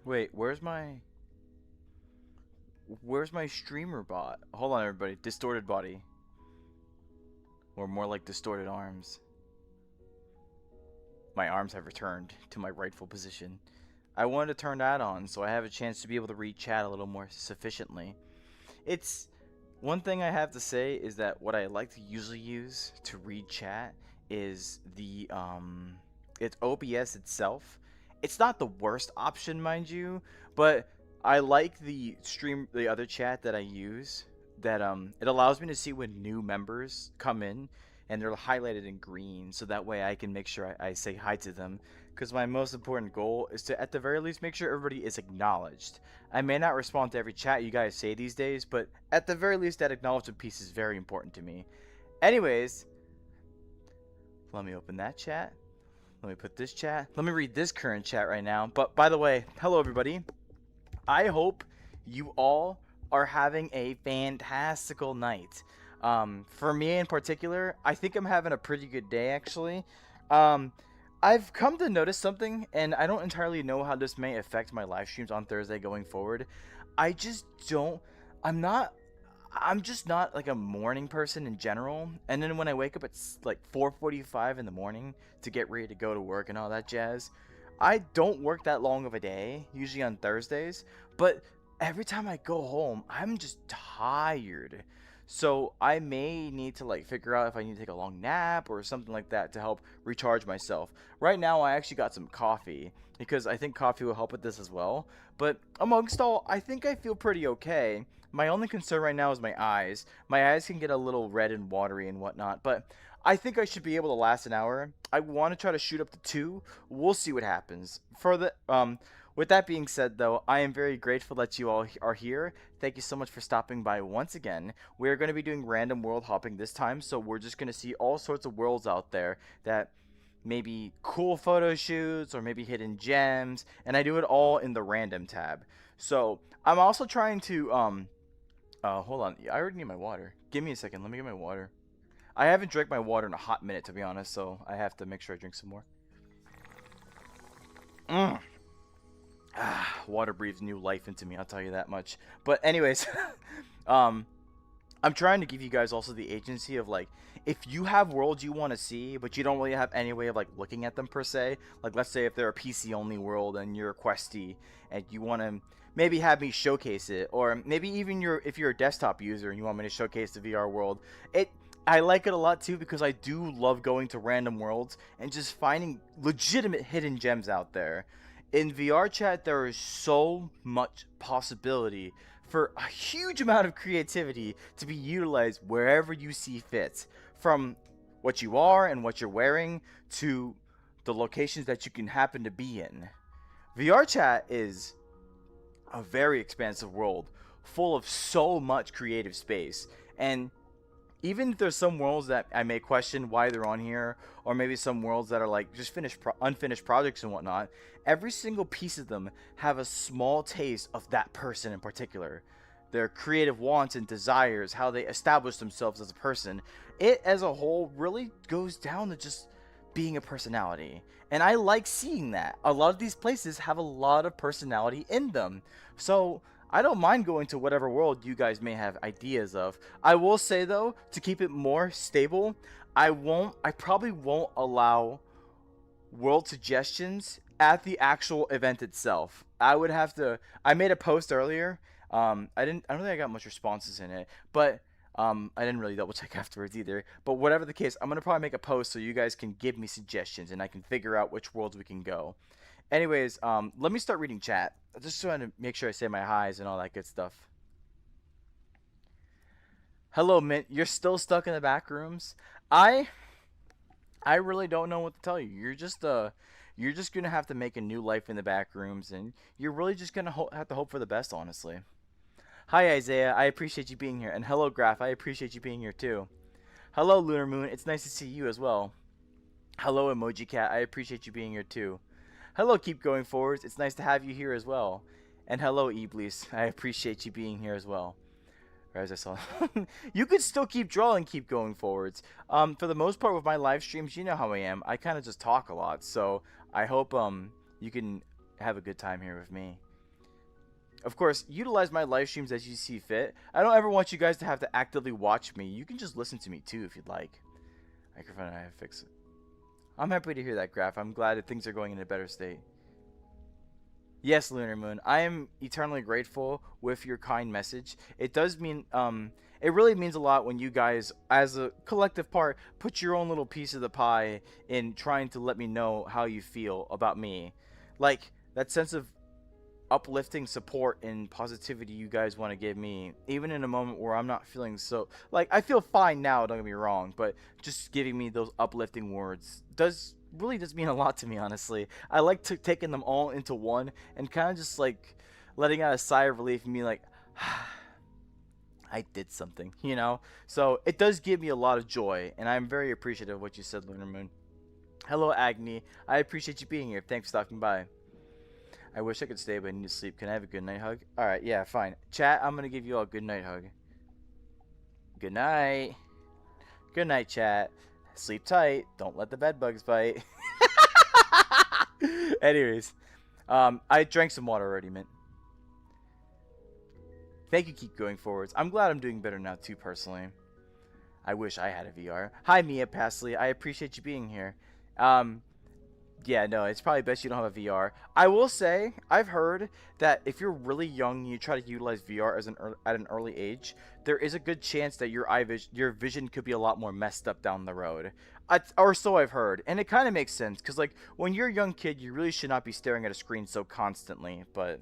Wait, where's my streamer bot? Hold on, everybody. Distorted body, or more like distorted arms. My arms have returned to my rightful position. I wanted to turn that on so I have a chance to be able to read chat a little more sufficiently. It's one thing I have to say is that what I like to usually use to read chat is it's OBS itself. It's not the worst option, mind you, but I like the other chat that I use that it allows me to see when new members come in and they're highlighted in green, so that way I can make sure I say hi to them, because my most important goal is to at the very least make sure everybody is acknowledged. I may not respond to every chat you guys say these days, but at the very least that acknowledgement piece is very important to me. Anyways, let me open that chat. Let me put this chat. Let me read this current chat right now. But by the way, hello everybody. I hope you all are having a fantastical night. For me in particular, I think I'm having a pretty good day actually. Um, I've come to notice something, and I don't entirely know how this may affect my live streams on Thursday going forward. I just don't. I'm not. I'm just not like a morning person in general. And then when I wake up at like 4:45 in the morning to get ready to go to work and all that jazz, I don't work that long of a day, usually on Thursdays. But every time I go home, I'm just tired. So I may need to like figure out if I need to take a long nap or something like that to help recharge myself. Right now I actually got some coffee because I think coffee will help with this as well. But amongst all, I think I feel pretty okay. My only concern right now is my eyes. My eyes can get a little red and watery and whatnot, but I think I should be able to last an hour. I want to try to shoot up to 2. We'll see what happens. With that being said, though, I am very grateful that you all are here. Thank you so much for stopping by once again. We're going to be doing random world hopping this time, so we're just going to see all sorts of worlds out there that maybe cool photo shoots or maybe hidden gems, and I do it all in the random tab. So I'm also trying to hold on. I already need my water. Give me a second. Let me get my water. I haven't drank my water in a hot minute, to be honest, so I have to make sure I drink some more. Water breathes new life into me, I'll tell you that much. But anyways, um, I'm trying to give you guys also the agency of like, if you have worlds you want to see, but you don't really have any way of like looking at them per se, like let's say if they're a PC only world and you're a questie and you want to maybe have me showcase it, or maybe even if you're a desktop user and you want me to showcase the VR world, I like it a lot too because I do love going to random worlds and just finding legitimate hidden gems out there. In VR chat, there is so much possibility for a huge amount of creativity to be utilized wherever you see fit. From what you are and what you're wearing to the locations that you can happen to be in. VR chat is a very expansive world full of so much creative space. And even if there's some worlds that I may question why they're on here, or maybe some worlds that are like just unfinished projects and whatnot, every single piece of them have a small taste of that person in particular. Their creative wants and desires, how they establish themselves as a person. It as a whole really goes down to just being a personality. And I like seeing that. A lot of these places have a lot of personality in them. So I don't mind going to whatever world you guys may have ideas of. I will say though, to keep it more stable, I probably won't allow world suggestions at the actual event itself. I made a post earlier. I don't think I got much responses in it, but I didn't really double check afterwards either. But whatever the case, I'm gonna probably make a post so you guys can give me suggestions and I can figure out which worlds we can go. Anyways, let me start reading chat. I just trying to make sure I say my highs and all that good stuff. Hello, Mint. You're still stuck in the back rooms. I I really don't know what to tell you. You're just gonna have to make a new life in the back rooms, and you're really just gonna have to hope for the best, honestly. Hi, Isaiah. I appreciate you being here, and hello, Graph. I appreciate you being here too. Hello, Lunar Moon. It's nice to see you as well. Hello, Emoji Cat. I appreciate you being here too. Hello, Keep Going Forwards. It's nice to have you here as well. And hello, Iblis. I appreciate you being here as well. Or as I saw, you could still keep drawing, keep going forwards. For the most part with my live streams, you know how I am. I kind of just talk a lot, so I hope you can have a good time here with me. Of course, utilize my live streams as you see fit. I don't ever want you guys to have to actively watch me. You can just listen to me too if you'd like. Microphone and I fix it. I'm happy to hear that, Graph. I'm glad that things are going in a better state. Yes, Lunar Moon. I am eternally grateful with your kind message. It does mean it really means a lot when you guys as a collective part put your own little piece of the pie in trying to let me know how you feel about me. Like that sense of uplifting support and positivity you guys want to give me, even in a moment where I'm not feeling so like I feel fine now, don't get me wrong, but just giving me those uplifting words does mean a lot to me, honestly. I like to taking them all into one and kind of just like letting out a sigh of relief and be like I did something, you know? So it does give me a lot of joy, and I'm very appreciative of what you said, Lunar Moon. Hello, Agni. I appreciate you being here. Thanks for stopping by. I wish I could stay, but I need to sleep. Can I have a good night hug? Alright, yeah, fine. Chat, I'm gonna give you all a good night hug. Good night. Good night, chat. Sleep tight. Don't let the bed bugs bite. Anyways, I drank some water already, Mint. Thank you, keep going forwards. I'm glad I'm doing better now, too, personally. I wish I had a VR. Hi, Mia Pasley. I appreciate you being here. Yeah, no, it's probably best you don't have a VR. I will say, I've heard that if you're really young and you try to utilize VR at an early age, there is a good chance that your vision could be a lot more messed up down the road. Or so I've heard, and it kind of makes sense because like when you're a young kid, you really should not be staring at a screen so constantly. But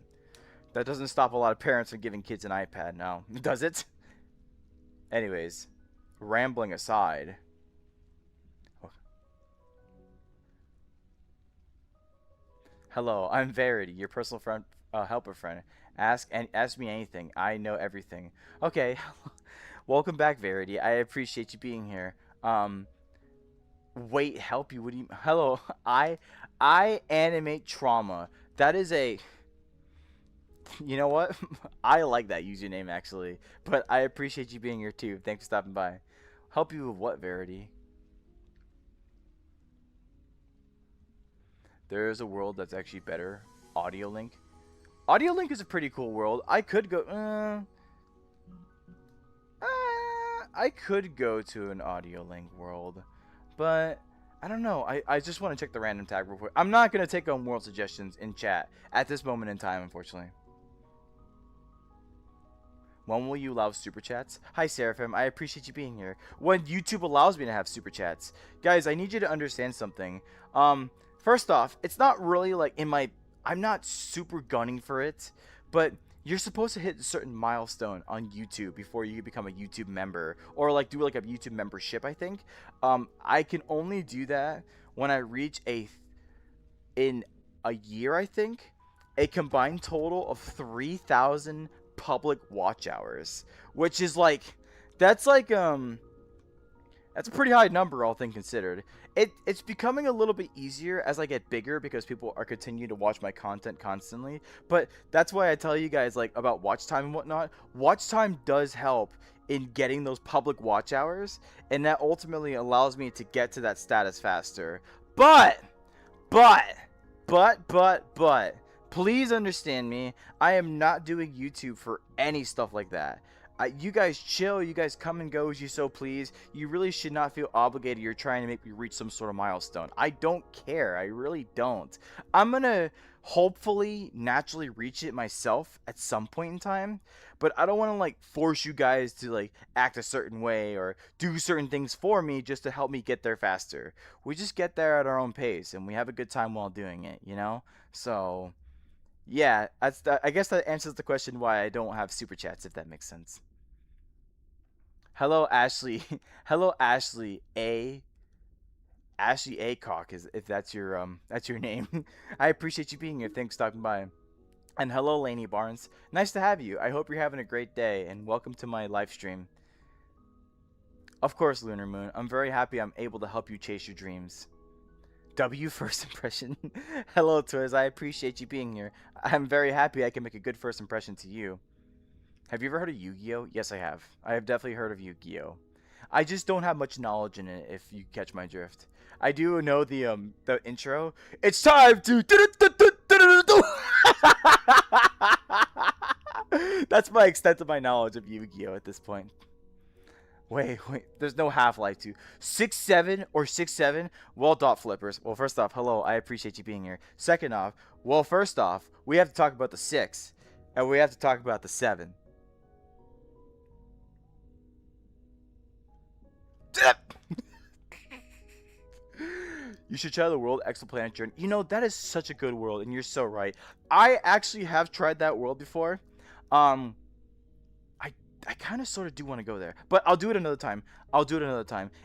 that doesn't stop a lot of parents from giving kids an iPad now, does it? Anyways, rambling aside. Hello, I'm Verity, your personal friend, helper friend. Ask me anything. I know everything. Okay, welcome back, Verity. I appreciate you being here. Wait, help you? What do you? Hello, I animate trauma. That is a. You know what? I like that username actually, but I appreciate you being here too. Thanks for stopping by. Help you with what, Verity? There is a world that's actually better. Audio Link. Audio Link is a pretty cool world. I could go. I could go to an Audio Link world, but I don't know. I just want to check the random tag real quick. I'm not gonna take on world suggestions in chat at this moment in time, unfortunately. When will you allow super chats? Hi, Seraphim. I appreciate you being here. When YouTube allows me to have super chats, guys, I need you to understand something. First off, it's not really like I'm not super gunning for it, but you're supposed to hit a certain milestone on YouTube before you become a YouTube member, or like do like a YouTube membership. I think. I can only do that when I reach in a year. I think a combined total of 3,000 public watch hours, which is like that's like that's a pretty high number, all things considered. It's becoming a little bit easier as I get bigger because people are continuing to watch my content constantly. But that's why I tell you guys like about watch time and whatnot. Watch time does help in getting those public watch hours, and that ultimately allows me to get to that status faster. But, but, but, please understand me. I am not doing YouTube for any stuff like that. You guys chill, you guys come and go as you so please. You really should not feel obligated you're trying to make me reach some sort of milestone. I don't care, I really don't. I'm gonna hopefully naturally reach it myself at some point in time, but I don't want to like force you guys to like act a certain way or do certain things for me just to help me get there faster. We just get there at our own pace and we have a good time while doing it, you know? So, yeah, I guess that answers the question why I don't have super chats, if that makes sense. Hello, Ashley. Hello, Ashley. Ashley Acock is if that's your name. I appreciate you being here. Thanks for stopping by. And hello, Laney Barnes. Nice to have you. I hope you're having a great day and welcome to my live stream. Of course, Lunar Moon. I'm very happy I'm able to help you chase your dreams. W first impression. Hello, Twiz. I appreciate you being here. I'm very happy I can make a good first impression to you. Have you ever heard of Yu-Gi-Oh? Yes, I have. I have definitely heard of Yu-Gi-Oh. I just don't have much knowledge in it, if you catch my drift. I do know the intro. It's time to That's my extent of my knowledge of Yu-Gi-Oh at this point. Wait. There's no Half-Life 2. 6-7 or 6-7? Well, dot flippers. Well, first off, hello. I appreciate you being here. Second off, first off, we have to talk about the 6. And we have to talk about the 7. You should try the world Exoplanet Journey. You know, that is such a good world, and you're so right. I actually have tried that world before. Um, I kind of sort of do want to go there, but I'll do it another time.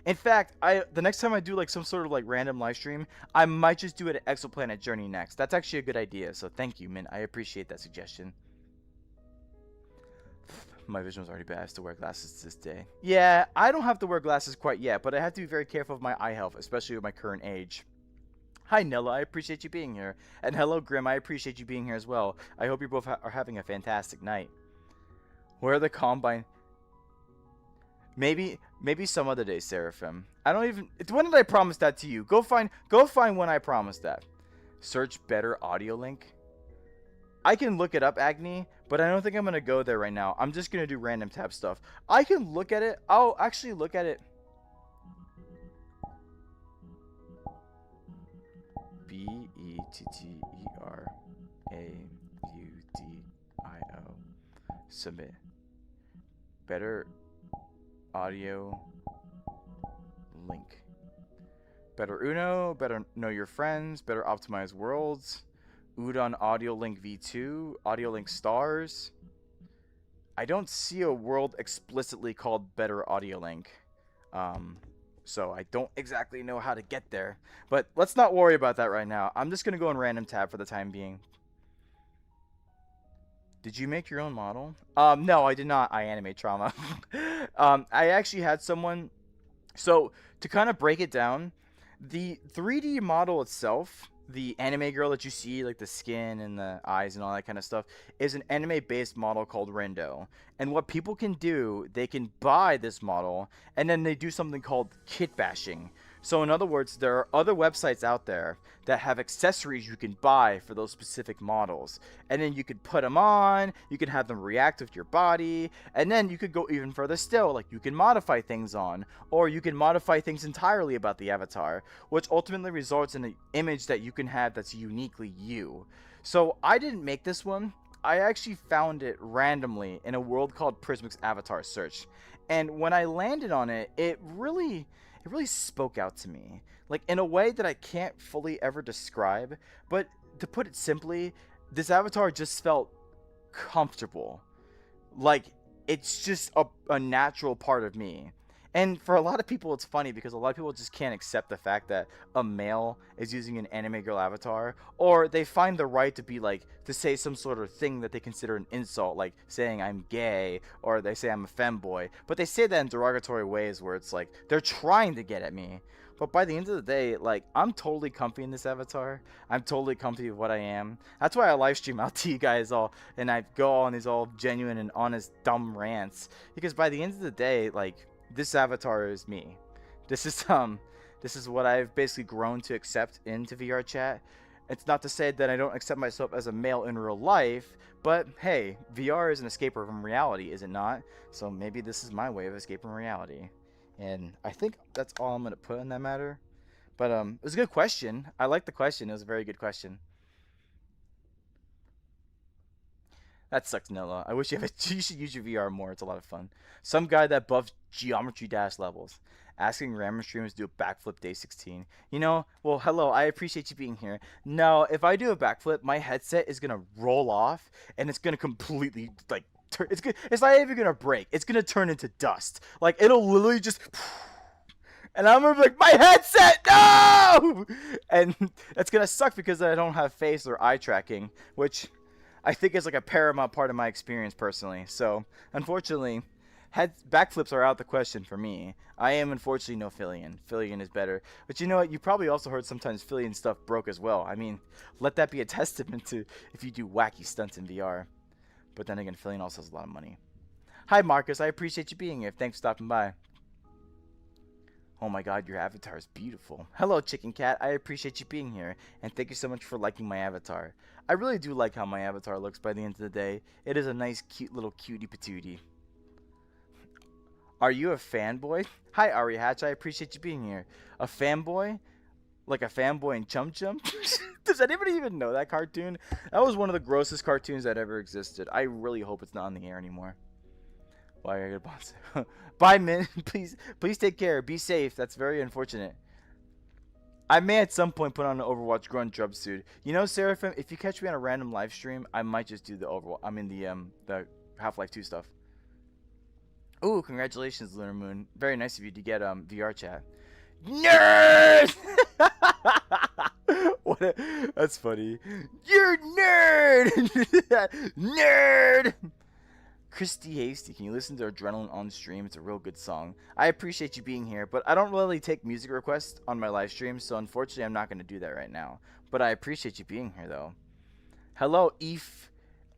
In fact, the next time I do like some sort of like random live stream, I might just do it at Exoplanet Journey next. That's actually a good idea. So thank you, Min. I appreciate that suggestion. My vision was already bad. I have to wear glasses this day. Yeah, I don't have to wear glasses quite yet, but I have to be very careful of my eye health, especially with my current age. Hi, Nilla. I appreciate you being here. And hello, Grim. I appreciate you being here as well. I hope you both are having a fantastic night. Where are the Combine? Maybe some other day, Seraphim. I don't even... When did I promise that to you? Go find when I promised that. Search better audio link. I can look it up, Agni, but I don't think I'm going to go there right now. I'm just going to do random tab stuff. I can look at it. I'll actually look at it. BETTERAUDIO. Submit. Better audio link. Better Uno. Better know your friends. Better optimize worlds. Udon Audio Link V2, Audio Link Stars. I don't see a world explicitly called Better Audio Link. So I don't exactly know how to get there. But let's not worry about that right now. I'm just going to go in random tab for the time being. Did you make your own model? No, I did not. I animate trauma. I actually had someone... So, to kind of break it down, the 3D model itself... The anime girl that you see, like the skin and the eyes and all that kind of stuff, is an anime-based model called Rendo. And what people can do, they can buy this model, and then they do something called kit bashing. So in other words, there are other websites out there that have accessories you can buy for those specific models. And then you could put them on, you can have them react with your body, and then you could go even further still, like you can modify things on, or you can modify things entirely about the avatar, which ultimately results in an image that you can have that's uniquely you. So I didn't make this one. I actually found it randomly in a world called Prismic's Avatar Search. And when I landed on it, it really spoke out to me, like in a way that I can't fully ever describe. But to put it simply, this avatar just felt comfortable, like it's just a natural part of me. And for a lot of people, it's funny because a lot of people just can't accept the fact that a male is using an anime girl avatar, or they find the right to be like, to say some sort of thing that they consider an insult, like saying I'm gay, or they say I'm a femboy, but they say that in derogatory ways where it's like, they're trying to get at me. But by the end of the day, like, I'm totally comfy in this avatar. I'm totally comfy with what I am. That's why I live stream out to you guys all, and I go on these all genuine and honest dumb rants, because by the end of the day, like, this avatar is me. This is what I've basically grown to accept into VR chat. It's not to say that I don't accept myself as a male in real life, but hey, VR is an escape from reality, is it not? So maybe this is my way of escape from reality. And I think that's all I'm going to put in that matter. But it was a good question. I like the question. It was a very good question. That sucks, Noah. I wish you should use your VR more. It's a lot of fun. Some guy that buffs Geometry Dash levels. Asking random streamers to do a backflip day 16. You know, well, hello. I appreciate you being here. No, if I do a backflip, my headset is going to roll off, and it's going to completely, like, it's not even going to break. It's going to turn into dust. Like, it'll literally just... And I'm gonna be like, my headset, no! And that's going to suck because I don't have face or eye tracking, which... I think it's like a paramount part of my experience personally. So, unfortunately, backflips are out the question for me. I am unfortunately no Fillion. Fillion is better. But you know what? You probably also heard sometimes Fillion stuff broke as well. I mean, let that be a testament to if you do wacky stunts in VR. But then again, Fillion also has a lot of money. Hi, Marcus. I appreciate you being here. Thanks for stopping by. Oh my god, your avatar is beautiful. Hello, Chicken Cat. I appreciate you being here, and thank you so much for liking my avatar. I really do like how my avatar looks by the end of the day. It is a nice, cute little cutie patootie. Are you a fanboy? Hi, Ari Hatch. I appreciate you being here. A fanboy? Like a fanboy in Chum Chum? Does anybody even know that cartoon? That was one of the grossest cartoons that ever existed. I really hope it's not on the air anymore. Why are you gonna Bye, Min. Please take care. Be safe. That's very unfortunate. I may at some point put on an Overwatch grunt jumpsuit. You know, Seraphim, if you catch me on a random live stream, I might just do the Overwatch. I mean the Half-Life 2 stuff. Ooh, congratulations, Lunar Moon. Very nice of you to get VR chat. Nerd! That's funny. You're nerd! Nerd! Christy Hasty, can you listen to Adrenaline on stream? It's a real good song. I appreciate you being here, but I don't really take music requests on my live stream, so unfortunately I'm not going to do that right now. But I appreciate you being here, though. Hello,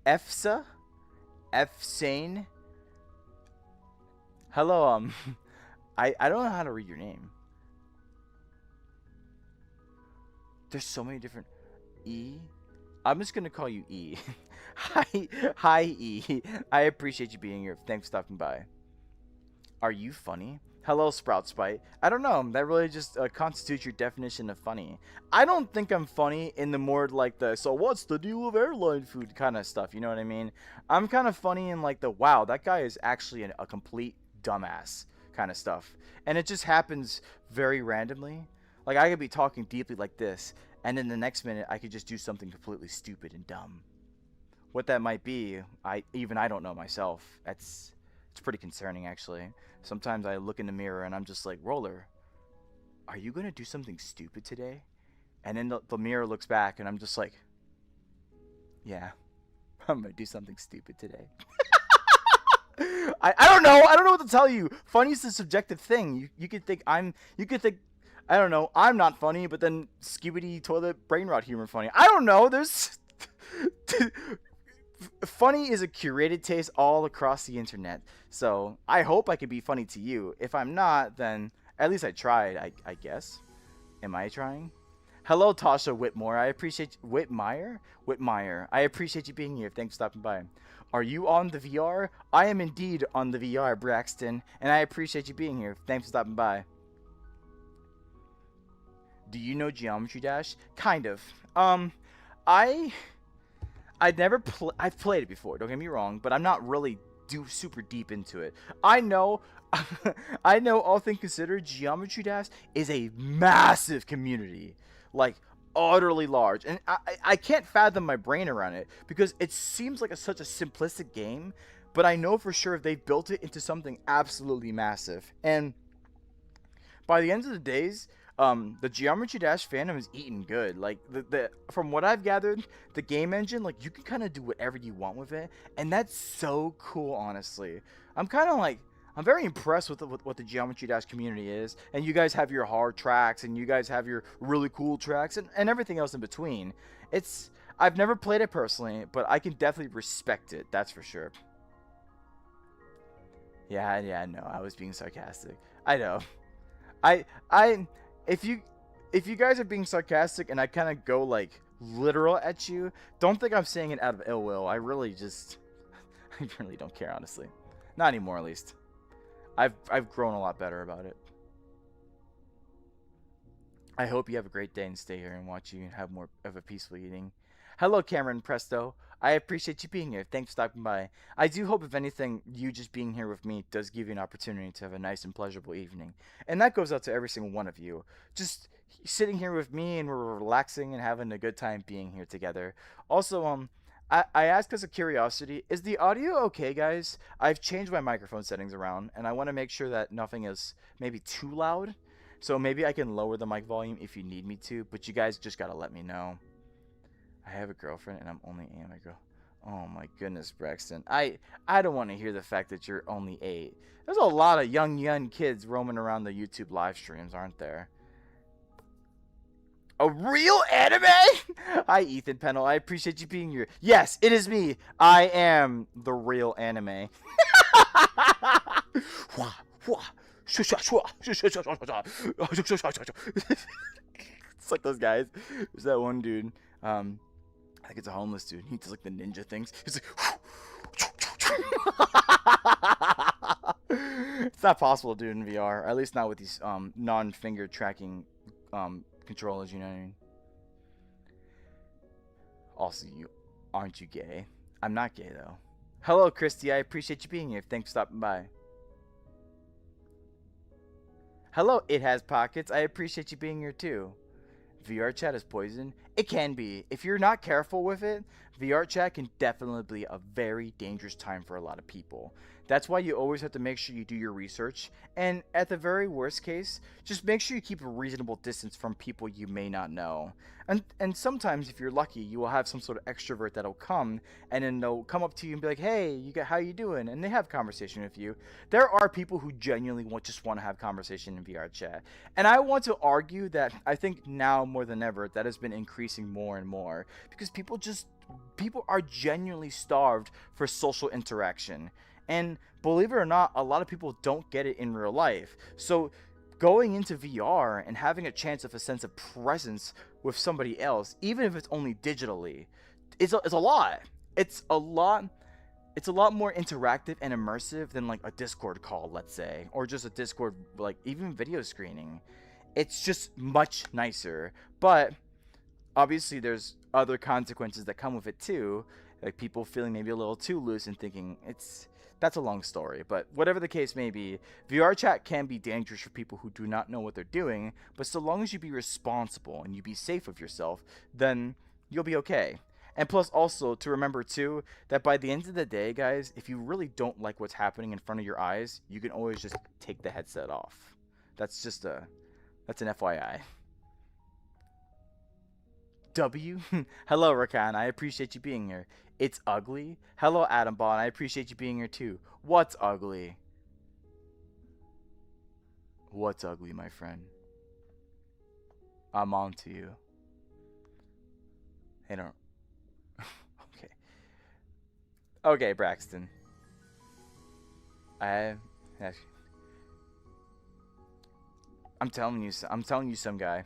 Efsa? Efsane? Hello, I don't know how to read your name. There's so many different E. I'm just gonna call you E. Hi, E. I appreciate you being here. Thanks for stopping by. Are you funny? Hello, Sprout Spite. I don't know. That really just constitutes your definition of funny. I don't think I'm funny in the more like the so what's the deal with airline food kind of stuff. You know what I mean? I'm kind of funny in like the wow, that guy is actually a complete dumbass kind of stuff. And it just happens very randomly. Like I could be talking deeply like this, and then the next minute I could just do something completely stupid and dumb. What that might be, I don't know myself. It's pretty concerning actually. Sometimes I look in the mirror and I'm just like, Roller, are you gonna do something stupid today? And then the mirror looks back and I'm just like, yeah, I'm gonna do something stupid today. I don't know. I don't know what to tell you. Funny is a subjective thing. You could think I don't know, I'm not funny, but then Skibidi Toilet Brain Rot Humor funny. I don't know. There's funny is a curated taste all across the internet. So I hope I can be funny to you. If I'm not, then at least I tried, I guess. Am I trying? Hello, Tasha Whitmore. I appreciate Whitmire. I appreciate you being here. Thanks for stopping by. Are you on the VR? I am indeed on the VR, Braxton, and I appreciate you being here. Thanks for stopping by. Do you know Geometry Dash? Kind of. I've played it before. Don't get me wrong, but I'm not really super deep into it. I know, I know. All things considered, Geometry Dash is a massive community, like utterly large, and I can't fathom my brain around it because it seems like such a simplistic game, but I know for sure they built it into something absolutely massive. And by the end of the days, the Geometry Dash fandom is eating good. Like from what I've gathered, the game engine, like you can kind of do whatever you want with it, and that's so cool. Honestly, I'm very impressed with what the Geometry Dash community is. And you guys have your hard tracks, and you guys have your really cool tracks, and everything else in between. I've never played it personally, but I can definitely respect it. That's for sure. Yeah, no, I was being sarcastic. I know. I if you guys are being sarcastic and I kind of go like literal at you, don't think I'm saying it out of ill will. I really don't care, honestly. Not anymore, at least. I've grown a lot better about it. I hope you have a great day and stay here and watch you and have more of a peaceful evening. Hello, Cameron Presto. I appreciate you being here. Thanks for stopping by. I do hope, if anything, you just being here with me does give you an opportunity to have a nice and pleasurable evening. And that goes out to every single one of you. Just sitting here with me and we're relaxing and having a good time being here together. Also, I asked as a curiosity, is the audio okay, guys? I've changed my microphone settings around, and I want to make sure that nothing is maybe too loud. So maybe I can lower the mic volume if you need me to, but you guys just gotta let me know. I have a girlfriend and I'm only 8. My girl. Oh my goodness, Braxton. I don't want to hear the fact that you're only 8. There's a lot of young kids roaming around the YouTube live streams, aren't there? A real anime? Hi, Ethan Pennell. I appreciate you being here. Yes, it is me. I am the real anime. It's like those guys. There's that one dude. I think it's a homeless dude. He does like the ninja things. He's like. It's not possible to do it in VR, or at least not with these non-finger tracking controllers. You know what I mean? Also, aren't you gay? I'm not gay though. Hello, Christy. I appreciate you being here. Thanks for stopping by. Hello, it has pockets. I appreciate you being here too. VR chat is poison. It can be. If you're not careful with it, VR chat can definitely be a very dangerous time for a lot of people. That's why you always have to make sure you do your research, and at the very worst case, just make sure you keep a reasonable distance from people you may not know. And sometimes, if you're lucky, you will have some sort of extrovert that'll come, and then they'll come up to you and be like, "Hey, how you doing?" And they have conversation with you. There are people who genuinely just want to have conversation in VR chat, and I want to argue that I think now more than ever that has been increasing more and more because people are genuinely starved for social interaction. And believe it or not, a lot of people don't get it in real life. So going into VR and having a chance of a sense of presence with somebody else, even if it's only digitally, it's a lot. It's a lot. It's a lot more interactive and immersive than like a Discord call, let's say, or just a Discord, like even video screening. It's just much nicer. But obviously there's other consequences that come with it too, like people feeling maybe a little too loose and thinking that's a long story. But whatever the case may be, VR chat can be dangerous for people who do not know what they're doing, but so long as you be responsible and you be safe with yourself, then you'll be okay. And plus also to remember too that by the end of the day, guys, if you really don't like what's happening in front of your eyes, you can always just take the headset off. That's an FYI. W? Hello, Rakan. I appreciate you being here. It's ugly? Hello, Adam Bond. I appreciate you being here too. What's ugly? What's ugly, my friend? I'm on to you. Hey, don't. Okay. Okay, Braxton. I'm telling you, some guy.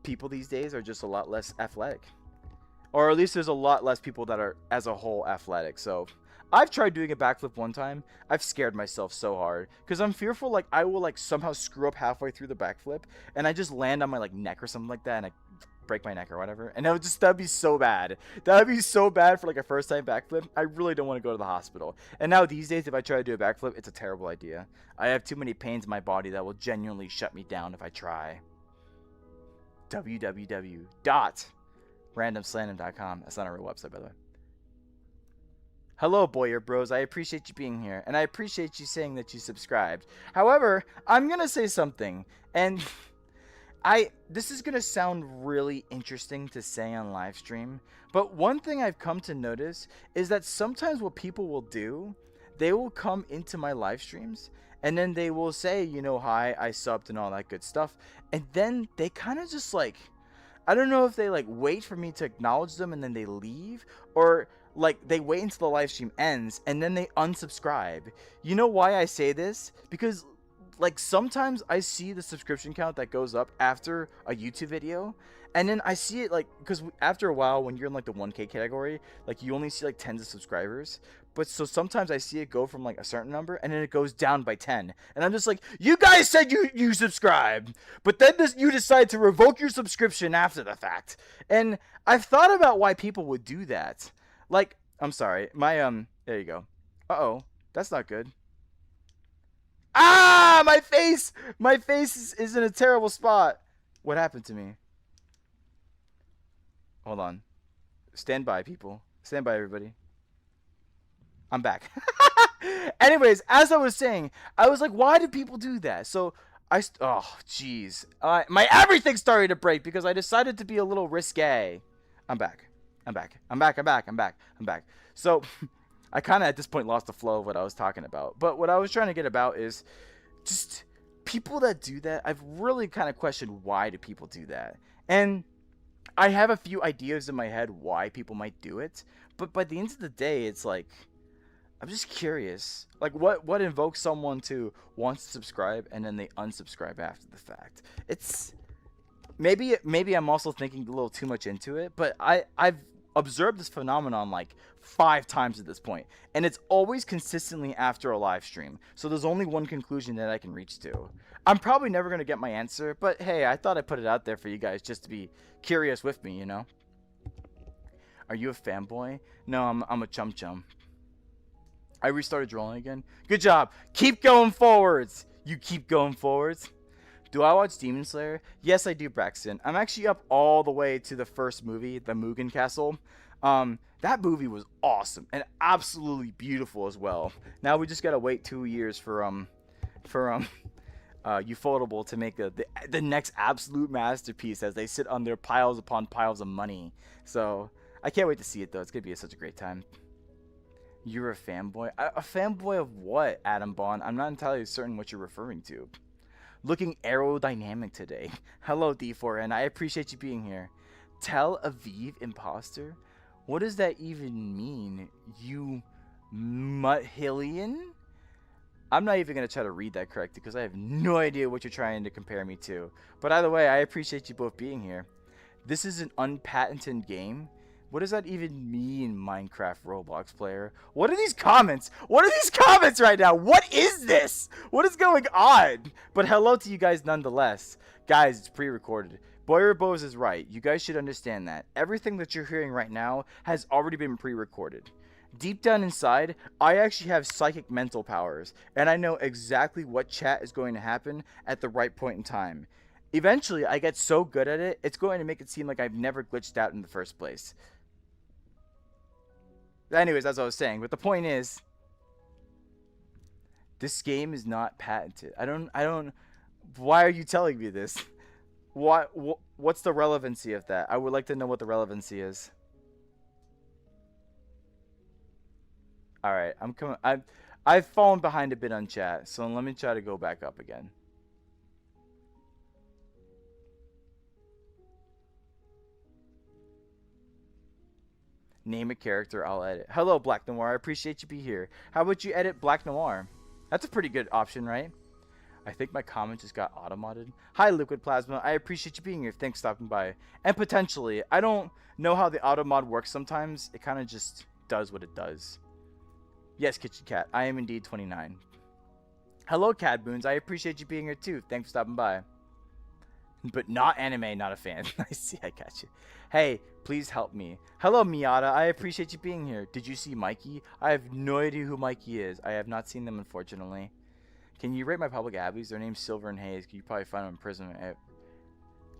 People these days are just a lot less athletic, or at least there's a lot less people that are as a whole athletic. So I've tried doing a backflip one time. I've scared myself so hard because I'm fearful like I will like somehow screw up halfway through the backflip and I just land on my like neck or something like that and I break my neck or whatever, and that'd be so bad. That'd be so bad for like a first time backflip. I really don't want to go to the hospital. And now these days if I try to do a backflip, it's a terrible idea. I have too many pains in my body that will genuinely shut me down if I try. www.randomslandom.com. That's not a real website, by the way. Hello, Boyer Bros. I appreciate you being here, and I appreciate you saying that you subscribed. However, I'm gonna say something, and this is gonna sound really interesting to say on live stream, but one thing I've come to notice is that sometimes what people will do, they will come into my live streams and then they will say, you know, hi, I subbed and all that good stuff. And then they kind of just like, I don't know if they like wait for me to acknowledge them and then they leave, or like they wait until the live stream ends and then they unsubscribe. You know why I say this? Because like sometimes I see the subscription count that goes up after a YouTube video, and then I see it like, because after a while when you're in like the 1K category, like you only see like tens of subscribers. But so sometimes I see it go from like a certain number and then it goes down by 10. And I'm just like, you guys said you subscribed, but then you decide to revoke your subscription after the fact. And I've thought about why people would do that. Like, I'm sorry, there you go. Uh-oh, that's not good. Ah, my face is in a terrible spot. What happened to me? Hold on. Stand by, people. Stand by, everybody. I'm back. Anyways, as I was saying, I was like, why do people do that? So oh, jeez. My everything started to break because I decided to be a little risque. I'm back. So I kind of at this point lost the flow of what I was talking about. But what I was trying to get about is just people that do that. I've really kind of questioned why do people do that. And I have a few ideas in my head why people might do it. But by the end of the day, it's like, I'm just curious. Like, what invokes someone to want to subscribe and then they unsubscribe after the fact? It's maybe I'm also thinking a little too much into it, but I've observed this phenomenon like 5 times at this point, and it's always consistently after a live stream. So there's only one conclusion that I can reach to. I'm probably never gonna get my answer, but hey, I thought I'd put it out there for you guys just to be curious with me, you know? Are you a fanboy? No, I'm a chum chum. I restarted rolling again. Good job. Keep going forwards. You keep going forwards. Do I watch Demon Slayer? Yes, I do, Braxton. I'm actually up all the way to the first movie, the Mugen Castle. That movie was awesome and absolutely beautiful as well. Now we just gotta wait 2 years for Ufotable to make the next absolute masterpiece as they sit on their piles upon piles of money. So I can't wait to see it though. It's gonna be such a great time. You're a fanboy? A fanboy of what, Adam Bond? I'm not entirely certain what you're referring to. Looking aerodynamic today. Hello, D4N. I appreciate you being here. Tel Aviv imposter? What does that even mean? You Muthillian? I'm not even going to try to read that correctly because I have no idea what you're trying to compare me to. But either way, I appreciate you both being here. This is an unpatented game. What does that even mean, Minecraft Roblox player? What are these comments? What are these comments right now? What is this? What is going on? But hello to you guys nonetheless. Guys, it's pre-recorded. Boyer Bose is right. You guys should understand that. Everything that you're hearing right now has already been pre-recorded. Deep down inside, I actually have psychic mental powers, and I know exactly what chat is going to happen at the right point in time. Eventually, I get so good at it, it's going to make it seem like I've never glitched out in the first place. Anyways, that's what I was saying. But the point is, this game is not patented. I don't. Why are you telling me this? What's the relevancy of that? I would like to know what the relevancy is. All right, I'm coming. I've fallen behind a bit on chat, so let me try to go back up again. Name a character, I'll edit. Hello, Black Noir. I appreciate you being here. How about you edit Black Noir? That's a pretty good option, right? I think my comment just got automated. Hi, Liquid Plasma. I appreciate you being here. Thanks for stopping by. And potentially, I don't know how the automod works sometimes. It kind of just does what it does. Yes, Kitchen Cat. I am indeed 29. Hello, Cadboons. I appreciate you being here too. Thanks for stopping by. But not anime, not a fan. I see, I got you. Hey, please help me. Hello, Miata. I appreciate you being here. Did you see Mikey? I have no idea who Mikey is. I have not seen them, unfortunately. Can you rate my public abbeys? Their name's Silver and Haze. Can you probably find them in prison?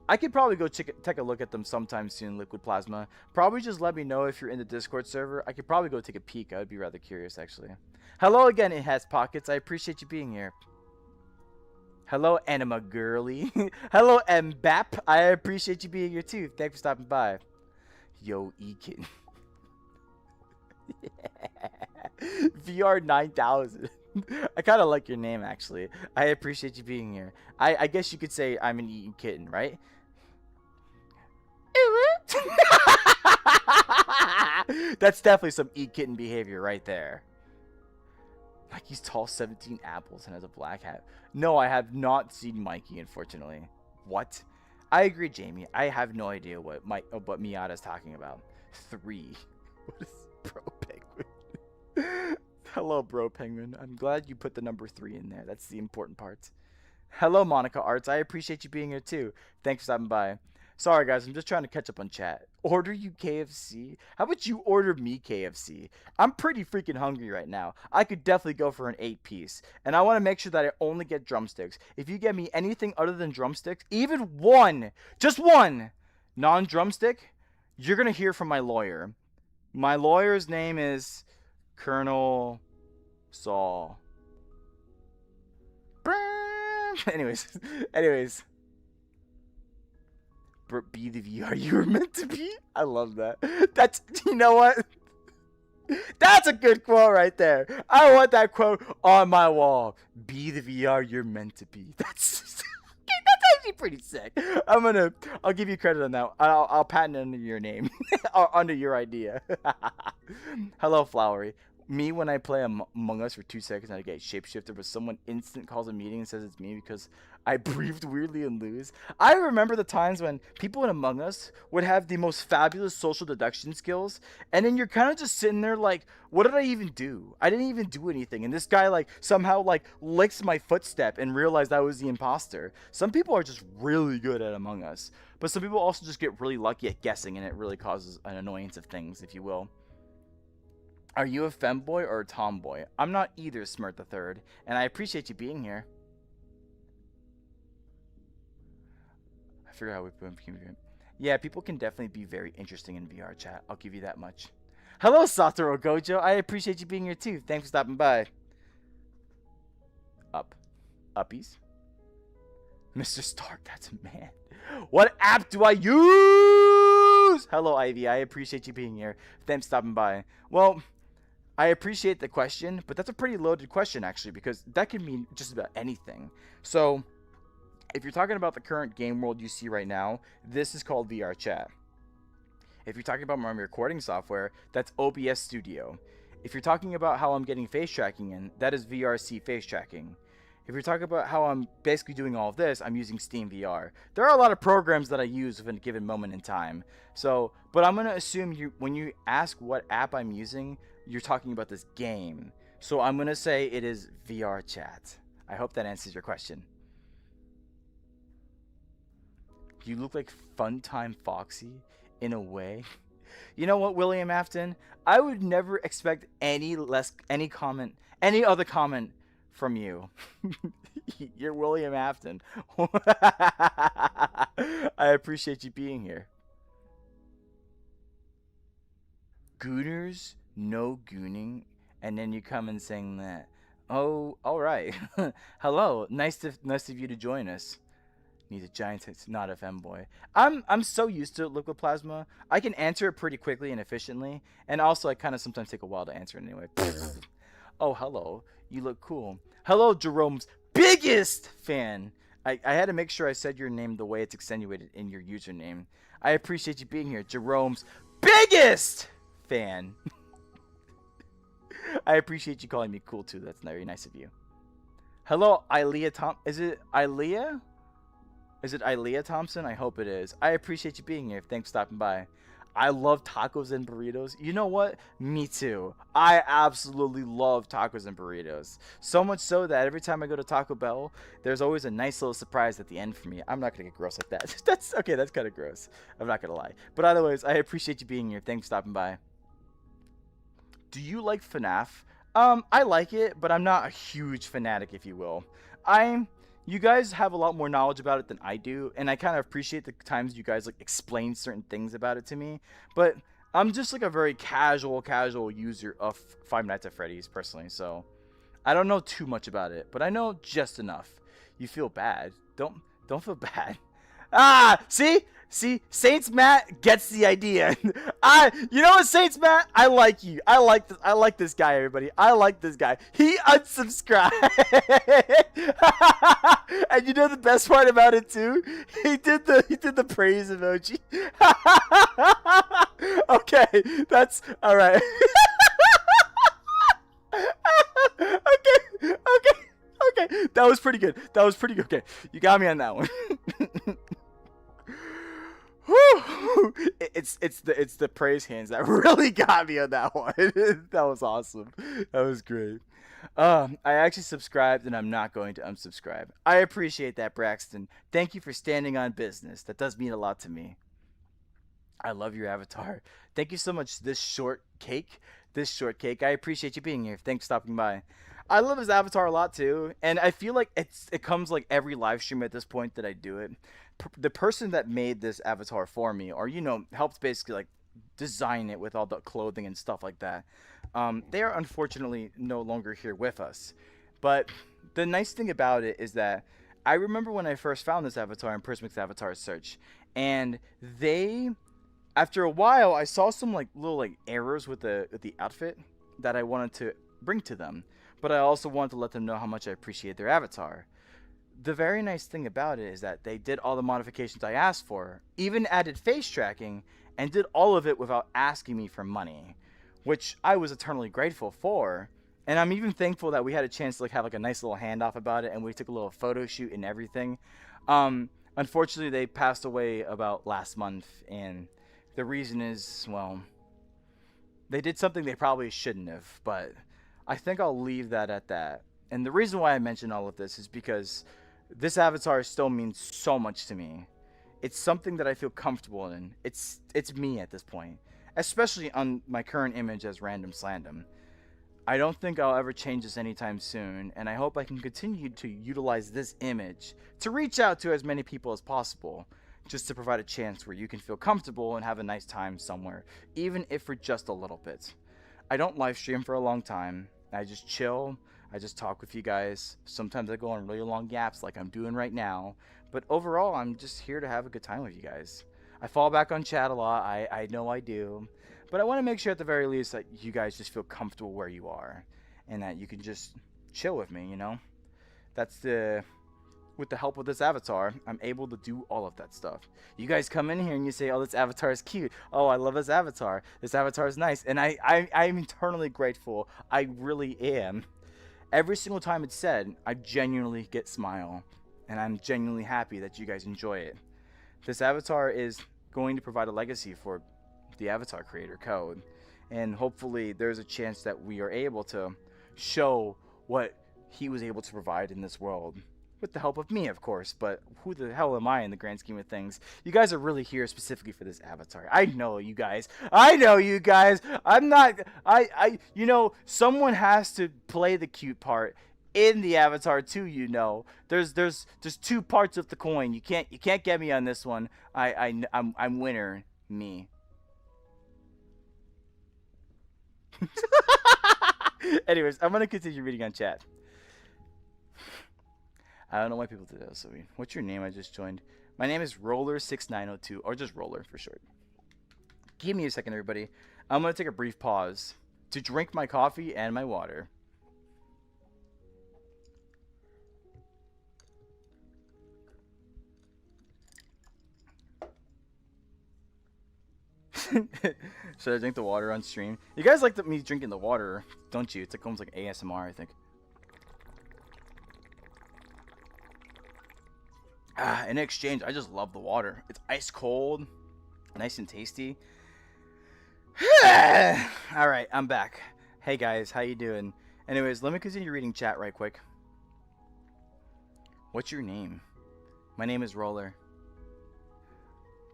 I could probably go take a look at them sometime soon, Liquid Plasma. Probably just let me know if you're in the Discord server. I could probably go take a peek. I would be rather curious, actually. Hello again, It Has Pockets. I appreciate you being here. Hello, Anima Girly. Hello, Mbap. I appreciate you being here too. Thanks for stopping by. Yo, Ekin. VR 9000. I kind of like your name, actually. I appreciate you being here. I guess you could say I'm an eating kitten, right? That's definitely some eat kitten behavior right there. Like he's tall 17 apples and has a black hat. No, I have not seen Mikey, unfortunately. What? I agree, Jamie. I have no idea what Miata's talking about. 3. What is Bro Penguin? Hello, Bro Penguin. I'm glad you put the number 3 in there. That's the important part. Hello, Monica Arts. I appreciate you being here too. Thanks for stopping by. Sorry, guys. I'm just trying to catch up on chat. Order you KFC? How about you order me KFC? I'm pretty freaking hungry right now. I could definitely go for an 8-piece. And I want to make sure that I only get drumsticks. If you get me anything other than drumsticks, even one, just one, non-drumstick, you're going to hear from my lawyer. My lawyer's name is Colonel Saul. Anyways. Be the VR you were meant to be. I love that. That's, you know what? That's a good quote right there. I want that quote on my wall. Be the VR you're meant to be. That's actually pretty sick. I'll give you credit on that. I'll patent it under your name or under your idea. Hello, Flowery. Me when I play Among Us for 2 seconds and I get shapeshifted, but someone instant calls a meeting and says it's me because I breathed weirdly and lose. I remember the times when people in Among Us would have the most fabulous social deduction skills, and then you're kind of just sitting there like, what did I even do? I didn't even do anything, and this guy like somehow like licks my footstep and realized I was the imposter. Some people are just really good at Among Us, but some people also just get really lucky at guessing, and it really causes an annoyance of things, if you will. Are you a femboy or a tomboy? I'm not either, Smirt the Third, and I appreciate you being here. I forgot how we put him. Yeah, people can definitely be very interesting in VR chat. I'll give you that much. Hello, Satoru Gojo. I appreciate you being here too. Thanks for stopping by. Up. Uppies. Mr. Stark, that's a man. What app do I use? Hello, Ivy. I appreciate you being here. Thanks for stopping by. Well, I appreciate the question, but that's a pretty loaded question, actually, because that can mean just about anything. So, if you're talking about the current game world you see right now, this is called VR chat. If you're talking about my recording software, that's OBS Studio. If you're talking about how I'm getting face tracking in, that is VRC face tracking. If you're talking about how I'm basically doing all of this, I'm using Steam VR. There are a lot of programs that I use within a given moment in time. So, but I'm going to assume when you ask what app I'm using, you're talking about this game. So I'm going to say it is VR chat. I hope that answers your question. You look like Funtime Foxy in a way. You know what, William Afton? I would never expect any other comment from you. You're William Afton. I appreciate you being here. Gooners, no gooning, and then you come and sing that. Oh, all right. Hello, nice of you to join us. Needs a giant. It's not a femboy. I'm so used to liquid plasma. I can answer it pretty quickly and efficiently, and also I kind of sometimes take a while to answer it anyway. Oh, hello. You look cool. Hello, Jerome's biggest fan. I had to make sure I said your name the way it's accentuated in your username. I appreciate you being here, Jerome's biggest fan. I appreciate you calling me cool too. That's very nice of you. Hello, Ilea Tom. Is it Ilea? Is it Ilea Thompson? I hope it is. I appreciate you being here. Thanks for stopping by. I love tacos and burritos. You know what? Me too. I absolutely love tacos and burritos. So much so that every time I go to Taco Bell, there's always a nice little surprise at the end for me. I'm not going to get gross like that. That's okay. That's kind of gross. I'm not going to lie. But otherwise, I appreciate you being here. Thanks for stopping by. Do you like FNAF? I like it, but I'm not a huge fanatic, if you will. You guys have a lot more knowledge about it than I do, and I kind of appreciate the times you guys like explain certain things about it to me. But I'm just like a very casual user of Five Nights at Freddy's personally, so I don't know too much about it, but I know just enough. You feel bad? Don't feel bad. Ah, see, Saints Matt gets the idea. You know what, Saints Matt? I like you. I like this guy, everybody. I like this guy. He unsubscribed. And you know the best part about it too? He did the praise emoji. Okay, that's all right. Okay. That was pretty good. Okay, you got me on that one. It's the praise hands that really got me on that one. That was awesome. That was great. I actually subscribed and I'm not going to unsubscribe. I appreciate that, Braxton. Thank you for standing on business. That does mean a lot to me. I love your avatar. Thank you so much, this short cake. I appreciate you being here. Thanks for stopping by. I love his avatar a lot too, and I feel like it comes like every live stream at this point that I do it. The person that made this avatar for me, or helped basically like design it with all the clothing and stuff like that. They are unfortunately no longer here with us, but the nice thing about it is that I remember when I first found this avatar in Prismic's avatar search, and after a while I saw some like little like errors with the outfit that I wanted to bring to them, but I also wanted to let them know how much I appreciate their avatar. The very nice thing about it is that they did all the modifications I asked for, even added face tracking, and did all of it without asking me for money, which I was eternally grateful for. And I'm even thankful that we had a chance to like have like a nice little handoff about it, and we took a little photo shoot and everything. Unfortunately, they passed away about last month, and the reason is, well, they did something they probably shouldn't have, but I think I'll leave that at that. And the reason why I mention all of this is because this avatar still means so much to me. It's something that I feel comfortable in. It's me at this point, especially on my current image as Random Slandom. I don't think I'll ever change this anytime soon, and I hope I can continue to utilize this image to reach out to as many people as possible, just to provide a chance where you can feel comfortable and have a nice time somewhere, even if for just a little bit. I don't live stream for a long time. I just chill. I just talk with you guys. Sometimes I go on really long yaps like I'm doing right now, but overall, I'm just here to have a good time with you guys. I fall back on chat a lot. I know I do. But I want to make sure at the very least that you guys just feel comfortable where you are and that you can just chill with me, you know? That's the with the help of this avatar, I'm able to do all of that stuff. You guys come in here and you say, "Oh, this avatar is cute. Oh, I love this avatar. This avatar is nice." And I'm eternally grateful. I really am. Every single time it's said, I genuinely get smile, and I'm genuinely happy that you guys enjoy it. This avatar is going to provide a legacy for the avatar creator code, and hopefully there's a chance that we are able to show what he was able to provide in this world with the help of me, of course. But who the hell am I in the grand scheme of things? You guys are really here specifically for this avatar. I know you guys. I'm not. You know, someone has to play the cute part in the avatar too. You know, there's two parts of the coin. You can't get me on this one. I'm winner me. Anyways, I'm gonna continue reading on chat. I don't know why people do that. So, what's your name? I just joined. My name is Roller6902, or just Roller for short. Give me a second, everybody. I'm gonna take a brief pause to drink my coffee and my water. Should I drink the water on stream? You guys like me drinking the water, don't you? It's like almost like ASMR, I think. In exchange, I just love the water. It's ice cold, nice and tasty. Alright, I'm back. Hey guys, how you doing? Anyways, let me continue reading chat right quick. What's your name? My name is Roller.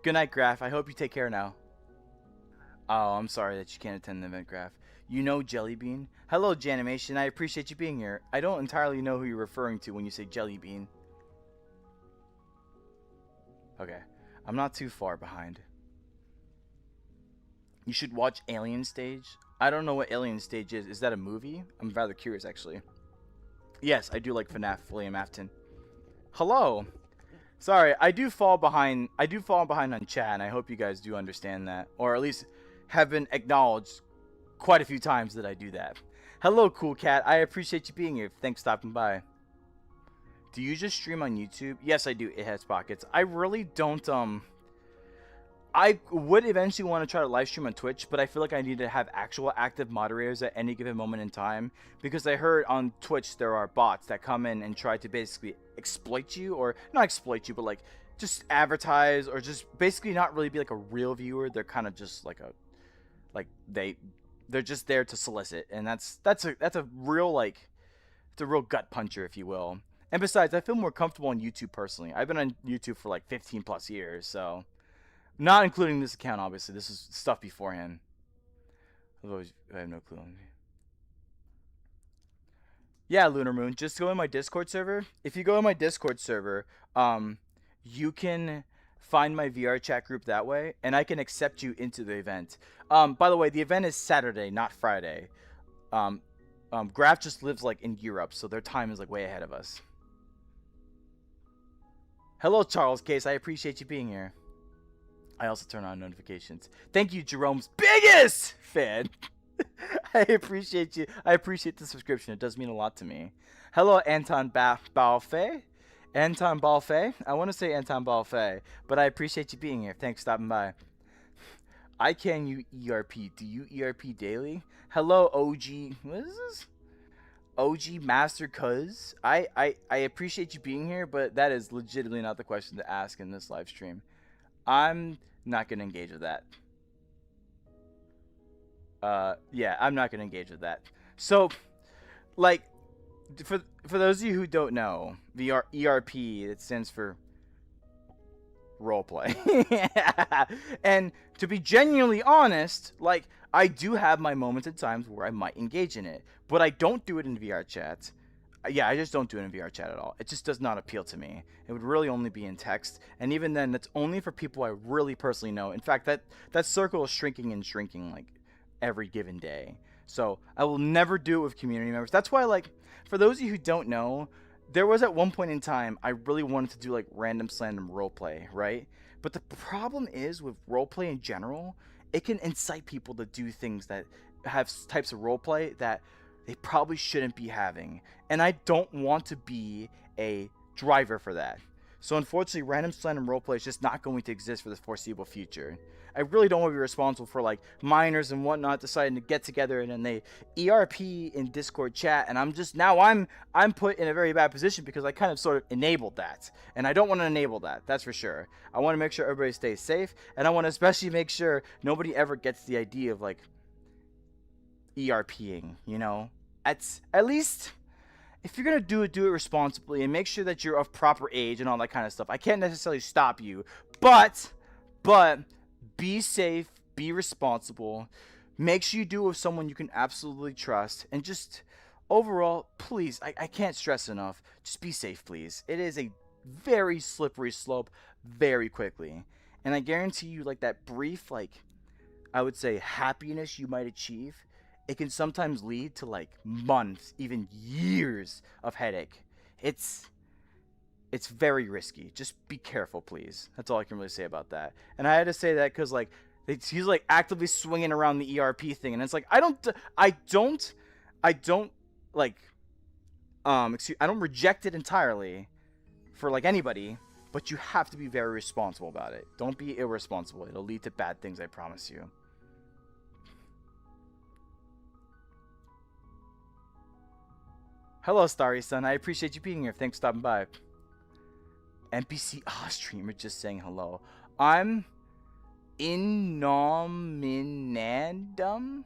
Good night, Graph. I hope you take care now. Oh, I'm sorry that you can't attend the event, Graph. You know Jellybean? Hello, Janimation. I appreciate you being here. I don't entirely know who you're referring to when you say Jellybean. Okay, I'm not too far behind. You should watch Alien Stage. I don't know what Alien Stage is. Is that a movie? I'm rather curious, actually. Yes, I do like FNAF, William Afton. Hello. Sorry, I do fall behind on chat, and I hope you guys do understand that, or at least have been acknowledged quite a few times that I do that. Hello, Cool Cat. I appreciate you being here. Thanks for stopping by. Do you just stream on YouTube? Yes, I do. It has pockets. I really don't. I would eventually want to try to live stream on Twitch, but I feel like I need to have actual active moderators at any given moment in time, because I heard on Twitch there are bots that come in and try to basically exploit you, or not exploit you, but like just advertise, or just basically not really be like a real viewer. They're kind of just like a they're just there to solicit, and that's a real it's a real gut puncher, if you will. And besides, I feel more comfortable on YouTube personally. I've been on YouTube for like 15 plus years, so not including this account, obviously. This is stuff beforehand. Although I have no clue. Yeah, Lunar Moon. Just go in my Discord server. If you go in my Discord server, you can find my VR chat group that way, and I can accept you into the event. By the way, the event is Saturday, not Friday. Graph just lives like in Europe, so their time is like way ahead of us. Hello, Charles Case. I appreciate you being here. I also turn on notifications. Thank you, Jerome's biggest fan. I appreciate you. I appreciate the subscription. It does mean a lot to me. Hello, Anton Balfe. Anton Balfe. I want to say Anton Balfe, but I appreciate you being here. Thanks for stopping by. I can you ERP. Do you ERP daily? Hello, OG. What is this? OG Master Cuz. I appreciate you being here, but that is legitimately not the question to ask in this live stream. I'm not gonna engage with that. Yeah, I'm not gonna engage with that. So, like, for those of you who don't know, the ERP, it stands for roleplay. And to be genuinely honest, like, I do have my moments at times where I might engage in it, but I don't do it in VR chat. Yeah, I just don't do it in VR chat at all. It just does not appeal to me. It would really only be in text, and even then, that's only for people I really personally know. In fact, that circle is shrinking and shrinking like every given day. So I will never do it with community members. That's why, like, for those of you who don't know, there was at one point in time I really wanted to do like random slam roleplay, right? But the problem is with roleplay in general, it can incite people to do things that have types of roleplay that they probably shouldn't be having. And I don't want to be a driver for that. So unfortunately, random slam roleplay is just not going to exist for the foreseeable future. I really don't want to be responsible for like minors and whatnot deciding to get together and then they ERP in Discord chat, and I'm put in a very bad position because I kind of sort of enabled that, and I don't want to enable that. That's for sure. I want to make sure everybody stays safe, and I want to especially make sure nobody ever gets the idea of like ERPing. You know, at least. If you're gonna do it responsibly and make sure that you're of proper age and all that kind of stuff. I can't necessarily stop you, but be safe, be responsible, make sure you do it with someone you can absolutely trust, and just overall, please, I can't stress enough, just be safe, please. It is a very slippery slope very quickly, and I guarantee you, like, that brief, like, I would say happiness you might achieve, it can sometimes lead to like months, even years of headache. It's very risky. Just be careful, please. That's all I can really say about that. And I had to say that because like he's like actively swinging around the ERP thing, and it's like I don't like I don't reject it entirely for like anybody, but you have to be very responsible about it. Don't be irresponsible. It'll lead to bad things, I promise you. Hello, Starry Sun. I appreciate you being here. Thanks for stopping by. NPC streamer just saying hello. I'm Innominandum.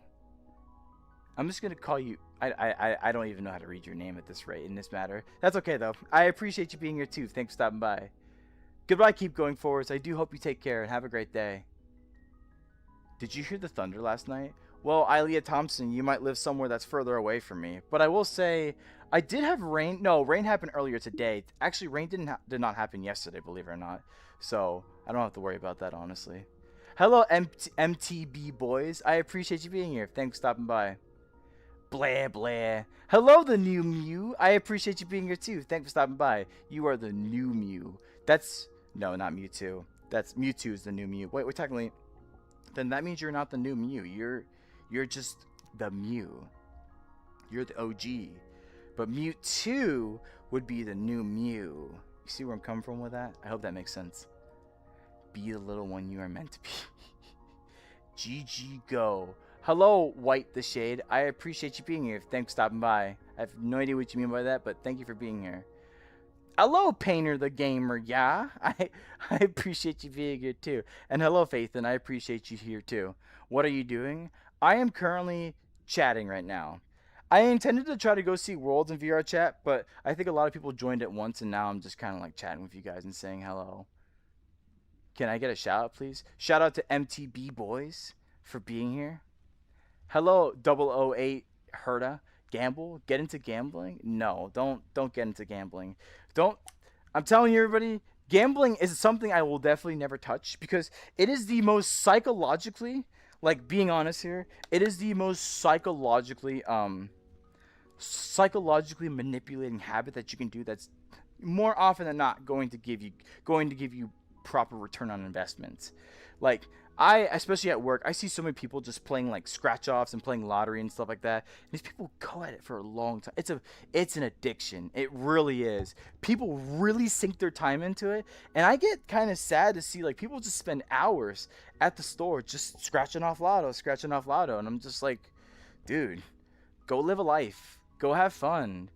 I'm just gonna call you. I don't even know how to read your name at this rate in this matter. That's okay though. I appreciate you being here too. Thanks for stopping by. Goodbye. Keep going forwards. I do hope you take care and have a great day. Did you hear the thunder last night? Well, Ilea Thompson, you might live somewhere that's further away from me, but I will say I did have rain. No, rain happened earlier today. Actually, rain did not happen yesterday, believe it or not. So I don't have to worry about that, honestly. Hello, MTB boys. I appreciate you being here. Thanks for stopping by. Blah, blah. Hello, the new Mew. I appreciate you being here, too. Thanks for stopping by. You are the new Mew. That's... No, not Mewtwo. That's... Mewtwo is the new Mew. Wait, technically... Then that means you're not the new Mew. You're just the Mew. You're the OG. But Mewtwo would be the new Mew. You see where I'm coming from with that? I hope that makes sense. Be the little one you are meant to be. GG go. Hello, White the Shade. I appreciate you being here. Thanks for stopping by. I have no idea what you mean by that, but thank you for being here. Hello, Painter the Gamer. Yeah, I appreciate you being here too. And hello, Faithin. I appreciate you here too. What are you doing? I am currently chatting right now. I intended to try to go see Worlds in VR chat, but I think a lot of people joined at once, and now I'm just kind of like chatting with you guys and saying hello. Can I get a shout out, please? Shout out to MTB boys for being here. Hello, 008 Herda. Gamble? Get into gambling? No, don't get into gambling. I'm telling you, everybody, gambling is something I will definitely never touch because it is the most psychologically, like being honest here, it is the most psychologically manipulating habit that you can do that's more often than not going to give you proper return on investment. Like, Especially at work, I see so many people just playing like scratch offs and playing lottery and stuff like that. And these people go at it for a long time. It's an addiction. It really is. People really sink their time into it, and I get kind of sad to see like people just spend hours at the store just scratching off lotto, and I'm just like, dude, go live a life. Go have fun.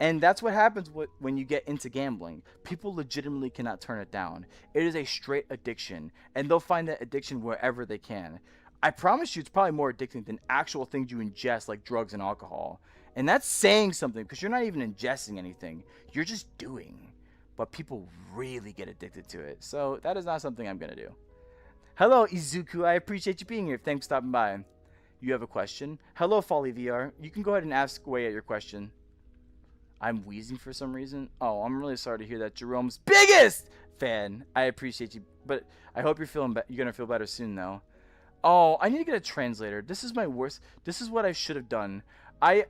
And that's what happens when you get into gambling. People legitimately cannot turn it down. It is a straight addiction, and they'll find that addiction wherever they can. I promise you, it's probably more addicting than actual things you ingest, like drugs and alcohol. And that's saying something, because you're not even ingesting anything. You're just doing. But people really get addicted to it. So that is not something I'm going to do. Hello, Izuku. I appreciate you being here. Thanks for stopping by. You have a question? Hello, Folly VR. You can go ahead and ask away at your question. I'm wheezing for some reason. Oh, I'm really sorry to hear that. Jerome's biggest fan. I appreciate you, but I hope you're gonna feel better soon, though. Oh, I need to get a translator. This is my worst. This is what I should have done. I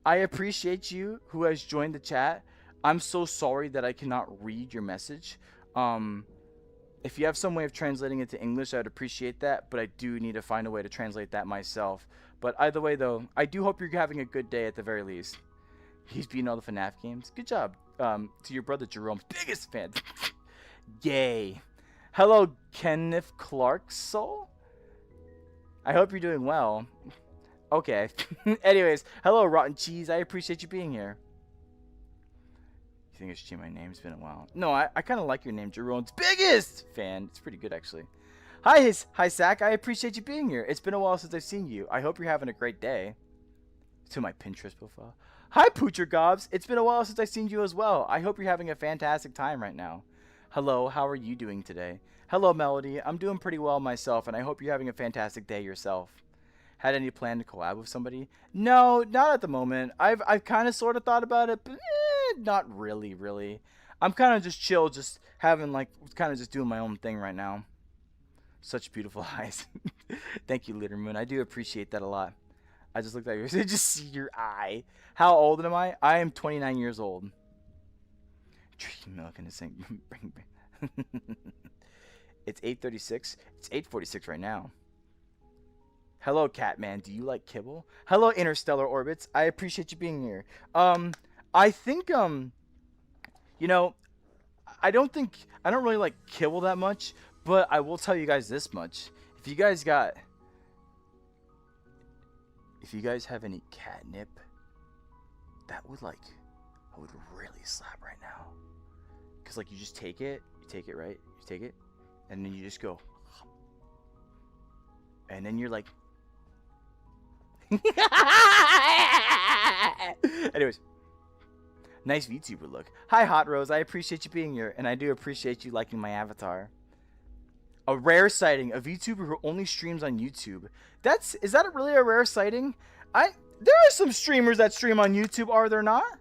appreciate you who has joined the chat. I'm so sorry that I cannot read your message. If you have some way of translating it to English, I'd appreciate that. But I do need to find a way to translate that myself. But either way, though, I do hope you're having a good day at the very least. He's beating all the FNAF games. Good job. To your brother Jerome's biggest fan. Yay. Hello, Kenneth Clark Soul. I hope you're doing well. Okay. Anyways, hello, Rotten Cheese. I appreciate you being here. You think I should change my name? It's been a while. No, I kind of like your name, Jerome's biggest fan. It's pretty good, actually. Hi, Zach. I appreciate you being here. It's been a while since I've seen you. I hope you're having a great day. To my Pinterest profile. Hi, Poocher Gobs. It's been a while since I've seen you as well. I hope you're having a fantastic time right now. Hello, how are you doing today? Hello, Melody. I'm doing pretty well myself, and I hope you're having a fantastic day yourself. Had any plan to collab with somebody? No, not at the moment. I've kind of sort of thought about it, but not really. I'm kind of just chill, just having like, kind of just doing my own thing right now. Such beautiful eyes. Thank you, Litter Moon. I do appreciate that a lot. I just looked at yours. I just see your eye. How old am I? I am 29 years old. Drinking milk in the sink. It's 8:36. It's 8:46 right now. Hello, Catman. Do you like kibble? Hello, Interstellar Orbits. I appreciate you being here. I think you know, I don't really like kibble that much, but I will tell you guys this much. If you guys have any catnip, that would really slap right now. Cause like you take it, right? You take it, and then you just go, and then you're like, anyways, nice VTuber look. Hi, Hot Rose. I appreciate you being here, and I do appreciate you liking my avatar. A rare sighting, a VTuber who only streams on YouTube. Is that really a rare sighting? There are some streamers that stream on YouTube, are there not?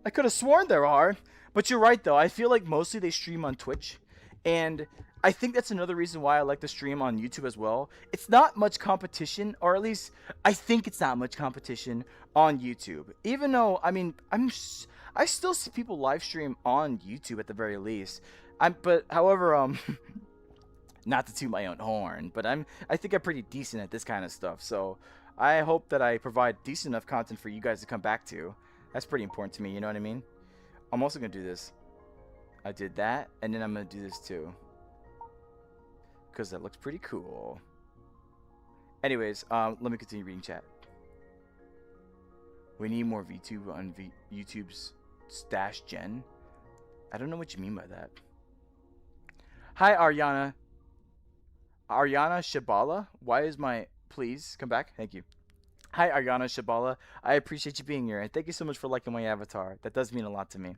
I could have sworn there are. But you're right, though. I feel like mostly they stream on Twitch. And I think that's another reason why I like to stream on YouTube as well. It's not much competition, or at least I think it's not much competition on YouTube. Even though, I mean, I still see people live stream on YouTube at the very least. However, not to toot my own horn, but I think I'm pretty decent at this kind of stuff. So I hope that I provide decent enough content for you guys to come back to. That's pretty important to me, you know what I mean? I'm also going to do this. I did that, and then I'm going to do this too. Because that looks pretty cool. Anyways, let me continue reading chat. We need more VTube on YouTube's stash gen. I don't know what you mean by that. Hi, Ariana. Ariana Shabala. Why is my... Please, come back. Thank you. Hi, Ariana Shabala. I appreciate you being here, and thank you so much for liking my avatar. That does mean a lot to me.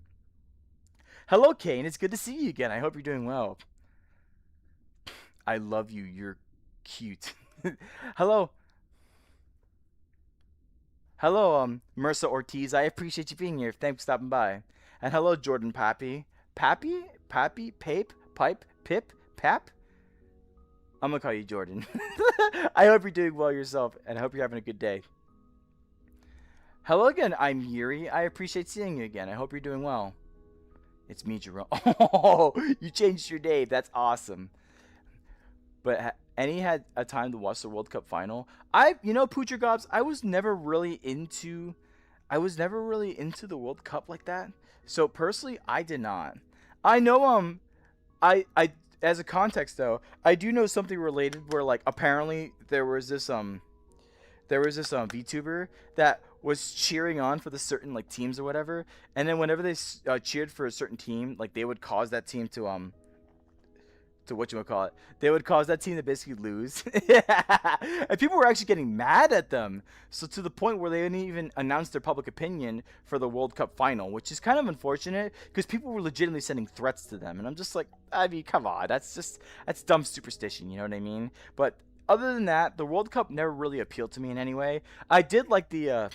Hello, Kane. It's good to see you again. I hope you're doing well. I love you. You're cute. Hello. Hello, Mersa Ortiz. I appreciate you being here. Thanks for stopping by. And hello, Jordan Pappy. Pappy? Pape? Pipe? Pip? Pap? I'm going to call you Jordan. I hope you're doing well yourself, and I hope you're having a good day. Hello again. I'm Yuri. I appreciate seeing you again. I hope you're doing well. It's me, Jerome. Oh, you changed your name. That's awesome. But any had a time to watch the World Cup final, Poocher Gobs, I was never really into the World Cup like that. So personally, I did not. I know I as a context though, I do know something related where like apparently there was this VTuber that was cheering on for the certain like teams or whatever, and then whenever they cheered for a certain team, like they would cause that team to what you would call it. They would cause that team to basically lose, and people were actually getting mad at them. So to the point where they didn't even announce their public opinion for the World Cup final, which is kind of unfortunate because people were legitimately sending threats to them, and I'm just like, I mean, come on, that's dumb superstition, you know what I mean? But other than that, the World Cup never really appealed to me in any way. I did like the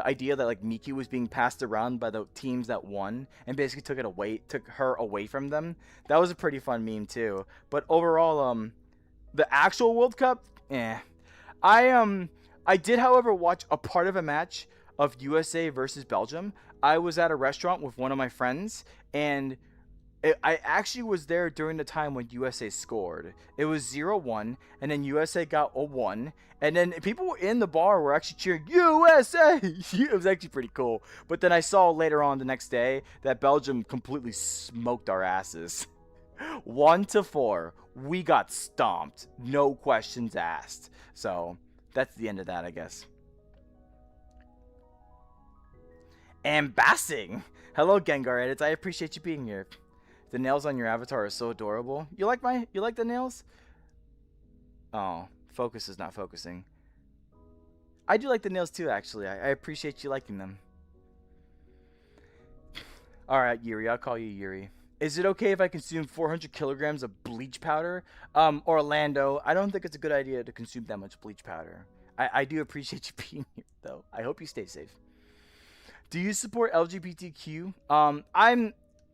idea that like Miki was being passed around by the teams that won and basically took her away from them. That was a pretty fun meme too. But overall, the actual World Cup, I I did, however, watch a part of a match of USA versus Belgium. I was at a restaurant with one of my friends, and I actually was there during the time when USA scored. It was 0-1, and then USA got a 1, and then people in the bar were actually cheering USA. It was actually pretty cool. But then I saw later on the next day that Belgium completely smoked our asses. 1-4. We got stomped. No questions asked. So that's the end of that, I guess. And Bassing. Hello, Gengar Edits. I appreciate you being here. The nails on your avatar are so adorable. You like the nails? Oh, focus is not focusing. I do like the nails too, actually. I appreciate you liking them. Alright, Yuri. I'll call you Yuri. Is it okay if I consume 400 kilograms of bleach powder? Orlando, I don't think it's a good idea to consume that much bleach powder. I do appreciate you being here, though. I hope you stay safe. Do you support LGBTQ?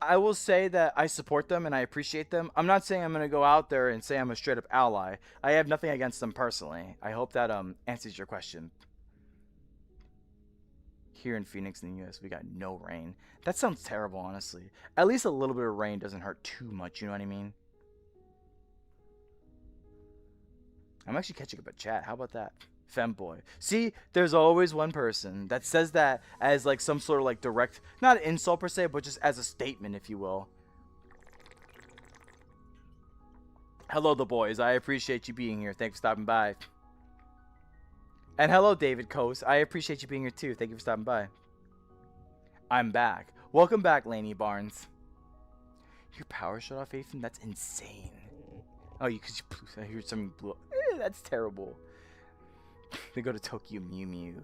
I will say that I support them and I appreciate them. I'm not saying I'm going to go out there and say I'm a straight up ally. I have nothing against them personally. I hope that answers your question. Here in Phoenix in the US, we got no rain. That sounds terrible, honestly. At least a little bit of rain doesn't hurt too much, you know what I mean? I'm actually catching up a chat. How about that? Femboy. See, there's always one person that says that as like some sort of like direct, not an insult per se, but just as a statement, if you will. Hello, the boys. I appreciate you being here. Thanks for stopping by. And hello, David Coase. I appreciate you being here too. Thank you for stopping by. I'm back. Welcome back, Laney Barnes. Your power shut off, Ethan? That's insane. Oh, because I hear something blue. That's terrible. They go to Tokyo Mew Mew.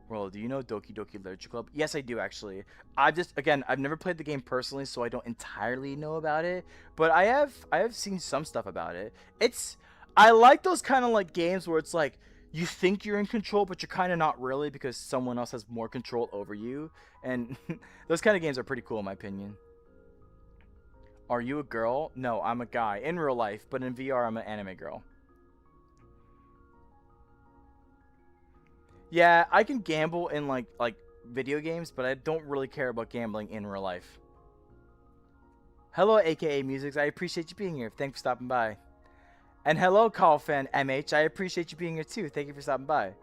Well, do you know Doki Doki Literature Club? Yes, I do actually. I've never played the game personally, so I don't entirely know about it. But I have seen some stuff about it. I like those kind of like games where it's like you think you're in control, but you're kind of not really because someone else has more control over you. And those kind of games are pretty cool in my opinion. Are you a girl? No, I'm a guy in real life, but in VR, I'm an anime girl. Yeah, I can gamble in like video games, but I don't really care about gambling in real life. Hello, AKA Musics. I appreciate you being here. Thanks for stopping by. And hello, Call Fan MH. I appreciate you being here too. Thank you for stopping by.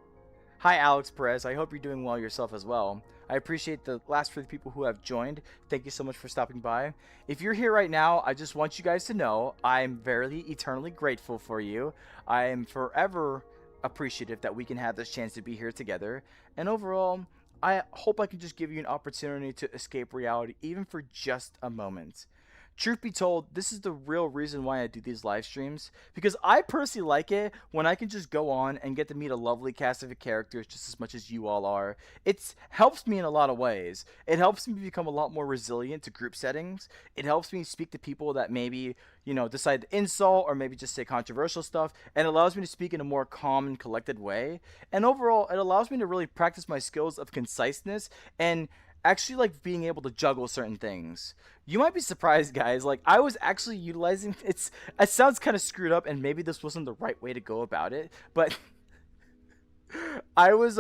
Hi, Alex Perez. I hope you're doing well yourself as well. I appreciate the last few people who have joined. Thank you so much for stopping by. If you're here right now, I just want you guys to know I'm very eternally grateful for you. I am forever appreciative that we can have this chance to be here together. And overall, I hope I can just give you an opportunity to escape reality, even for just a moment. Truth be told, this is the real reason why I do these live streams, because I personally like it when I can just go on and get to meet a lovely cast of characters just as much as you all are. It helps me in a lot of ways. It helps me become a lot more resilient to group settings. It helps me speak to people that maybe, decide to insult or maybe just say controversial stuff, and allows me to speak in a more calm and collected way. And overall, it allows me to really practice my skills of conciseness and actually like being able to juggle certain things. You might be surprised, guys. Like I was actually utilizing it sounds kind of screwed up and maybe this wasn't the right way to go about it, but I was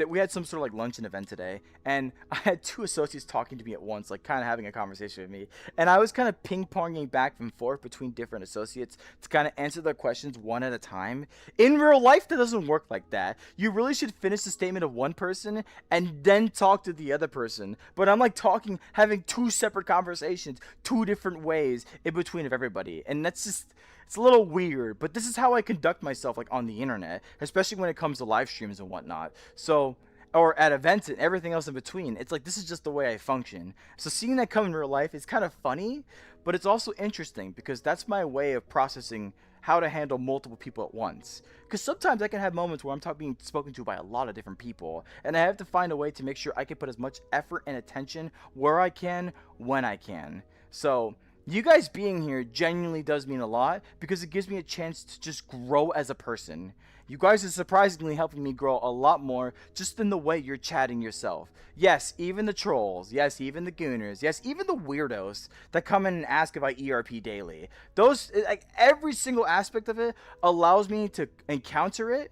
we had some sort of like luncheon event today, and I had two associates talking to me at once, like kind of having a conversation with me, and I was kind of ping ponging back and forth between different associates to kind of answer their questions one at a time. In real life, that doesn't work like that. You really should finish the statement of one person and then talk to the other person. But I'm like talking, having two separate conversations, two different ways in between of everybody, and that's just it's a little weird, but this is how I conduct myself like on the internet, especially when it comes to live streams and whatnot. So, or at events and everything else in between. It's like this is just the way I function. So seeing that come in real life is kind of funny, but it's also interesting because that's my way of processing how to handle multiple people at once. Because sometimes I can have moments where being spoken to by a lot of different people, and I have to find a way to make sure I can put as much effort and attention where I can, when I can. So you guys being here genuinely does mean a lot because it gives me a chance to just grow as a person. You guys are surprisingly helping me grow a lot more just in the way you're chatting yourself. Yes, even the trolls. Yes, even the gooners. Yes, even the weirdos that come in and ask if I ERP daily. Those, like, every single aspect of it allows me to encounter it,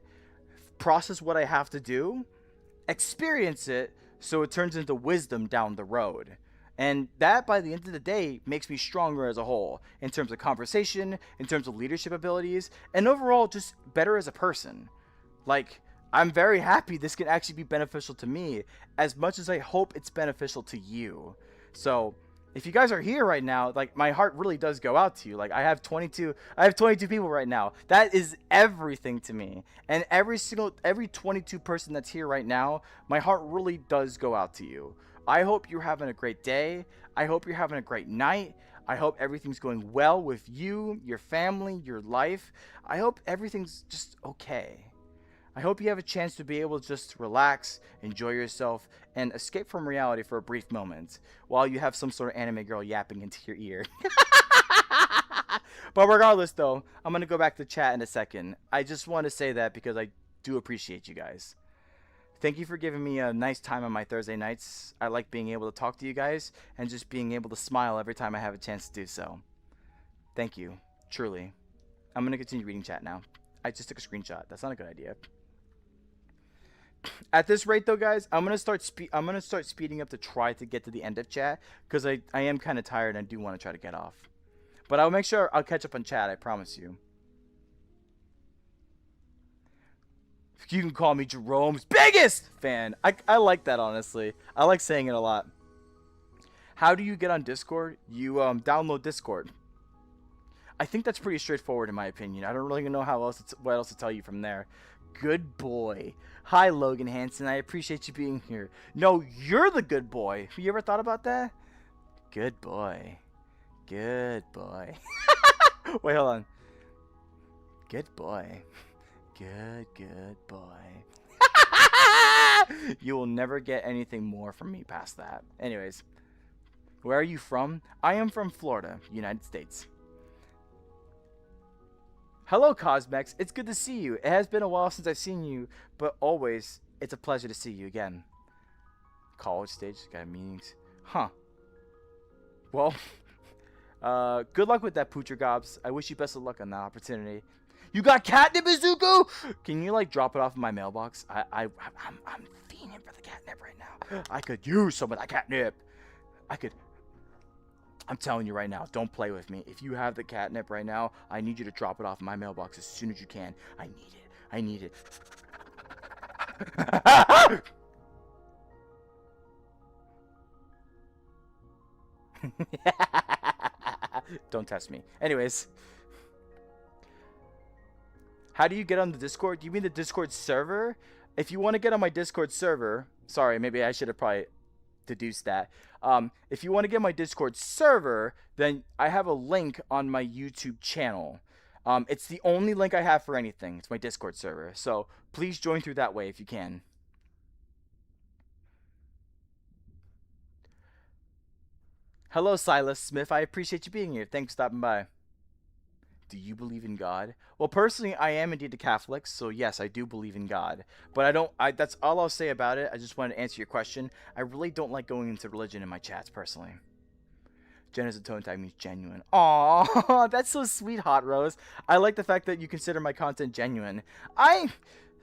process what I have to do, experience it, so it turns into wisdom down the road. And that, by the end of the day, makes me stronger as a whole, in terms of conversation, in terms of leadership abilities, and overall just better as a person. Like, I'm very happy this can actually be beneficial to me, as much as I hope it's beneficial to you. So, if you guys are here right now, like, my heart really does go out to you. Like, I have 22 people right now. That is everything to me. And every 22 person that's here right now, my heart really does go out to you. I hope you're having a great day. I hope you're having a great night. I hope everything's going well with you, your family, your life. I hope everything's just okay. I hope you have a chance to be able to just relax, enjoy yourself, and escape from reality for a brief moment while you have some sort of anime girl yapping into your ear. But regardless, though, I'm going to go back to chat in a second. I just want to say that because I do appreciate you guys. Thank you for giving me a nice time on my Thursday nights. I like being able to talk to you guys and just being able to smile every time I have a chance to do so. Thank you, truly. I'm going to continue reading chat now. I just took a screenshot. That's not a good idea. At this rate, though, guys, I'm gonna start speeding up to try to get to the end of chat because I am kind of tired and I do want to try to get off. But I'll make sure I'll catch up on chat. I promise you. You can call me Jerome's biggest fan. I like that, honestly. I like saying it a lot. How do you get on Discord? You download Discord. I think that's pretty straightforward in my opinion. I don't really know what else to tell you from there. Good boy. Hi, Logan Hansen. I appreciate you being here. No, you're the good boy. Have you ever thought about that? Good boy. Good boy. Wait, hold on. Good boy. Good boy. You will never get anything more from me past that. Anyways, where are you from? I am from Florida, United States. Hello, Cosmex. It's good to see you. It has been a while since I've seen you, but always, it's a pleasure to see you again. College stage, got meetings. Huh. Well, good luck with that, Poocher Gobs. I wish you best of luck on that opportunity. You got catnip, Izuku? Can you, like, drop it off in my mailbox? I'm fiending for the catnip right now. I could use some of that catnip. I'm telling you right now, don't play with me. If you have the catnip right now, I need you to drop it off in my mailbox as soon as you can. I need it. Don't test me. Anyways. How do you get on the Discord? You mean the Discord server? If you want to get on my Discord server, sorry, maybe I should have probably deduced that. If you want to get my Discord server, then I have a link on my YouTube channel. It's the only link I have for anything. It's my Discord server. So please join through that way if you can. Hello, Silas Smith. I appreciate you being here. Thanks for stopping by. Do you believe in God? Well, personally, I am indeed a Catholic, so yes, I do believe in God. But that's all I'll say about it. I just wanted to answer your question. I really don't like going into religion in my chats, personally. Jen as a tone tag means genuine. Aww, that's so sweet, Hot Rose. I like the fact that you consider my content genuine.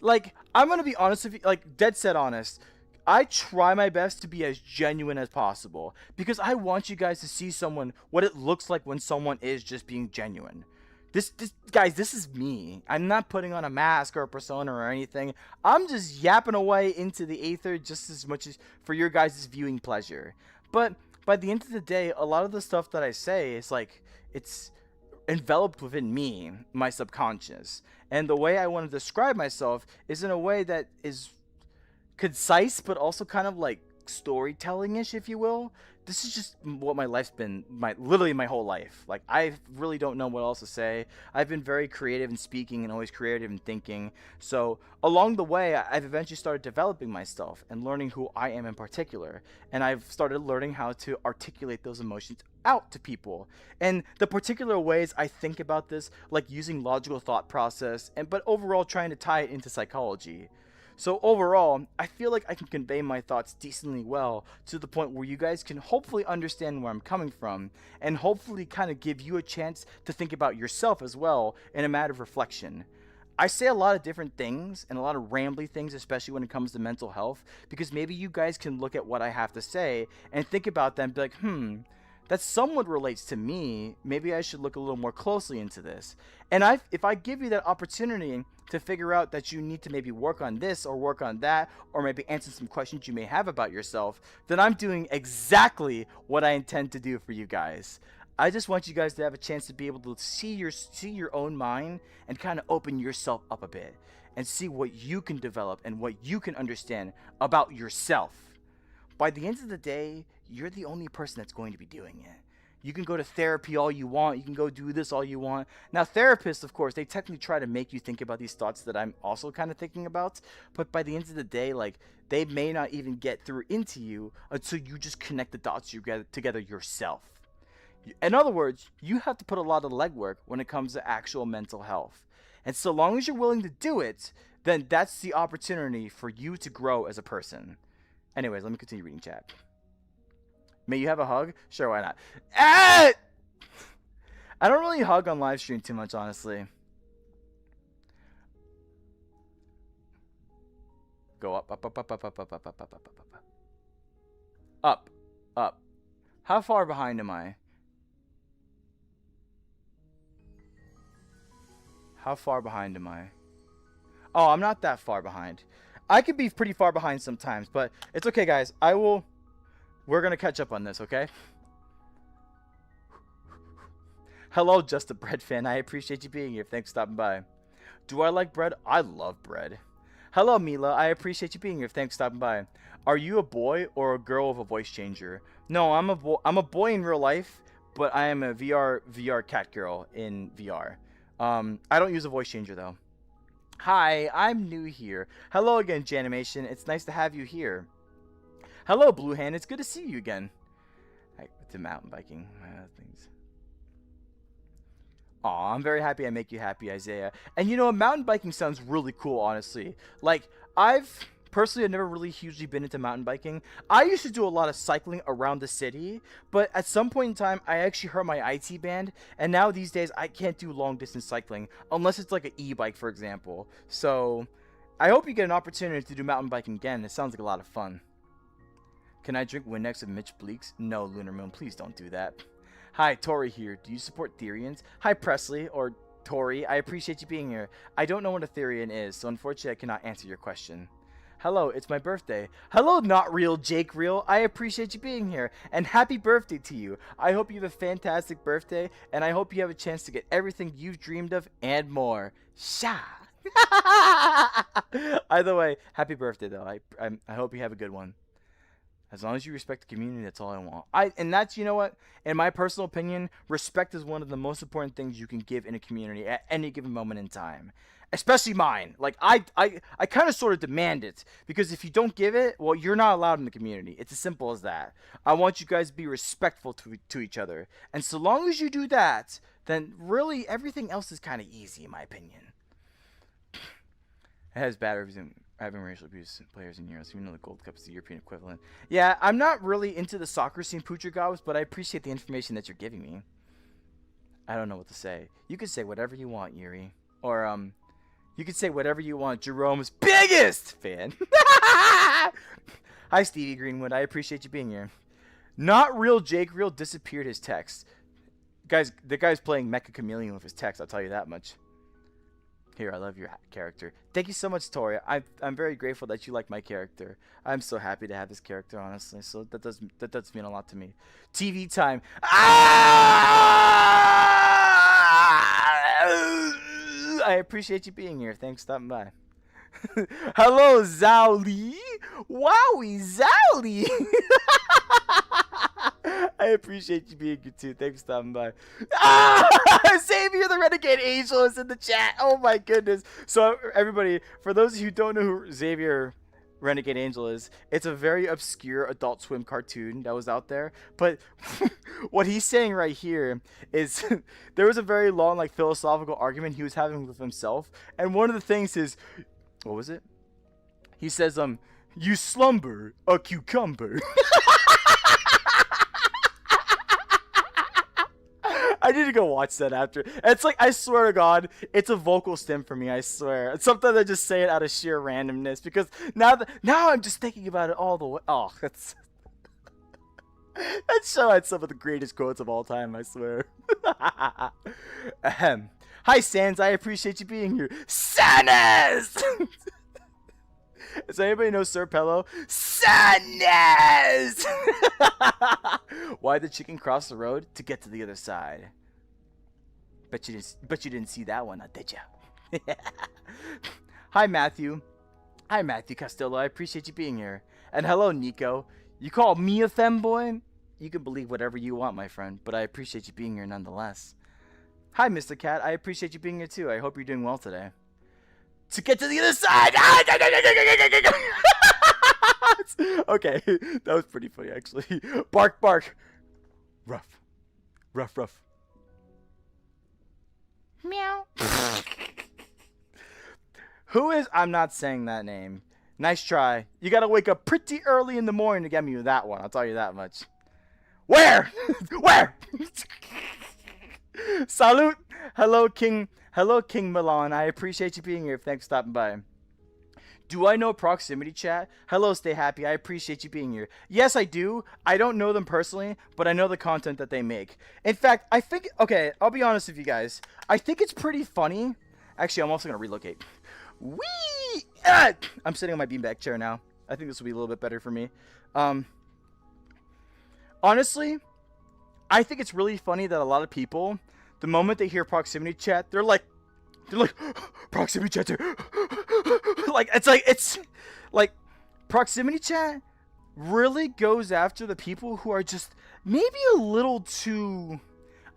Like, I'm gonna be honest with you, like dead set honest. I try my best to be as genuine as possible because I want you guys to see someone what it looks like when someone is just being genuine. This guys, this is me. I'm not putting on a mask or a persona or anything. I'm just yapping away into the aether just as much as for your guys' viewing pleasure. But by the end of the day, a lot of the stuff that I say is like it's enveloped within me, my subconscious. And the way I want to describe myself is in a way that is concise, but also kind of like storytelling-ish, if you will. This is just what my life's been, literally my whole life. Like I really don't know what else to say. I've been very creative in speaking and always creative in thinking. So along the way, I've eventually started developing myself and learning who I am in particular. And I've started learning how to articulate those emotions out to people. And the particular ways I think about this, like using logical thought process, and but overall trying to tie it into psychology. So overall, I feel like I can convey my thoughts decently well to the point where you guys can hopefully understand where I'm coming from and hopefully kind of give you a chance to think about yourself as well in a matter of reflection. I say a lot of different things and a lot of rambly things, especially when it comes to mental health, because maybe you guys can look at what I have to say and think about them and be like, that somewhat relates to me. Maybe I should look a little more closely into this. And if I give you that opportunity to figure out that you need to maybe work on this or work on that, or maybe answer some questions you may have about yourself, then I'm doing exactly what I intend to do for you guys. I just want you guys to have a chance to be able to see your own mind and kind of open yourself up a bit and see what you can develop and what you can understand about yourself. By the end of the day, you're the only person that's going to be doing it. You can go to therapy all you want. You can go do this all you want. Now, therapists, of course, they technically try to make you think about these thoughts that I'm also kind of thinking about. But by the end of the day, like, they may not even get through into you until you just connect the dots together yourself. In other words, you have to put a lot of legwork when it comes to actual mental health. And so long as you're willing to do it, then that's the opportunity for you to grow as a person. Anyways, let me continue reading chat. May you have a hug? Sure, why not? Ah! I don't really hug on live stream too much, honestly. Go up, up, up, up, up, up, up, up, up, up, up, up, up. Up, up. How far behind am I? How far behind am I? Oh, I'm not that far behind. I could be pretty far behind sometimes, but it's okay, guys. We're going to catch up on this, okay? Hello, Just a Bread fan. I appreciate you being here. Thanks for stopping by. Do I like bread? I love bread. Hello, Mila. I appreciate you being here. Thanks for stopping by. Are you a boy or a girl with a voice changer? No, I'm a boy in real life, but I am a VR cat girl in VR. I don't use a voice changer though. Hi, I'm new here. Hello again, Janimation. It's nice to have you here. Hello, Blue Hand. It's good to see you again. To mountain biking things. Aw, I'm very happy I make you happy, Isaiah. And you know, mountain biking sounds really cool, honestly. Like, Personally, I've never really hugely been into mountain biking. I used to do a lot of cycling around the city, but at some point in time, I actually hurt my IT band, and now these days, I can't do long-distance cycling, unless it's like an e-bike, for example. So, I hope you get an opportunity to do mountain biking again. It sounds like a lot of fun. Can I drink Windex with Mitch Bleaks? No, Lunar Moon, please don't do that. Hi, Tori here. Do you support Therians? Hi, Presley, or Tori. I appreciate you being here. I don't know what a Therian is, so unfortunately, I cannot answer your question. Hello, it's my birthday. Hello, Not Real Jake Real. I appreciate you being here, and happy birthday to you. I hope you have a fantastic birthday, and I hope you have a chance to get everything you've dreamed of and more. Sha! Either way, happy birthday, though. I hope you have a good one. As long as you respect the community, that's all I want. And that's, you know what? In my personal opinion, respect is one of the most important things you can give in a community at any given moment in time. Especially mine. Like, I kind of sort of demand it. Because if you don't give it, well, you're not allowed in the community. It's as simple as that. I want you guys to be respectful to each other. And so long as you do that, then really everything else is kind of easy, in my opinion. It has bad reviews having racial abuse players in Euros. Even though the Gold Cup is the European equivalent. Yeah, I'm not really into the soccer scene, Poocher Gobs, but I appreciate the information that you're giving me. I don't know what to say. You can say whatever you want, Yuri. Or, You can say whatever you want. Jerome's biggest fan. Hi, Stevie Greenwood. I appreciate you being here. Not real Jake Real disappeared his text. Guys, the guy's playing Mecha Chameleon with his text. I'll tell you that much. Here, I love your character. Thank you so much, Tori. I'm very grateful that you like my character. I'm so happy to have this character, honestly. So that does mean a lot to me. TV time. I appreciate you being here. Thanks for stopping by. Hello, Zowli. Wowie, Zowli. I appreciate you being here too. Thanks for stopping by. Xavier the Renegade Angel is in the chat. Oh my goodness. So everybody, for those of you who don't know who Xavier Renegade Angel is, it's a very obscure Adult Swim cartoon that was out there. But what he's saying right here is there was a very long like philosophical argument he was having with himself. And one of the things is, what was it? He says, you slumber a cucumber. I need to go watch that after. It's like, I swear to God, it's a vocal stim for me, I swear. It's something I just say it out of sheer randomness, because now I'm just thinking about it all the way. Oh, that's... that show had some of the greatest quotes of all time, I swear. Ahem. Hi, Sans, I appreciate you being here. Sans! Does anybody know Sir Pello? Sadness! Why did the chicken cross the road? To get to the other side. Bet you didn't see that one, did you? Hi, Matthew. Hi, Matthew Costello. I appreciate you being here. And hello, Nico. You call me a femboy? You can believe whatever you want, my friend, but I appreciate you being here nonetheless. Hi, Mr. Cat. I appreciate you being here too. I hope you're doing well today. To get to the other side. Okay, that was pretty funny actually. Bark, bark. Ruff, ruff, ruff. Meow. Who is? I'm not saying that name. Nice try. You gotta wake up pretty early in the morning to get me that one. I'll tell you that much. Where? Where? Salute. Hello, King. Hello, King Milan. I appreciate you being here. Thanks for stopping by. Do I know Proximity Chat? Hello, Stay Happy. I appreciate you being here. Yes, I do. I don't know them personally, but I know the content that they make. In fact, I think... Okay, I'll be honest with you guys. I think it's pretty funny. Actually, I'm also going to relocate. Whee! I'm sitting on my beanbag chair now. I think this will be a little bit better for me. Honestly, I think it's really funny that a lot of people... The moment they hear Proximity Chat, they're like, Proximity Chat. It's like Proximity Chat really goes after the people who are just maybe a little too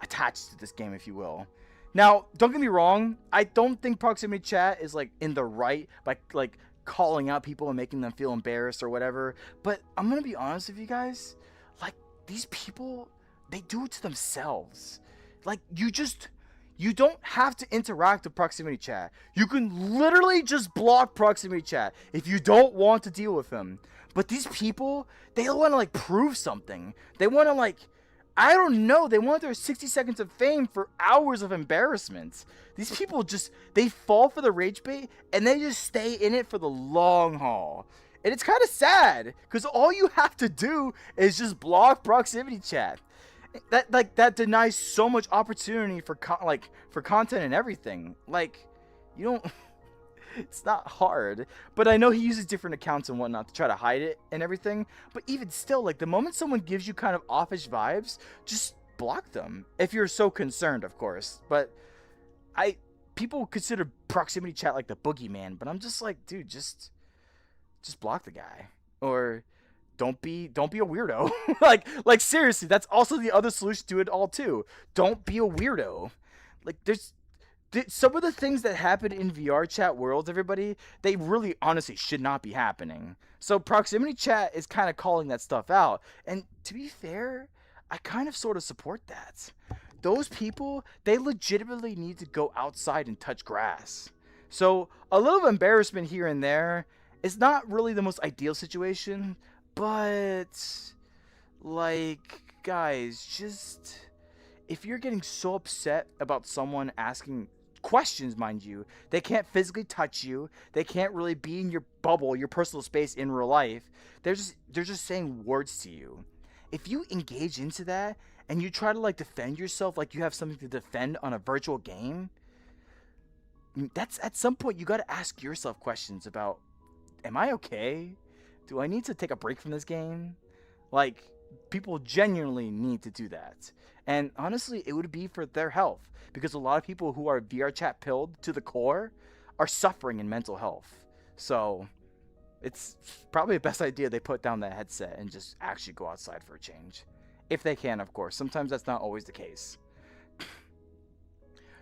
attached to this game, if you will. Now, don't get me wrong. I don't think Proximity Chat is like in the right by like calling out people and making them feel embarrassed or whatever. But I'm gonna be honest with you guys. Like, these people, they do it to themselves. Like, you don't have to interact with Proximity Chat. You can literally just block Proximity Chat if you don't want to deal with them. But these people, they want to, like, prove something. They want to, like, I don't know. They want their 60 seconds of fame for hours of embarrassment. These people just, they fall for the rage bait, and they just stay in it for the long haul. And it's kind of sad, because all you have to do is just block Proximity Chat. That denies so much opportunity for content and everything. Like, you don't... It's not hard. But I know he uses different accounts and whatnot to try to hide it and everything. But even still, like, the moment someone gives you kind of offish vibes, just block them. If you're so concerned, of course. But people consider Proximity Chat like the boogeyman. But I'm just like, dude, just block the guy. Or... Don't be a weirdo. like seriously, that's also the other solution to it all too. Don't be a weirdo. Like, there's some of the things that happen in VR chat worlds, everybody, they really honestly should not be happening. So Proximity Chat is kind of calling that stuff out. And to be fair, I kind of sort of support that. Those people, they legitimately need to go outside and touch grass. So a little embarrassment here and there is not really the most ideal situation. But, like, guys, just, if you're getting so upset about someone asking questions, mind you. They can't physically touch you. They can't really be in your bubble, your personal space in real life. They're just saying words to you. If you engage into that and you try to like defend yourself like you have something to defend on a virtual game, that's at some point you got to ask yourself questions about, am I okay? Do I need to take a break from this game? Like, people genuinely need to do that. And honestly, it would be for their health because a lot of people who are VR chat pilled to the core are suffering in mental health. So, it's probably the best idea they put down that headset and just actually go outside for a change. If they can, of course. Sometimes that's not always the case.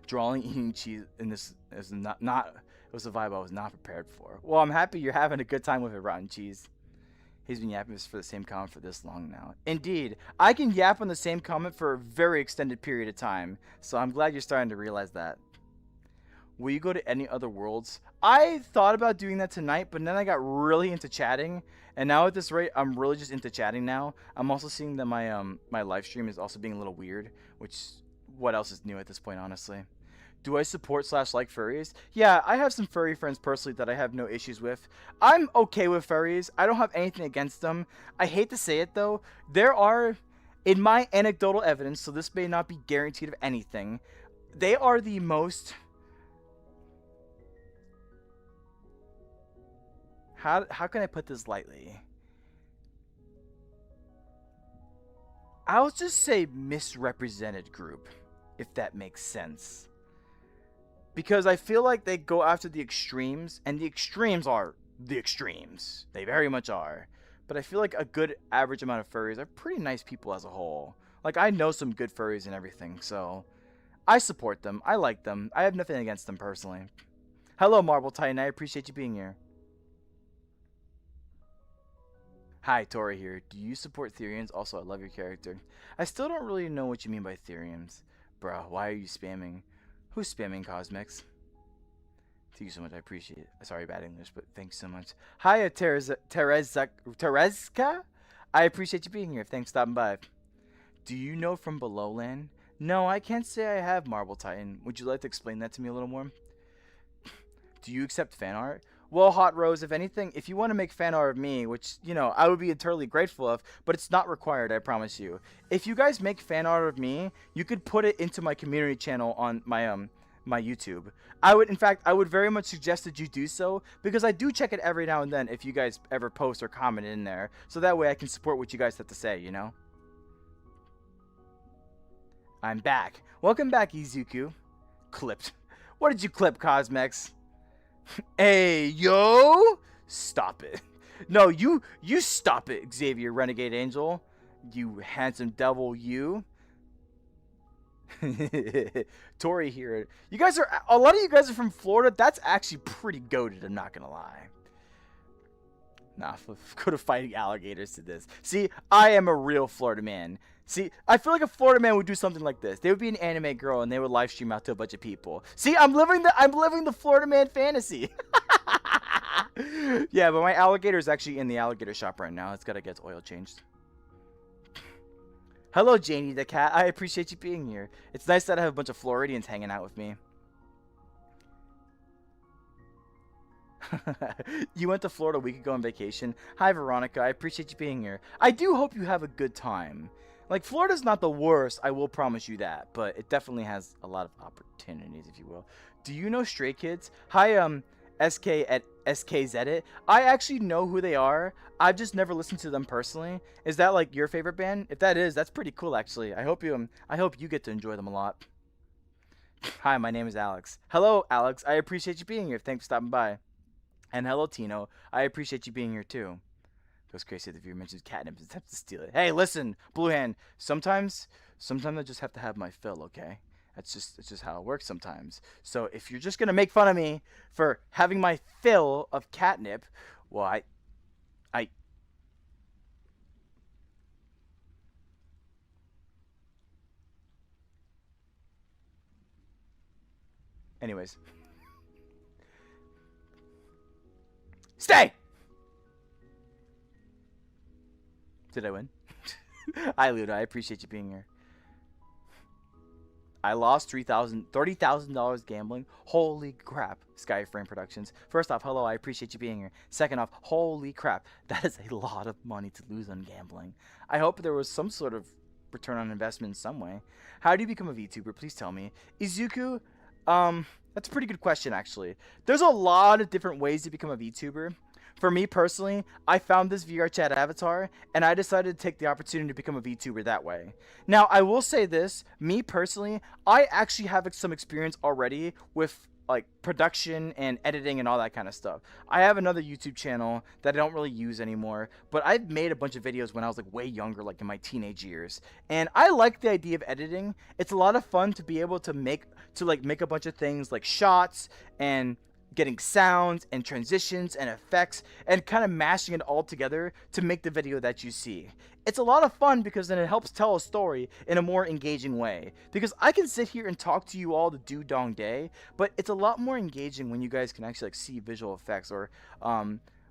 Drawing eating cheese in this is not it was a vibe I was not prepared for. Well, I'm happy you're having a good time with it, Rotten Cheese. He's been yapping for the same comment for this long now. Indeed, I can yap on the same comment for a very extended period of time, so I'm glad you're starting to realize that. Will you go to any other worlds? I thought about doing that tonight, but then I got really into chatting, and now at this rate, I'm really just into chatting now. I'm also seeing that my live stream is also being a little weird, which what else is new at this point, honestly. Do I support / like furries? Yeah, I have some furry friends personally that I have no issues with. I'm okay with furries. I don't have anything against them. I hate to say it though, there are, in my anecdotal evidence, so this may not be guaranteed of anything, they are the most... How can I put this lightly? I'll just say misrepresented group, if that makes sense. Because I feel like they go after the extremes, and the extremes are the extremes. They very much are. But I feel like a good average amount of furries are pretty nice people as a whole. Like, I know some good furries and everything, so I support them. I like them. I have nothing against them personally. Hello, Marble Titan. I appreciate you being here. Hi, Tori here. Do you support Therians? Also, I love your character. I still don't really know what you mean by Therians. Bruh, why are you spamming? Who's spamming Cosmix? Thank you so much. I appreciate it. Sorry, bad English, but thanks so much. Hiya, Terezka? I appreciate you being here. Thanks for stopping by. Do you know from Belowland? No, I can't say I have, Marble Titan. Would you like to explain that to me a little more? Do you accept fan art? Well, Hot Rose, if anything, if you want to make fan art of me, which, you know, I would be eternally grateful of, but it's not required, I promise you. If you guys make fan art of me, you could put it into my community channel on my YouTube. In fact, I would very much suggest that you do so, because I do check it every now and then if you guys ever post or comment in there, so that way I can support what you guys have to say, you know? I'm back. Welcome back, Izuku. Clipped. What did you clip, Cosmex? Hey, yo! Stop it. No, you stop it, Xavier Renegade Angel. You handsome devil, you. Tori here. You guys are, a lot of you guys are from Florida. That's actually pretty goated, I'm not gonna lie. Nah, go to fighting alligators to this. See, I am a real Florida man. See, I feel like a Florida man would do something like this. They would be an anime girl and they would live stream out to a bunch of people. See, I'm living the Florida man fantasy. Yeah, but my alligator is actually in the alligator shop right now. It's gotta get its oil changed. Hello, Janie the cat. I appreciate you being here. It's nice that I have a bunch of Floridians hanging out with me. You went to Florida a week ago on vacation. Hi, Veronica. I appreciate you being here. I do hope you have a good time. Like, Florida's not the worst, I will promise you that, but it definitely has a lot of opportunities, if you will. Do you know Stray Kids? Hi, SK at SKZedit. I actually know who they are. I've just never listened to them personally. Is that like your favorite band? If that is, that's pretty cool actually. I hope you get to enjoy them a lot. Hi, my name is Alex. Hello, Alex. I appreciate you being here. Thanks for stopping by. And hello, Tino. I appreciate you being here too. Goes crazy if the viewer mentions catnip and attempts to steal it. Hey, listen, Blue Hand. Sometimes I just have to have my fill, okay? It's just how it works sometimes. So if you're just gonna make fun of me for having my fill of catnip, well, I anyways. Stay! Did I win? Hi, Luda. I appreciate you being here. I lost $30,000 gambling. Holy crap, Skyframe Productions. First off, hello, I appreciate you being here. Second off, holy crap, that is a lot of money to lose on gambling. I hope there was some sort of return on investment in some way. How do you become a VTuber? Please tell me. Izuku, that's a pretty good question, actually. There's a lot of different ways to become a VTuber. For me personally, I found this VR chat avatar, and I decided to take the opportunity to become a VTuber that way. Now, I will say this, me personally, I actually have some experience already with like production and editing and all that kind of stuff. I have another YouTube channel that I don't really use anymore, but I've made a bunch of videos when I was like way younger, like in my teenage years. And I like the idea of editing. It's a lot of fun to be able to make a bunch of things like shots and getting sounds and transitions and effects and kind of mashing it all together to make the video that you see. It's a lot of fun because then it helps tell a story in a more engaging way. Because I can sit here and talk to you all the dong day, but it's a lot more engaging when you guys can actually like see visual effects or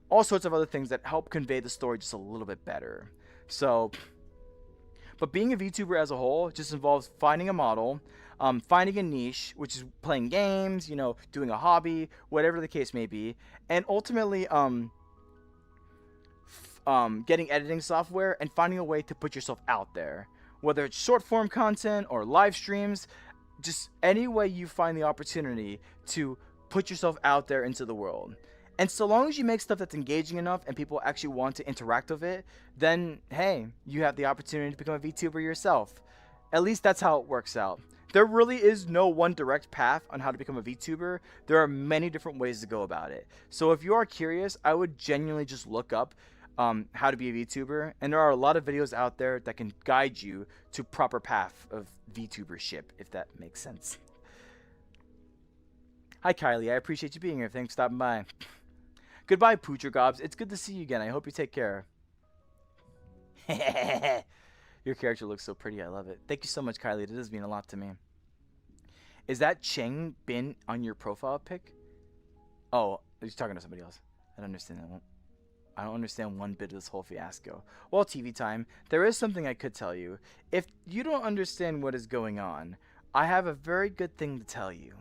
all sorts of other things that help convey the story just a little bit better. So, but being a VTuber as a whole just involves finding a model, finding a niche, which is playing games, you know, doing a hobby, whatever the case may be, and ultimately getting editing software and finding a way to put yourself out there. Whether it's short form content or live streams, just any way you find the opportunity to put yourself out there into the world. And so long as you make stuff that's engaging enough and people actually want to interact with it, then hey, you have the opportunity to become a VTuber yourself. At least that's how it works out. There really is no one direct path on how to become a VTuber. There are many different ways to go about it. So if you are curious, I would genuinely just look up how to be a VTuber, and there are a lot of videos out there that can guide you to proper path of VTubership, if that makes sense. Hi Kylie, I appreciate you being here. Thanks for stopping by. Goodbye, Poocher Gobs. It's good to see you again. I hope you take care. Your character looks so pretty. I love it. Thank you so much, Kylie. It does mean a lot to me. Is that Cheng Bin on your profile pic? Oh, he's talking to somebody else. I don't understand that one. I don't understand one bit of this whole fiasco. Well, TV time, there is something I could tell you. If you don't understand what is going on, I have a very good thing to tell you.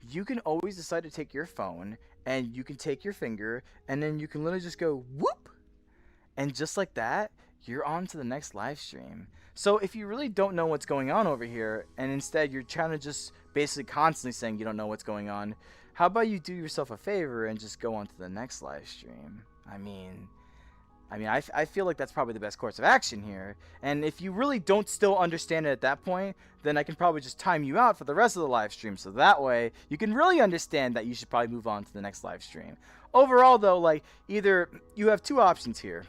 You can always decide to take your phone, and you can take your finger, and then you can literally just go, whoop! And just like that, you're on to the next live stream. So if you really don't know what's going on over here, and instead you're trying to just basically constantly saying you don't know what's going on, how about you do yourself a favor and just go on to the next live stream? I feel like that's probably the best course of action here. And if you really don't still understand it at that point, then I can probably just time you out for the rest of the live stream. So that way, you can really understand that you should probably move on to the next live stream. Overall, though, like, either you have two options here.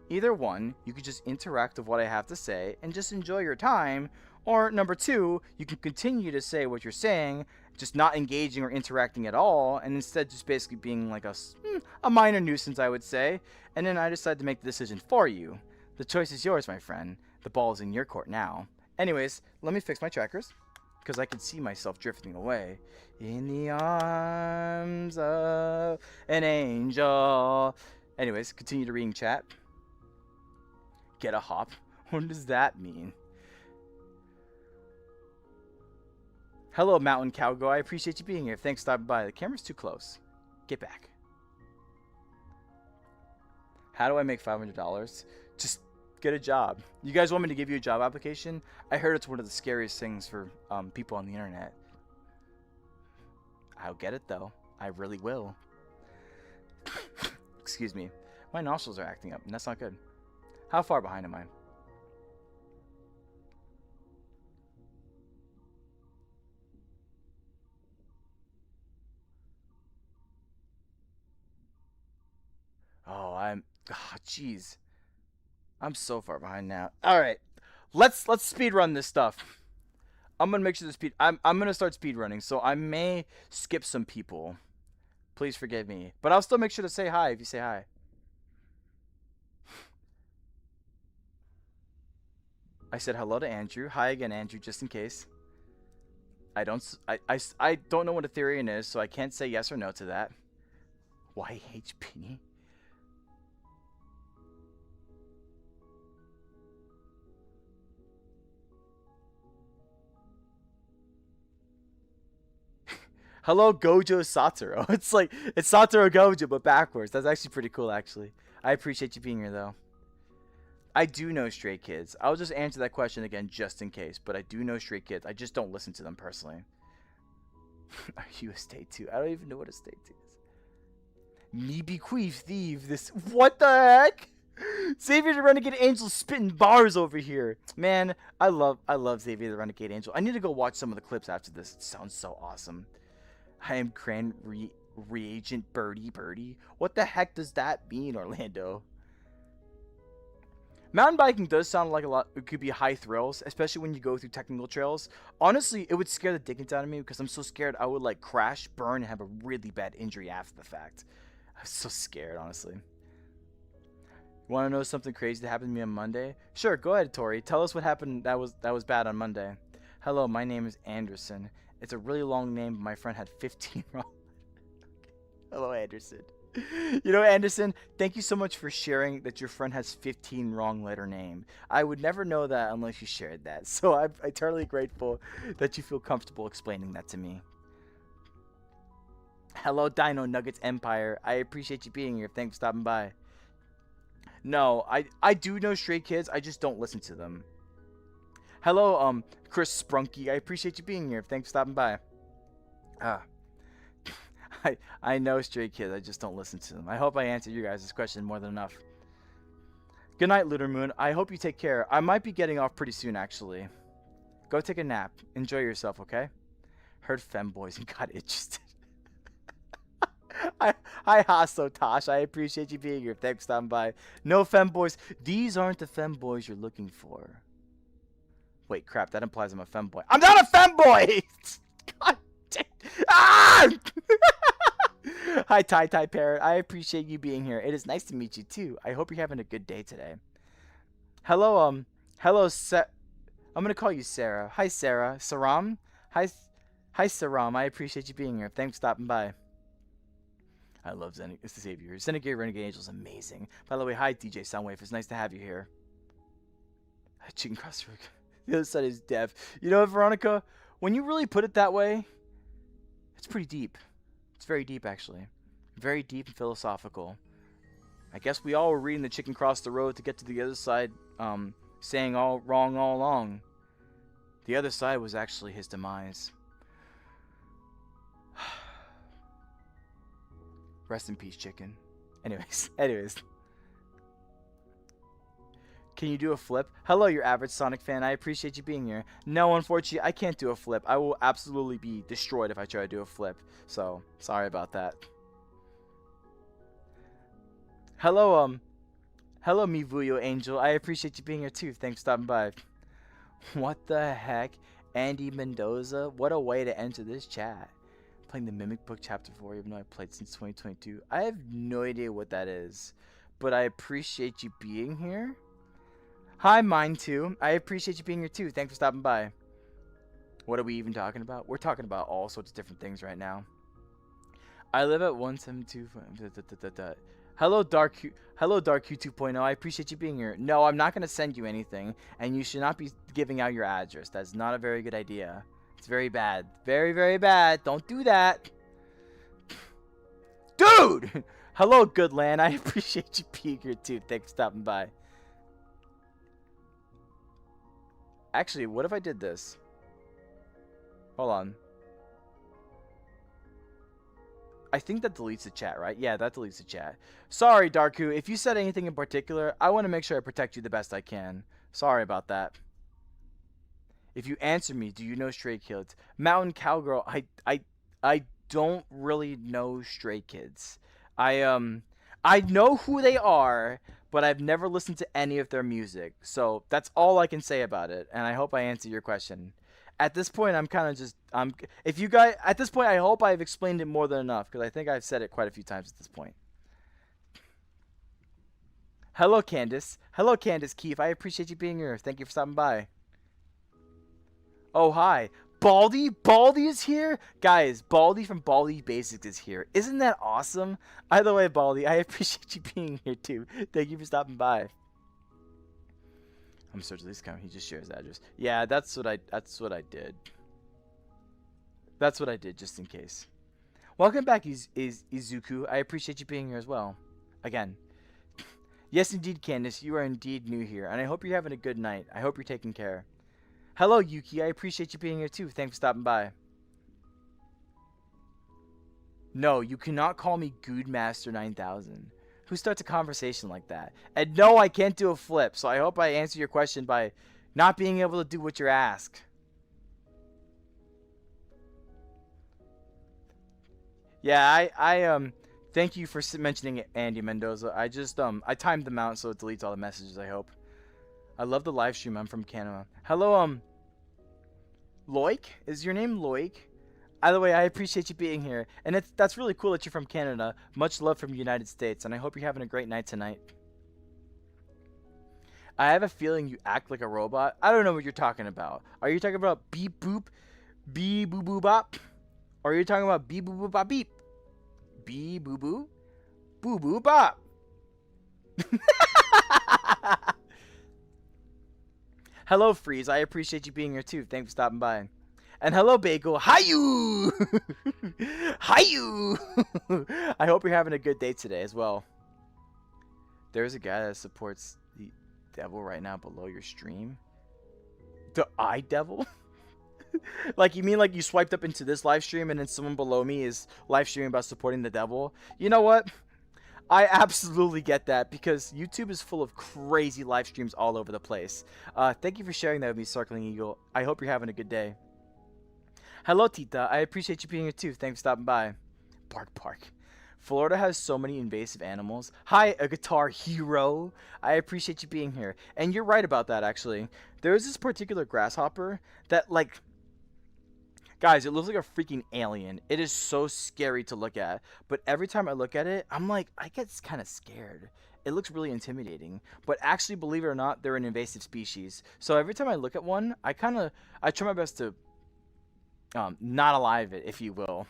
Either one, you could just interact with what I have to say and just enjoy your time. Or number two, you can continue to say what you're saying, just not engaging or interacting at all, and instead just basically being like a minor nuisance, I would say. And then I decide to make the decision for you. The choice is yours, my friend. The ball is in your court now. Anyways, let me fix my trackers, because I can see myself drifting away. In the arms of an angel. Anyways, continue to reading chat. Get a hop. What does that mean? Hello, Mountain Cowgirl. I appreciate you being here. Thanks for stopping by. The camera's too close. Get back. How do I make $500? Just get a job. You guys want me to give you a job application? I heard it's one of the scariest things for people on the internet. I'll get it, though. I really will. Excuse me. My nostrils are acting up, and that's not good. How far behind am I? Oh, jeez. I'm so far behind now. All right, let's speed run this stuff. I'm gonna make sure the speed. I'm gonna start speed running, so I may skip some people. Please forgive me, but I'll still make sure to say hi if you say hi. I said hello to Andrew. Hi again, Andrew, just in case. I don't know what Ethereum is, so I can't say yes or no to that. YHP? Hello, Gojo Satoru. It's Satoru Gojo, but backwards. That's actually pretty cool, actually. I appreciate you being here, though. I do know Stray Kids. I'll just answer that question again just in case, but I do know Stray Kids. I just don't listen to them personally. Are you a state 2? I don't even know what a state 2 is. Me bequeath thief. This. What the heck? Xavier the Renegade Angel spitting bars over here. Man, I love Xavier the Renegade Angel. I need to go watch some of the clips after this. It sounds so awesome. I am Grand Reagent Birdie. What the heck does that mean, Orlando? Mountain biking does sound like a lot. It could be high thrills, especially when you go through technical trails. Honestly, it would scare the dickens out of me because I'm so scared I would like crash, burn, and have a really bad injury after the fact. I'm so scared, honestly. Want to know something crazy that happened to me on Monday? Sure, go ahead, Tori. Tell us what happened that was bad on Monday. Hello, my name is Anderson. It's a really long name, but my friend had 15 wrong. Hello, Anderson. You know, Anderson, thank you so much for sharing that your friend has 15 wrong letter name. I would never know that unless you shared that. So I'm eternally grateful that you feel comfortable explaining that to me. Hello, Dino Nuggets Empire. I appreciate you being here. Thanks for stopping by. No, I do know Stray Kids. I just don't listen to them. Hello, Chris Sprunky. I appreciate you being here. Thanks for stopping by. I know Stray Kids, I just don't listen to them. I hope I answered you guys' question more than enough. Good night, Lunar Moon. I hope you take care. I might be getting off pretty soon, actually. Go take a nap. Enjoy yourself, okay? Heard femboys and got interested. Hi, Hasso Tosh. I appreciate you being here. Thanks for stopping by. No femboys. These aren't the femboys you're looking for. Wait, crap. That implies I'm a femboy. I'm not a femboy! God damn. Ah! Hi, Tai Parrot. I appreciate you being here. It is nice to meet you, too. I hope you're having a good day today. Hello, I'm gonna call you Sarah. Hi, Sarah. Saram? Hi, Saram. I appreciate you being here. Thanks for stopping by. I love it's the Xavier. Renegade Angel is amazing. By the way, hi, DJ Soundwave. It's nice to have you here. Chicken crossroad. The other side is deaf. You know, Veronica, when you really put it that way, it's pretty deep. It's very deep, actually. Very deep and philosophical. I guess we all were reading the chicken cross the road to get to the other side, saying all wrong all along. The other side was actually his demise. Rest in peace, chicken. Anyways. Can you do a flip? Hello, your average Sonic fan. I appreciate you being here. No, unfortunately, I can't do a flip. I will absolutely be destroyed if I try to do a flip. So, sorry about that. Hello, Mivuyo Angel. I appreciate you being here too. Thanks for stopping by. What the heck? Andy Mendoza? What a way to enter this chat. Playing the Mimic Book Chapter 4, even though I played since 2022. I have no idea what that is, but I appreciate you being here. Hi, mine too. I appreciate you being here too. Thanks for stopping by. What are we even talking about? We're talking about all sorts of different things right now. I live at 172. Hello, Dark Q 2.0. I appreciate you being here. No, I'm not going to send you anything, and you should not be giving out your address. That's not a very good idea. It's very bad. Very, very bad. Don't do that. Dude! Hello, Goodland. I appreciate you being here, too. Thanks for stopping by. Actually, what if I did this? Hold on. I think that deletes the chat, right? Yeah, that deletes the chat. Sorry, Darku. If you said anything in particular, I want to make sure I protect you the best I can. Sorry about that. If you answer me, do you know Stray Kids? Mountain Cowgirl, I don't really know Stray Kids. I know who they are, but I've never listened to any of their music. So that's all I can say about it, and I hope I answered your question. At this point, I'm kind of just if you guys at this point, I hope I've explained it more than enough because I think I've said it quite a few times at this point. Hello, Candace. Hello, Candace Keefe. I appreciate you being here. Thank you for stopping by. Oh, hi. Baldy? Baldy is here? Guys, Baldy from Baldy Basics is here. Isn't that awesome? Either way, Baldy, I appreciate you being here too. Thank you for stopping by. I'm searching this account. He just shares the address. Yeah, that's what I did. That's what I did just in case. Welcome back, Izuku. I appreciate you being here as well. Again. Yes, indeed, Candace. You are indeed new here, and I hope you're having a good night. I hope you're taking care. Hello, Yuki. I appreciate you being here too. Thanks for stopping by. No, you cannot call me Goodmaster 9000. Who starts a conversation like that? And no, I can't do a flip, so I hope I answer your question by not being able to do what you're asked. Yeah, thank you for mentioning it, Andy Mendoza. I timed them out so it deletes all the messages, I hope. I love the live stream. I'm from Canada. Hello, Loic? Is your name Loic? Either way, I appreciate you being here. And that's really cool that you're from Canada. Much love from the United States, and I hope you're having a great night tonight. I have a feeling you act like a robot. I don't know what you're talking about. Are you talking about beep boop, bee boo boo bop? Or are you talking about bee boo boo bop beep? Bee boo boo? Boo boo bop. Hello, Freeze. I appreciate you being here too. Thanks for stopping by. And hello, Bagel. Hi you! Hi you! I hope you're having a good day today as well. There's a guy that supports the devil right now below your stream. The eye devil? Like, you mean like you swiped up into this live stream and then someone below me is live streaming about supporting the devil? You know what? I absolutely get that because YouTube is full of crazy live streams all over the place. Thank you for sharing that with me, Circling Eagle. I hope you're having a good day. Hello, Tita. I appreciate you being here too. Thanks for stopping by. Bark, bark. Florida has so many invasive animals. Hi, a guitar hero. I appreciate you being here. And you're right about that, actually. There's this particular grasshopper that, like... Guys, it looks like a freaking alien. It is so scary to look at. But every time I look at it, I'm like, I get kind of scared. It looks really intimidating. But actually, believe it or not, they're an invasive species. So every time I look at one, I try my best to not alive it, if you will.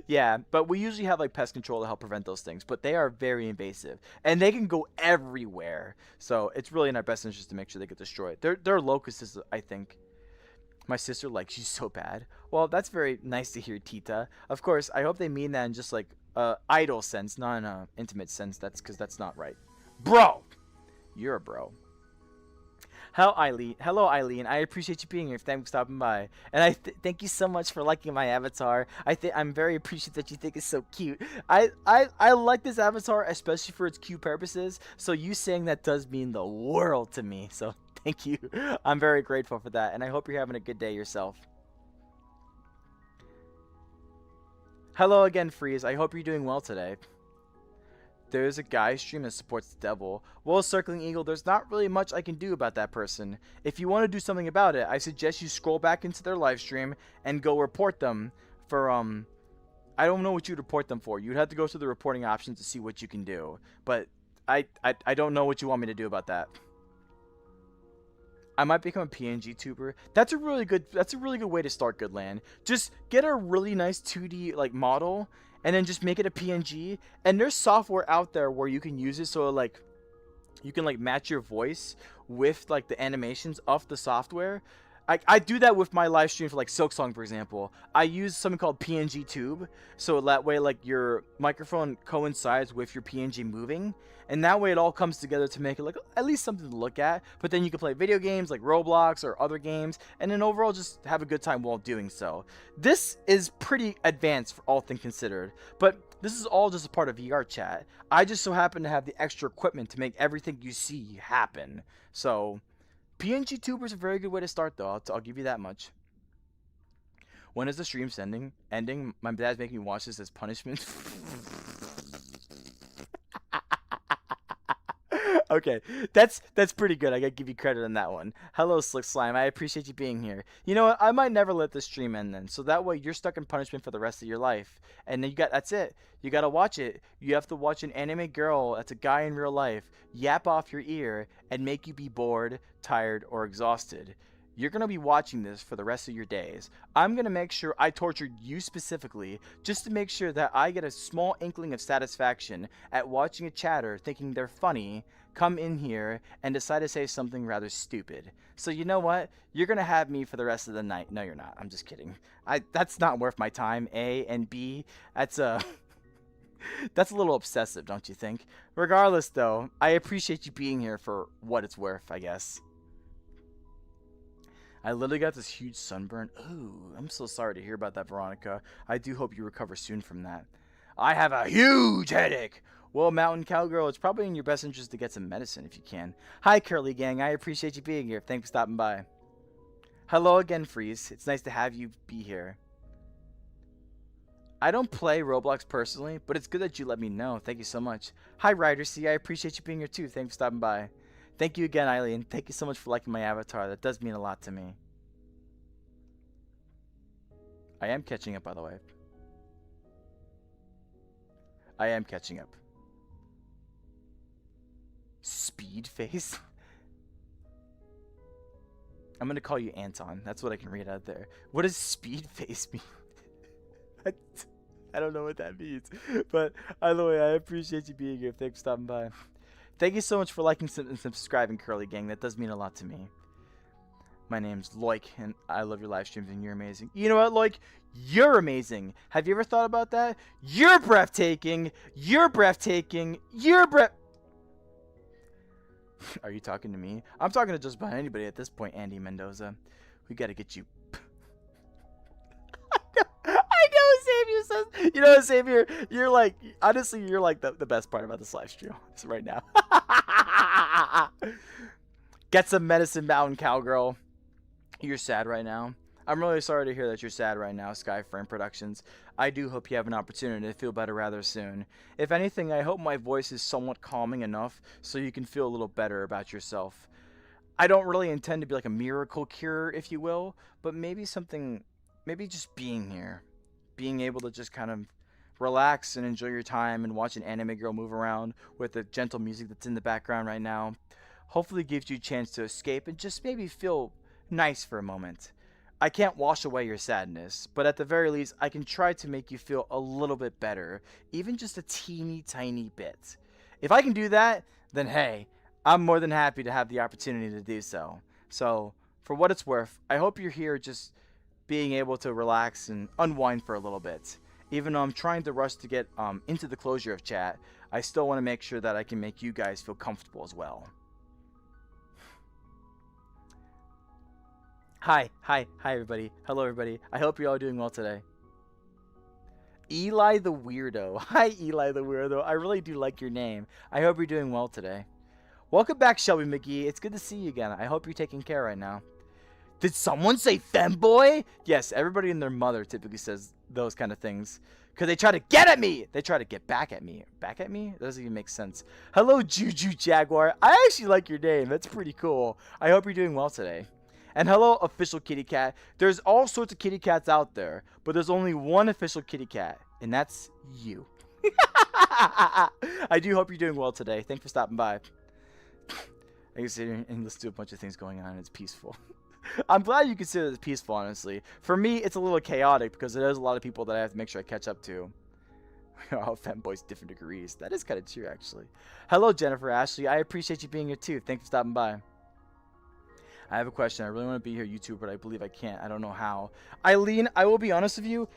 Yeah, but we usually have like pest control to help prevent those things. But they are very invasive. And they can go everywhere. So it's really in our best interest to make sure they get destroyed. They're locusts, I think. My sister likes you so bad. Well, that's very nice to hear, Tita. Of course, I hope they mean that in just like idle sense, not in a intimate sense. That's because that's not right. Bro! You're a bro. Hello, Eileen. I appreciate you being here. Thanks for stopping by. And I thank you so much for liking my avatar. I'm very appreciative that you think it's so cute. I like this avatar, especially for its cute purposes. So you saying that does mean the world to me. So thank you. I'm very grateful for that. And I hope you're having a good day yourself. Hello again, Freeze. I hope you're doing well today. There's a guy stream that supports the devil. Well, Circling Eagle, there's not really much I can do about that person. If you want to do something about it, I suggest you scroll back into their live stream and go report them for, I don't know what you'd report them for. You'd have to go to the reporting options to see what you can do. But I don't know what you want me to do about that. I might become a PNG tuber. That's a really good way to start, Goodland. Just get a really nice 2D like model and then just make it a PNG. And there's software out there where you can use it so like you can like match your voice with like the animations of the software. I do that with my live stream for like Silksong, for example. I use something called PNG Tube, so that way like your microphone coincides with your PNG moving, and that way it all comes together to make it like at least something to look at. But then you can play video games like Roblox or other games, and then overall just have a good time while doing so. This is pretty advanced for all things considered, but this is all just a part of VR chat. I just so happen to have the extra equipment to make everything you see happen. So PNG Tuber is a very good way to start, though. I'll give you that much. When is the stream ending? My dad's making me watch this as punishment. Okay, that's pretty good. I gotta give you credit on that one. Hello, Slick Slime. I appreciate you being here. You know what? I might never let this stream end then, so that way you're stuck in punishment for the rest of your life. And then that's it. You gotta watch it. You have to watch an anime girl that's a guy in real life yap off your ear and make you be bored, tired, or exhausted. You're going to be watching this for the rest of your days. I'm going to make sure I tortured you specifically just to make sure that I get a small inkling of satisfaction at watching a chatter thinking they're funny come in here and decide to say something rather stupid. So you know what? You're gonna have me for the rest of the night. No, you're not. I'm just kidding. That's not worth my time. A and B. That's that's a little obsessive, don't you think? Regardless, though, I appreciate you being here for what it's worth, I guess. I literally got this huge sunburn. Ooh, I'm so sorry to hear about that, Veronica. I do hope you recover soon from that. I have a huge headache. Well, Mountain Cowgirl, it's probably in your best interest to get some medicine if you can. Hi, Curly Gang. I appreciate you being here. Thanks for stopping by. Hello again, Freeze. It's nice to have you be here. I don't play Roblox personally, but it's good that you let me know. Thank you so much. Hi, Ryder C. I appreciate you being here too. Thanks for stopping by. Thank you again, Eileen. Thank you so much for liking my avatar. That does mean a lot to me. I am catching up, by the way. I am catching up. Speed face? I'm going to call you Anton. That's what I can read out there. What does speed face mean? I don't know what that means. But either way, I appreciate you being here. Thanks for stopping by. Thank you so much for liking and subscribing, Curly Gang. That does mean a lot to me. My name's Loik, and I love your live streams, and you're amazing. You know what, Loik? You're amazing. Have you ever thought about that? You're breathtaking. You're breathtaking. You're Are you talking to me? I'm talking to just about anybody at this point, Andy Mendoza. We gotta get you. I know, Xavier says. You know, Xavier, you're like, honestly, you're like the best part about this live stream right now. Get some medicine, Mountain Cowgirl. You're sad right now. I'm really sorry to hear that you're sad right now, Skyframe Productions. I do hope you have an opportunity to feel better rather soon. If anything, I hope my voice is somewhat calming enough so you can feel a little better about yourself. I don't really intend to be like a miracle cure, if you will, but maybe something, maybe just being here. Being able to just kind of relax and enjoy your time and watch an anime girl move around with the gentle music that's in the background right now. Hopefully gives you a chance to escape and just maybe feel nice for a moment. I can't wash away your sadness, but at the very least, I can try to make you feel a little bit better, even just a teeny tiny bit. If I can do that, then hey, I'm more than happy to have the opportunity to do so. So, for what it's worth, I hope you're here just being able to relax and unwind for a little bit. Even though I'm trying to rush to get into the closure of chat, I still want to make sure that I can make you guys feel comfortable as well. Hi everybody. Hello everybody. I hope you're all doing well today. Eli the Weirdo. Hi Eli the Weirdo. I really do like your name. I hope you're doing well today. Welcome back, Shelby McGee. It's good to see you again. I hope you're taking care right now. Did someone say femboy? Yes, everybody and their mother typically says those kind of things. Because they try to get at me. They try to get back at me. Back at me? That doesn't even make sense. Hello, Juju Jaguar. I actually like your name. That's pretty cool. I hope you're doing well today. And hello, official kitty cat. There's all sorts of kitty cats out there, but there's only one official kitty cat, and that's you. I do hope you're doing well today. Thanks for stopping by. I can sit here and listen to a bunch of things going on, and it's peaceful. I'm glad you consider it peaceful, honestly. For me, it's a little chaotic because there's a lot of people that I have to make sure I catch up to. Oh, femboys, different degrees. That is kind of true, actually. Hello, Jennifer Ashley. I appreciate you being here, too. Thanks for stopping by. I have a question. I really want to be here, YouTube, but I believe I can't. I don't know how. Eileen, I will be honest with you.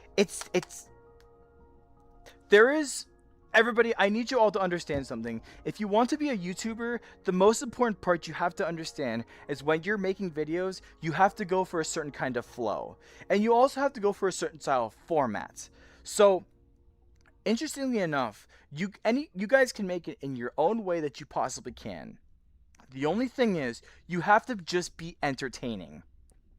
Everybody, I need you all to understand something. If you want to be a YouTuber, the most important part you have to understand is when you're making videos, you have to go for a certain kind of flow. And you also have to go for a certain style of format. So, interestingly enough, you guys can make it in your own way that you possibly can. The only thing is, you have to just be entertaining.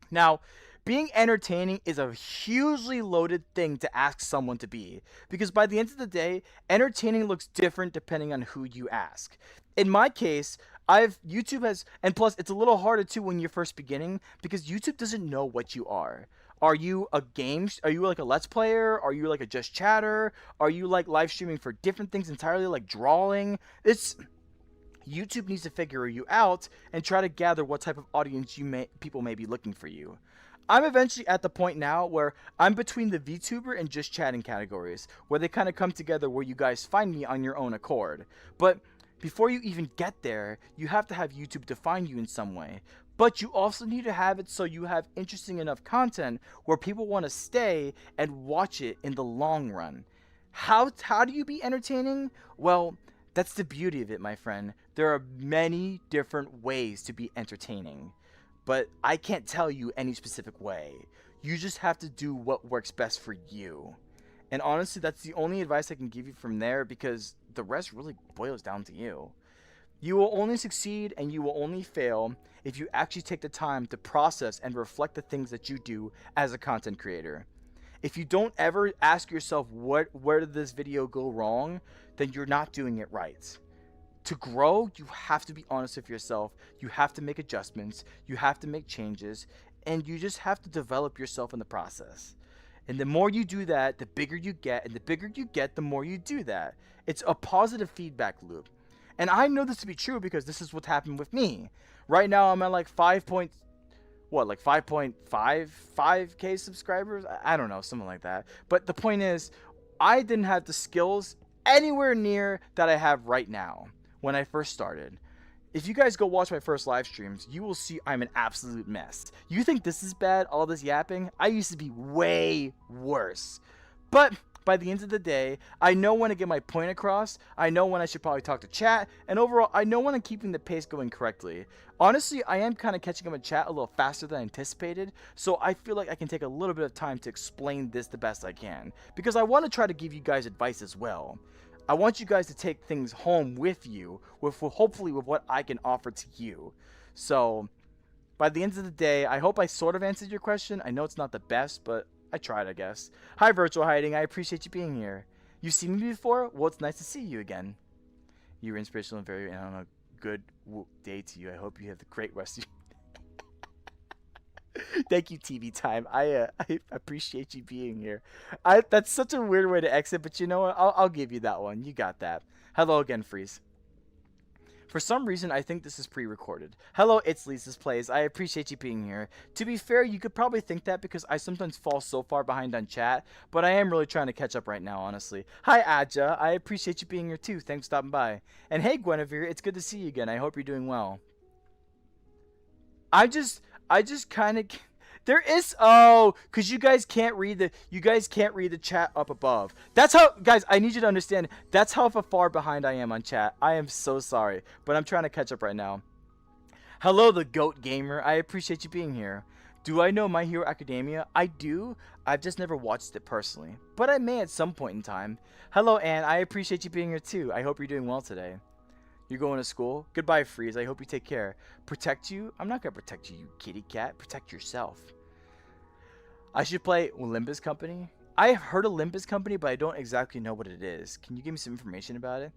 Now, being entertaining is a hugely loaded thing to ask someone to be. Because by the end of the day, entertaining looks different depending on who you ask. In my case, YouTube has, and plus it's a little harder too when you're first beginning, because YouTube doesn't know what you are. Are you like a Let's Player? Are you like a Just Chatter? Are you like live streaming for different things entirely, like drawing? YouTube needs to figure you out and try to gather what type of audience people may be looking for you. I'm eventually at the point now where I'm between the VTuber and Just Chatting categories, where they kind of come together where you guys find me on your own accord. But Before you even get there, you have to have YouTube define you in some way. But you also need to have it so you have interesting enough content where people want to stay and watch it in the long run. How do you be entertaining? Well, that's the beauty of it, my friend. There are many different ways to be entertaining, but I can't tell you any specific way. You just have to do what works best for you. And honestly, that's the only advice I can give you from there, because the rest really boils down to you. You will only succeed and you will only fail if you actually take the time to process and reflect the things that you do as a content creator. If you don't ever ask yourself where did this video go wrong, then you're not doing it right. To grow, you have to be honest with yourself. You have to make adjustments. You have to make changes. And you just have to develop yourself in the process. And the more you do that, the bigger you get. And the bigger you get, the more you do that. It's a positive feedback loop. And I know this to be true because this is what's happened with me. Right now, I'm at like 5.55K subscribers? I don't know, something like that. But the point is, I didn't have the skills anywhere near that I have right now when I first started. If you guys go watch my first live streams, you will see I'm an absolute mess. You think this is bad, all this yapping? I used to be way worse. But by the end of the day, I know when to get my point across, I know when I should probably talk to chat, and overall, I know when I'm keeping the pace going correctly. Honestly, I am kind of catching up in chat a little faster than anticipated, so I feel like I can take a little bit of time to explain this the best I can, because I want to try to give you guys advice as well. I want you guys to take things home with you, hopefully with what I can offer to you. So, by the end of the day, I hope I sort of answered your question. I know it's not the best, but I tried, I guess. Hi, Virtual Hiding. I appreciate you being here. You've seen me before? Well, it's nice to see you again. You're inspirational and very, I don't know, good day to you. I hope you have a great rest of your Thank you, TV Time. I appreciate you being here. That's such a weird way to exit, but you know what? I'll give you that one. You got that. Hello again, Freeze. For some reason, I think this is pre-recorded. Hello, it's Lisa's Plays. I appreciate you being here. To be fair, you could probably think that because I sometimes fall so far behind on chat, but I am really trying to catch up right now, honestly. Hi, Adja. I appreciate you being here too. Thanks for stopping by. And hey, Guinevere, it's good to see you again. I hope you're doing well. I just kind of there is because you guys can't read the chat up above. That's how, guys, I need you to understand, that's how far behind I am on chat. I am so sorry, but I'm trying to catch up right now. Hello, the Goat Gamer. I appreciate you being here. Do I know My Hero Academia? I do. I've just never watched it personally, but I may at some point in time. Hello, Anne. I appreciate you being here too. I hope you're doing well today. You're going to school? Goodbye, Freeze. I hope you take care. Protect you? I'm not going to protect you, you kitty cat. Protect yourself. I should play Olympus Company. I have heard of Olympus Company, but I don't exactly know what it is. Can you give me some information about it?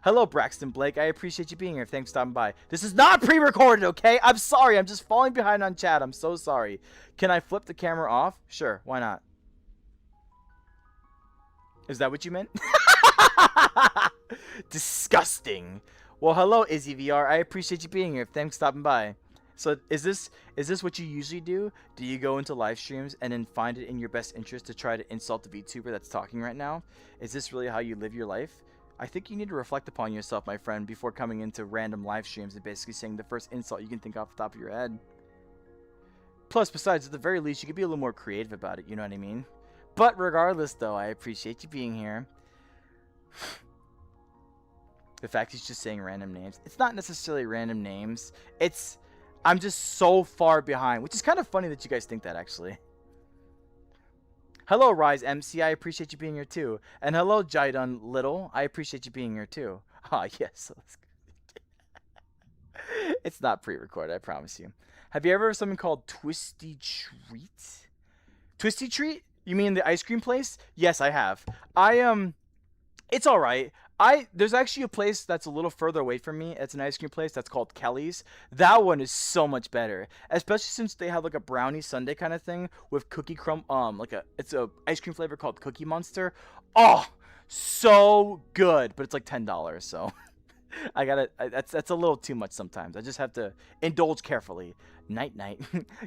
Hello, Braxton Blake. I appreciate you being here. Thanks for stopping by. This is not pre-recorded, okay? I'm sorry. I'm just falling behind on chat. I'm so sorry. Can I flip the camera off? Sure. Why not? Is that what you meant? Disgusting. Well, hello, Izzy VR. I appreciate you being here. Thanks for stopping by. So, is this what you usually do? Do you go into live streams and then find it in your best interest to try to insult the VTuber that's talking right now? Is this really how you live your life? I think you need to reflect upon yourself, my friend, before coming into random live streams and basically saying the first insult you can think off the top of your head. Plus, besides, at the very least, you could be a little more creative about it, you know what I mean? But regardless, though, I appreciate you being here. The fact he's just saying random names. It's not necessarily random names. I'm just so far behind, which is kind of funny that you guys think that, actually. Hello, Rise MC. I appreciate you being here, too. And hello, Jidon Little. I appreciate you being here, too. Ah, yes. It's not pre-recorded, I promise you. Have you ever heard of something called Twisty Treat? Twisty Treat? You mean the ice cream place? Yes, I have. It's all right. There's actually a place that's a little further away from me. It's an ice cream place that's called Kelly's. That one is so much better, especially since they have like a brownie sundae kind of thing with cookie crumb. It's a ice cream flavor called Cookie Monster. Oh, so good, but it's like $10. So that's a little too much sometimes. I just have to indulge carefully. Night night.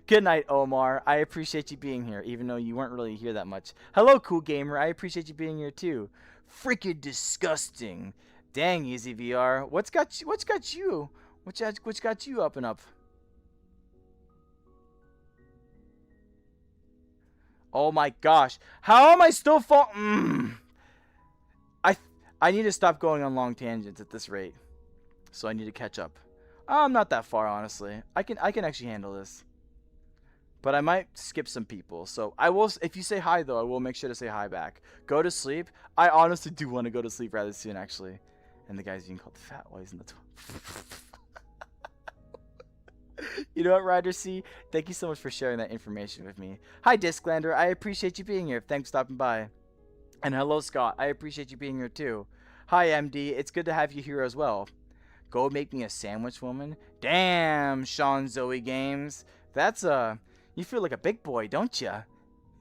Good night, Omar. I appreciate you being here, even though you weren't really here that much. Hello, Cool Gamer. I appreciate you being here too. Freaking disgusting. Dang, Easy VR. What's got you? What's got you? What's got you up and up? Oh my gosh. How am I still I I need to stop going on long tangents at this rate. So I need to catch up. I'm not that far, honestly. I can actually handle this. But I might skip some people. So I will, if you say hi though, I will make sure to say hi back. Go to sleep. I honestly do want to go to sleep rather soon, actually. And the guy's being called fat. Why isn't that? You know what, Ryder C? Thank you so much for sharing that information with me. Hi, Disclander. I appreciate you being here. Thanks for stopping by. And hello, Scott. I appreciate you being here too. Hi, MD. It's good to have you here as well. Go make me a sandwich, woman. Damn, Sean Zoe Games. That's you feel like a big boy, don't you?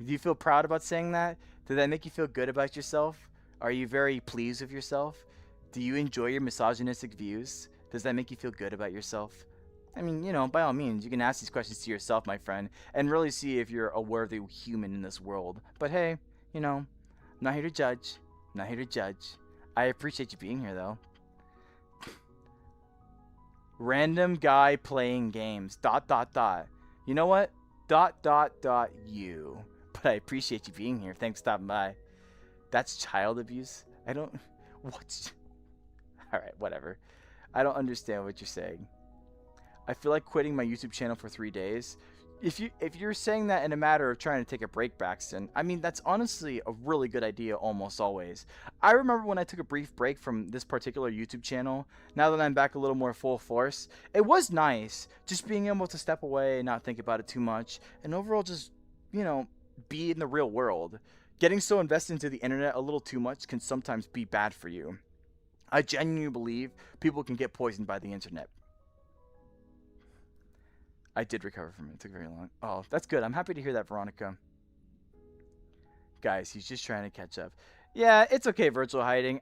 Do you feel proud about saying that? Did that make you feel good about yourself? Are you very pleased with yourself? Do you enjoy your misogynistic views? Does that make you feel good about yourself? I mean, you know, by all means, you can ask these questions to yourself, my friend, and really see if you're a worthy human in this world. But hey, you know, I'm not here to judge. I'm not here to judge. I appreciate you being here, though. Random guy playing games. ... You know what? ... you. But I appreciate you being here. Thanks for stopping by. That's child abuse? I don't... What? Alright, whatever. I don't understand what you're saying. I feel like quitting my YouTube channel for 3 days. If you're saying that in a matter of trying to take a break, Braxton, I mean, that's honestly a really good idea almost always. I remember when I took a brief break from this particular YouTube channel. Now that I'm back a little more full force, it was nice just being able to step away and not think about it too much, and overall just, you know, be in the real world. Getting so invested into the internet a little too much can sometimes be bad for you. I genuinely believe people can get poisoned by the internet. I did recover from it. It took very long. Oh, that's good. I'm happy to hear that, Veronica. Guys, he's just trying to catch up. Yeah, it's okay, virtual hiding.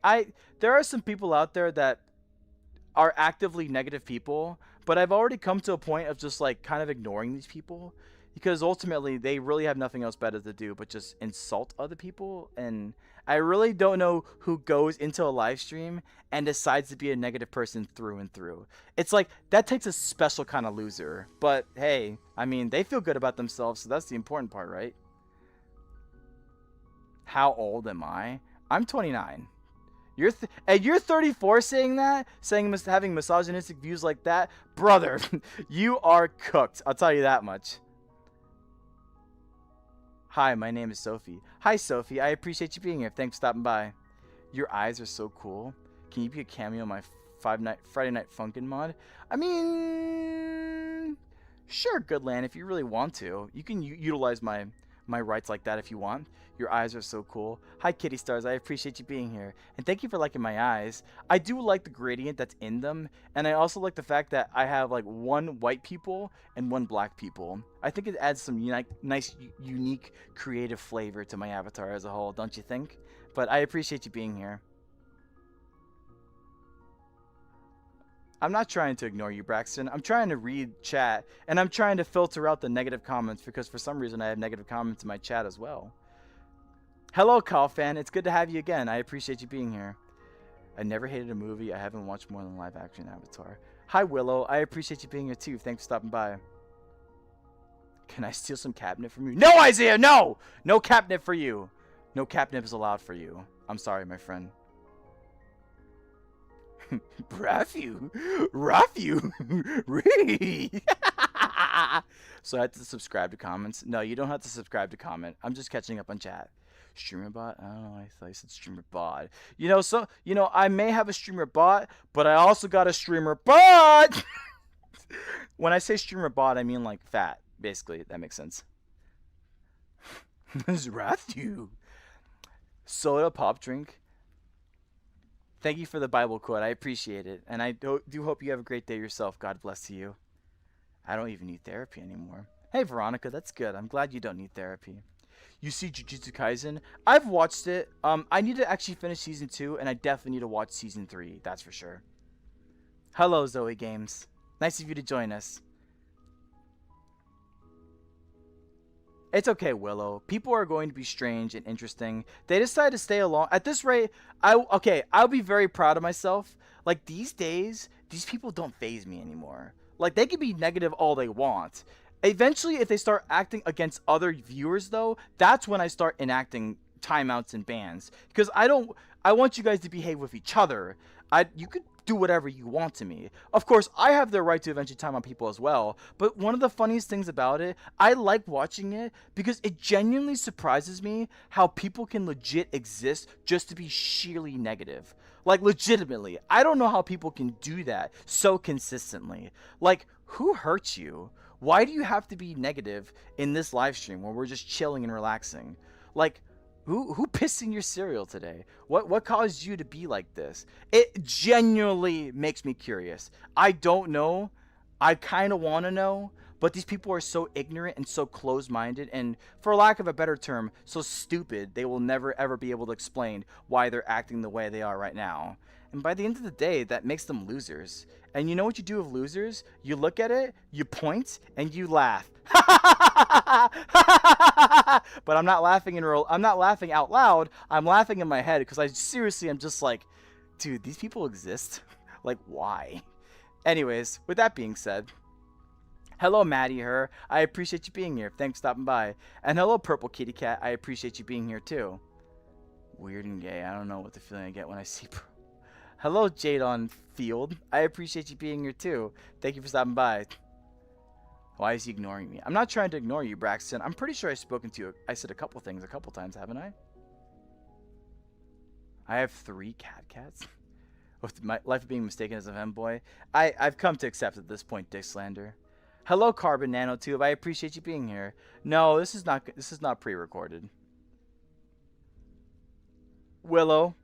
There are some people out there that are actively negative people, but I've already come to a point of just like kind of ignoring these people because ultimately they really have nothing else better to do but just insult other people. And I really don't know who goes into a live stream and decides to be a negative person through and through. It's like that takes a special kind of loser. But hey, I mean, they feel good about themselves, so that's the important part, right? How old am I? I'm 29. And you're 34 saying that? Saying having misogynistic views like that? Brother, you are cooked. I'll tell you that much. Hi, my name is Sophie. Hi, Sophie. I appreciate you being here. Thanks for stopping by. Your eyes are so cool. Can you be a cameo in my Friday Night Funkin' mod? I mean, sure, Goodland, if you really want to. You can utilize my rights like that if you want. Your eyes are so cool. Hi, Kitty Stars. I appreciate you being here. And thank you for liking my eyes. I do like the gradient that's in them. And I also like the fact that I have like 1 white people and 1 black people. I think it adds some nice, unique, creative flavor to my avatar as a whole, don't you think? But I appreciate you being here. I'm not trying to ignore you, Braxton. I'm trying to read chat, and I'm trying to filter out the negative comments because for some reason I have negative comments in my chat as well. Hello, Call fan. It's good to have you again. I appreciate you being here. I never hated a movie. I haven't watched more than live action Avatar. Hi, Willow. I appreciate you being here too. Thanks for stopping by. Can I steal some catnip from you? No, Isaiah, no! No catnip for you. No catnip is allowed for you. I'm sorry, my friend. Rafu, Reed. So I have to subscribe to comments. No, you don't have to subscribe to comment. I'm just catching up on chat. Streamer bot? I don't know. I thought I said streamer bot. I may have a streamer bot, but I also got a streamer bot. When I say streamer bot, I mean like fat. Basically, that makes sense. This is Rafu. Soda pop drink. Thank you for the Bible quote. I appreciate it. And I do hope you have a great day yourself. God bless you. I don't even need therapy anymore. Hey, Veronica, that's good. I'm glad you don't need therapy. You see Jujutsu Kaisen? I've watched it. I need to actually finish Season 2, and I definitely need to watch Season 3. That's for sure. Hello, Zoe Games. Nice of you to join us. It's okay, Willow. People are going to be strange and interesting. They decide to stay along. At this rate, I'll be very proud of myself. Like these days, these people don't phase me anymore. Like they can be negative all they want. Eventually, if they start acting against other viewers though, that's when I start enacting timeouts and bans. Because I want you guys to behave with each other. You could do whatever you want to me. Of course, I have the right to eventually time on people as well, but one of the funniest things about it, I like watching it because it genuinely surprises me how people can legit exist just to be sheerly negative. Like, legitimately. I don't know how people can do that so consistently. Like, who hurts you? Why do you have to be negative in this live stream where we're just chilling and relaxing? Like, who pissed in your cereal today? What caused you to be like this? It genuinely makes me curious. I don't know. I kind of want to know, but these people are so ignorant and so closed-minded and, for lack of a better term, so stupid they will never ever be able to explain why they're acting the way they are right now. And by the end of the day, that makes them losers. And you know what you do with losers? You look at it, you point, and you laugh. But I'm not laughing out loud. I'm laughing in my head because I seriously am just like, dude, these people exist? Like, why? Anyways, with that being said, hello, Maddie Her. I appreciate you being here. Thanks for stopping by. And hello, Purple Kitty Cat. I appreciate you being here too. Weird and gay. I don't know what the feeling I get when I see. Hello, Jadon Field. I appreciate you being here too. Thank you for stopping by. Why is he ignoring me? I'm not trying to ignore you, Braxton. I'm pretty sure I've spoken to you. I said a couple things a couple times, haven't I? I have 3 cats. With my life being mistaken as a femboy, I've come to accept at this point Dick slander. Hello, Carbon Nanotube. I appreciate you being here. No, this is not pre-recorded. Willow,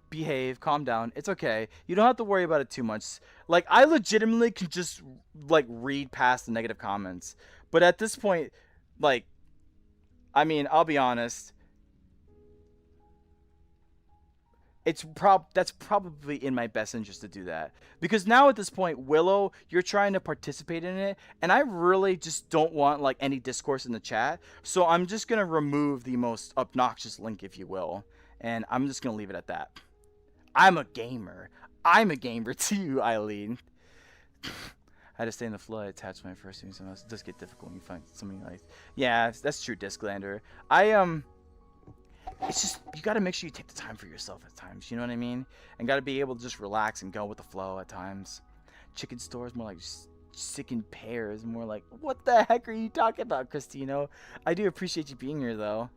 behave, calm down. It's okay. You don't have to worry about it too much. Like, I legitimately can just like read past the negative comments. But at this point, like, I mean, I'll be honest. That's probably in my best interest to do that. Because now at this point, Willow, you're trying to participate in it, and I really just don't want like any discourse in the chat. So I'm just gonna remove the most obnoxious link, if you will. And I'm just gonna leave it at that. I'm a gamer. I'm a gamer too, Eileen. I had to stay in the flow. I attached my first thing. It does get difficult when you find something like. Yeah, that's true, Disclander. It's just, you got to make sure you take the time for yourself at times. You know what I mean? And got to be able to just relax and go with the flow at times. Chicken store is more like chicken pears. More like, what the heck are you talking about, Christino? I do appreciate you being here, though.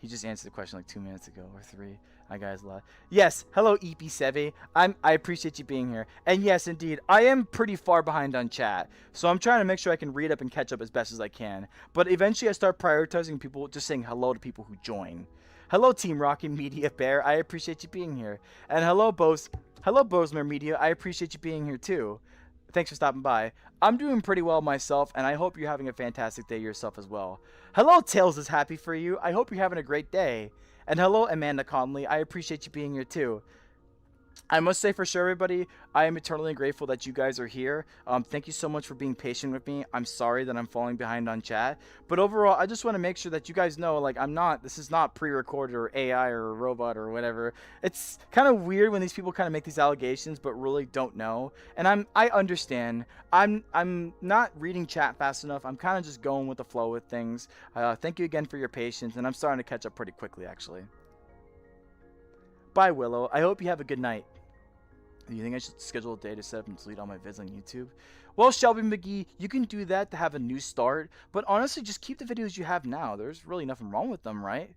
He just answered the question like 2 minutes ago or 3. I guys a lot. Yes, hello EP7. I appreciate you being here. And yes, indeed, I am pretty far behind on chat. So I'm trying to make sure I can read up and catch up as best as I can. But eventually I start prioritizing people, just saying hello to people who join. Hello Team Rocket Media Bear. I appreciate you being here. And hello Bosmer Media. I appreciate you being here too. Thanks for stopping by. I'm doing pretty well myself, and I hope you're having a fantastic day yourself as well. Hello, Tails is happy for you. I hope you're having a great day. And hello, Amanda Conley. I appreciate you being here too. I must say for sure, everybody, I am eternally grateful that you guys are here. Thank you so much for being patient with me. I'm sorry that I'm falling behind on chat. But overall, I just want to make sure that you guys know, like, this is not pre-recorded or AI or a robot or whatever. It's kind of weird when these people kind of make these allegations but really don't know. And I understand. I'm not reading chat fast enough. I'm kind of just going with the flow with things. Thank you again for your patience, and I'm starting to catch up pretty quickly, actually. Bye, Willow. I hope you have a good night. Do you think I should schedule a day to set up and delete all my vids on YouTube? Well, Shelby McGee, you can do that to have a new start, but honestly, just keep the videos you have now. There's really nothing wrong with them, right?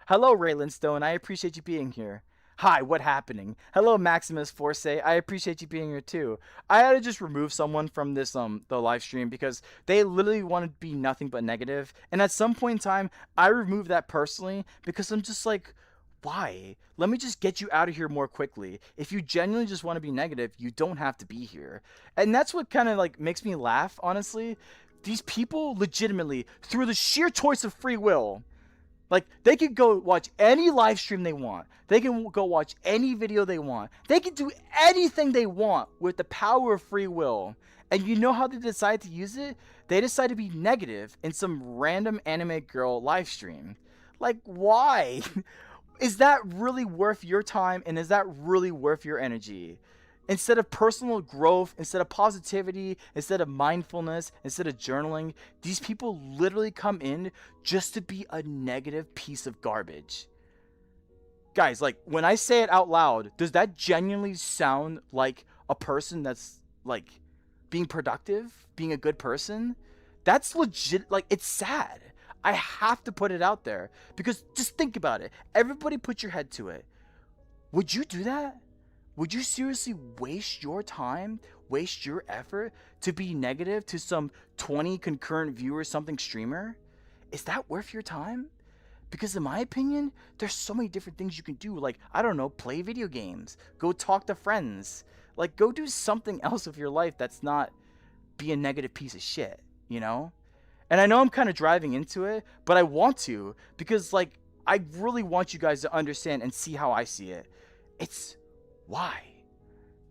Hello, Raylan Stone. I appreciate you being here. Hi, what happening? Hello, Maximus Force. I appreciate you being here too. I had to just remove someone from this the live stream because they literally wanted to be nothing but negative, and at some point in time, I removed that personally because I'm just like, why? Let me just get you out of here more quickly. If you genuinely just want to be negative, you don't have to be here. And that's what kind of like makes me laugh, honestly. These people legitimately, through the sheer choice of free will, like, they can go watch any live stream they want. They can go watch any video they want. They can do anything they want with the power of free will. And you know how they decide to use it? They decide to be negative in some random anime girl live stream. Like, why? Is that really worth your time, and is that really worth your energy? Instead of personal growth, instead of positivity, instead of mindfulness, instead of journaling, these people literally come in just to be a negative piece of garbage. Guys, like, when I say it out loud, does that genuinely sound like a person that's like being productive, being a good person? That's legit. Like, it's sad. I have to put it out there because just think about it. Everybody put your head to it. Would you do that? Would you seriously waste your time, waste your effort to be negative to some 20 concurrent viewers something streamer? Is that worth your time? Because in my opinion, there's so many different things you can do. Like, I don't know, play video games, go talk to friends, like go do something else with your life that's not be a negative piece of shit, you know? And I know I'm kind of driving into it, but I want to because like I really want you guys to understand and see how I see it. It's why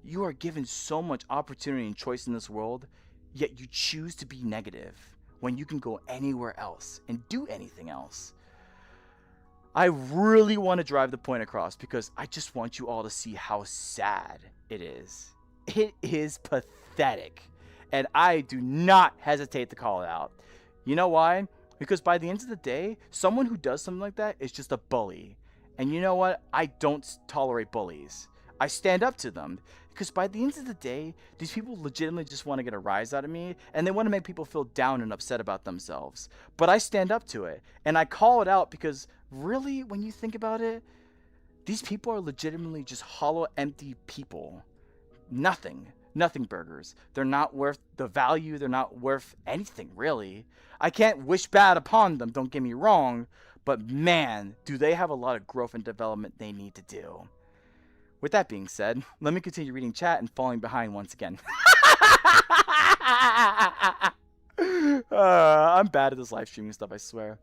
you are given so much opportunity and choice in this world, yet you choose to be negative when you can go anywhere else and do anything else. I really want to drive the point across because I just want you all to see how sad it is. It is pathetic. And I do not hesitate to call it out. You know why? Because by the end of the day, someone who does something like that is just a bully. And you know what? I don't tolerate bullies. I stand up to them. Because by the end of the day, these people legitimately just want to get a rise out of me. And they want to make people feel down and upset about themselves. But I stand up to it. And I call it out because really, when you think about it, these people are legitimately just hollow, empty people. Nothing burgers. They're not worth the value. They're not worth anything, really. I can't wish bad upon them, don't get me wrong. But man, do they have a lot of growth and development they need to do. With that being said, let me continue reading chat and falling behind once again. I'm bad at this live streaming stuff, I swear.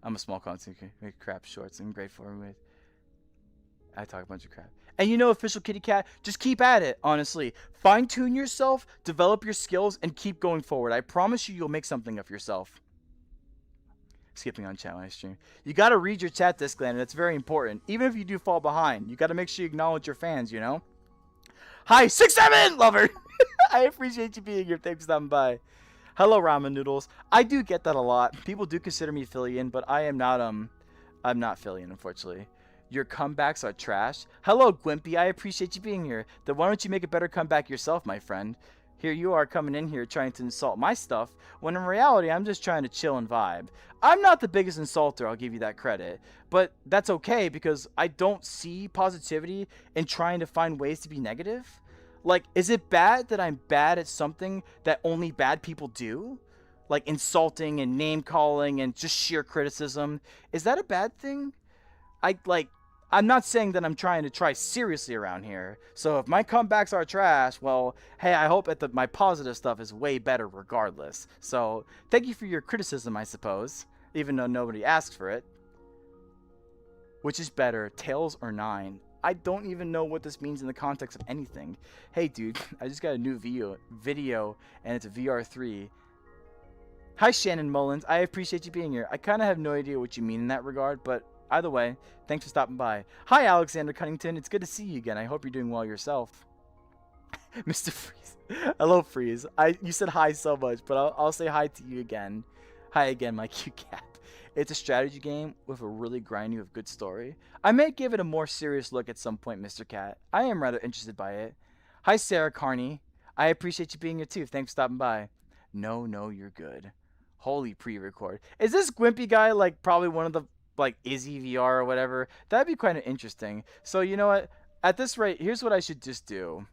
I'm a small content creator, crap shorts. I'm grateful with. I talk a bunch of crap. And you know, official kitty cat, just keep at it, honestly. Fine tune yourself, develop your skills, and keep going forward. I promise you, you'll make something of yourself. Skipping on chat when I stream. You gotta read your chat disclaimer. That's very important. Even if you do fall behind, you gotta make sure you acknowledge your fans, you know? Hi, 6'7", lover! I appreciate you being here. Thanks for stopping by. Hello, ramen noodles. I do get that a lot. People do consider me Phillian, but I am not, I'm not Phillian, unfortunately. Your comebacks are trash. Hello, Gwimpy. I appreciate you being here. Then why don't you make a better comeback yourself, my friend? Here you are coming in here trying to insult my stuff, when in reality, I'm just trying to chill and vibe. I'm not the biggest insulter, I'll give you that credit. But that's okay, because I don't see positivity in trying to find ways to be negative. Like, is it bad that I'm bad at something that only bad people do? Like insulting and name-calling and just sheer criticism. Is that a bad thing? I'm not saying that I'm trying to try seriously around here. So if my comebacks are trash, well, hey, I hope that my positive stuff is way better regardless. So thank you for your criticism, I suppose, even though nobody asked for it. Which is better, Tails or 9? I don't even know what this means in the context of anything. Hey, dude, I just got a new video and it's a VR3. Hi, Shannon Mullins. I appreciate you being here. I kind of have no idea what you mean in that regard, but either way, thanks for stopping by. Hi, Alexander Cunnington. It's good to see you again. I hope you're doing well yourself. Mr. Freeze. Hello, Freeze. You said hi so much, but I'll say hi to you again. Hi again, my cute cat. It's a strategy game with a really grindy with good story. I may give it a more serious look at some point, Mr. Cat. I am rather interested by it. Hi, Sarah Carney. I appreciate you being here too. Thanks for stopping by. No, you're good. Holy pre-record. Is this Gwimpy guy like probably one of the like Izzy VR or whatever? That'd be kind of interesting. So you know what? At this rate, here's what I should just do.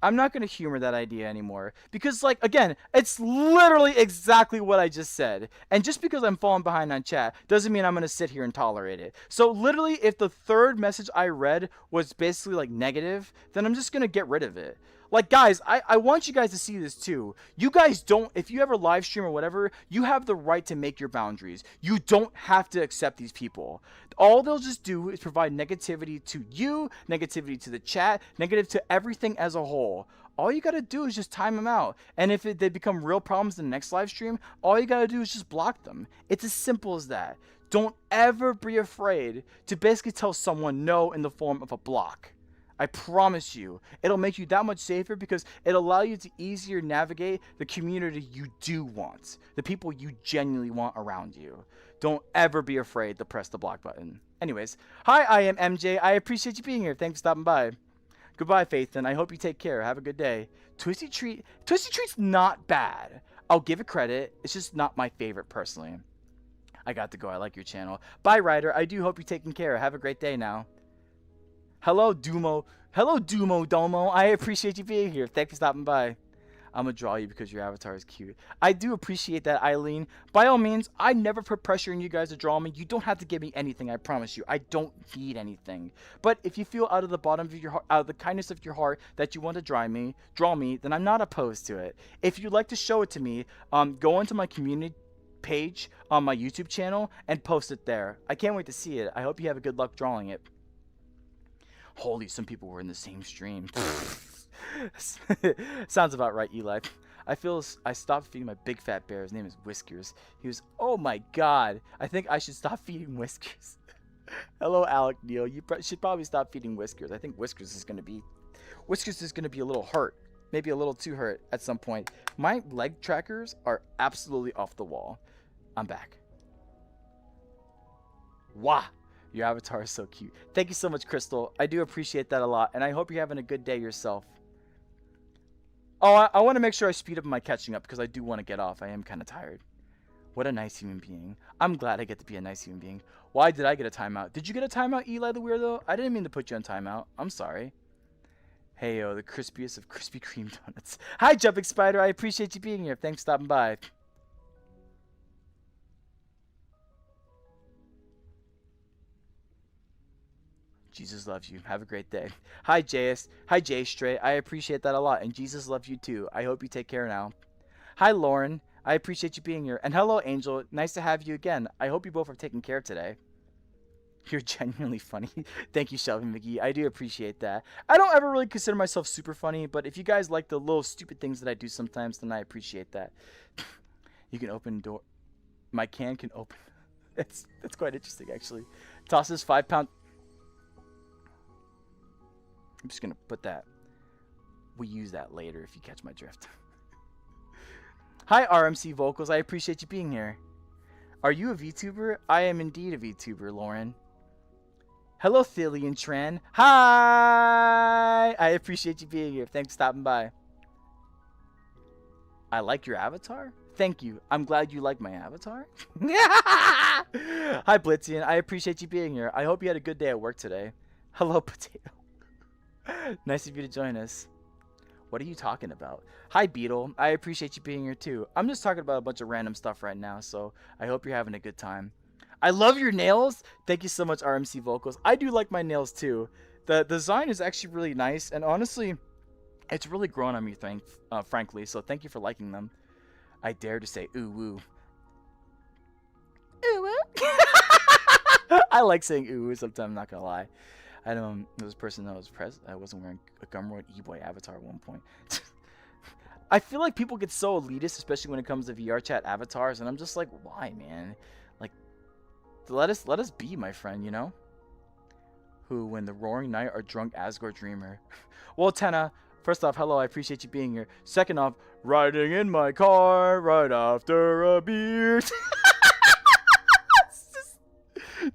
I'm not going to humor that idea anymore. Because, like, again, it's literally exactly what I just said. And just because I'm falling behind on chat doesn't mean I'm going to sit here and tolerate it. So, literally, if the third message I read was basically, like, negative, then I'm just going to get rid of it. Like, guys, I want you guys to see this too. You guys don't, if you ever live stream or whatever, you have the right to make your boundaries. You don't have to accept these people. All they'll just do is provide negativity to you, negativity to the chat, negative to everything as a whole. All you gotta do is just time them out. And if they become real problems in the next live stream, all you gotta do is just block them. It's as simple as that. Don't ever be afraid to basically tell someone no in the form of a block. I promise you, it'll make you that much safer because it'll allow you to easier navigate the community you do want, the people you genuinely want around you. Don't ever be afraid to press the block button. Anyways, hi, I am MJ. I appreciate you being here. Thanks for stopping by. Goodbye, Faithin. I hope you take care. Have a good day. Twisty Treat's not bad. I'll give it credit. It's just not my favorite personally. I got to go. I like your channel. Bye, Ryder. I do hope you're taking care. Have a great day now. Hello, Dumo. Hello, Dumo Domo. I appreciate you being here. Thanks for stopping by. I'm going to draw you because your avatar is cute. I do appreciate that, Eileen. By all means, I never put pressure on you guys to draw me. You don't have to give me anything, I promise you. I don't need anything. But if you feel out of the bottom of your heart, out of the kindness of your heart that you want to draw me, then I'm not opposed to it. If you'd like to show it to me, go into my community page on my YouTube channel and post it there. I can't wait to see it. I hope you have a good luck drawing it. Holy, some people were in the same stream. Sounds about right, Eli. I stopped feeding my big fat bear. His name is Whiskers. He was, oh my god. I think I should stop feeding Whiskers. Hello, Alec Neal. You should probably stop feeding Whiskers. I think Whiskers is going to be a little hurt. Maybe a little too hurt at some point. My leg trackers are absolutely off the wall. I'm back. Wah! Your avatar is so cute. Thank you so much, Crystal. I do appreciate that a lot, and I hope you're having a good day yourself. Oh, I want to make sure I speed up my catching up because I do want to get off. I am kind of tired. What a nice human being. I'm glad I get to be a nice human being. Why did I get a timeout? Did you get a timeout, Eli the Weirdo? I didn't mean to put you on timeout. I'm sorry. Hey, yo, the crispiest of Krispy Kreme donuts. Hi, Jumping Spider. I appreciate you being here. Thanks for stopping by. Jesus loves you. Have a great day. Hi, JS. Hi, Jay Stray. I appreciate that a lot. And Jesus loves you too. I hope you take care now. Hi, Lauren. I appreciate you being here. And hello, Angel. Nice to have you again. I hope you both are taking care today. You're genuinely funny. Thank you, Shelby McGee. I do appreciate that. I don't ever really consider myself super funny, but if you guys like the little stupid things that I do sometimes, then I appreciate that. You can open door. My can open. That's quite interesting, actually. Tosses 5-pound. I'm just going to put that. We use that later if you catch my drift. Hi, RMC Vocals. I appreciate you being here. Are you a VTuber? I am indeed a VTuber, Lauren. Hello, Thillian Tran. Hi! I appreciate you being here. Thanks for stopping by. I like your avatar? Thank you. I'm glad you like my avatar. Hi, Blitzian. I appreciate you being here. I hope you had a good day at work today. Hello, Potato. Nice of you to join us. What are you talking about? Hi, Beetle. I appreciate you being here too. I'm just talking about a bunch of random stuff right now, so I hope you're having a good time. I love your nails. Thank you so much, RMC Vocals. I do like my nails too. The design is actually really nice, and honestly, it's really grown on me, frankly, so thank you for liking them. I dare to say ooh woo. Ooh woo. I like saying ooh woo sometimes, I'm not gonna lie. I know there was a person that was I wasn't wearing a Gumroad E-Boy avatar at one point. I feel like people get so elitist, especially when it comes to VR chat avatars, and I'm just like, why, man? Like, let us be, my friend, you know? Who, when the roaring night, are drunk Asgore Dreamer. Well, Tenna, first off, hello, I appreciate you being here. Second off, riding in my car right after a beer.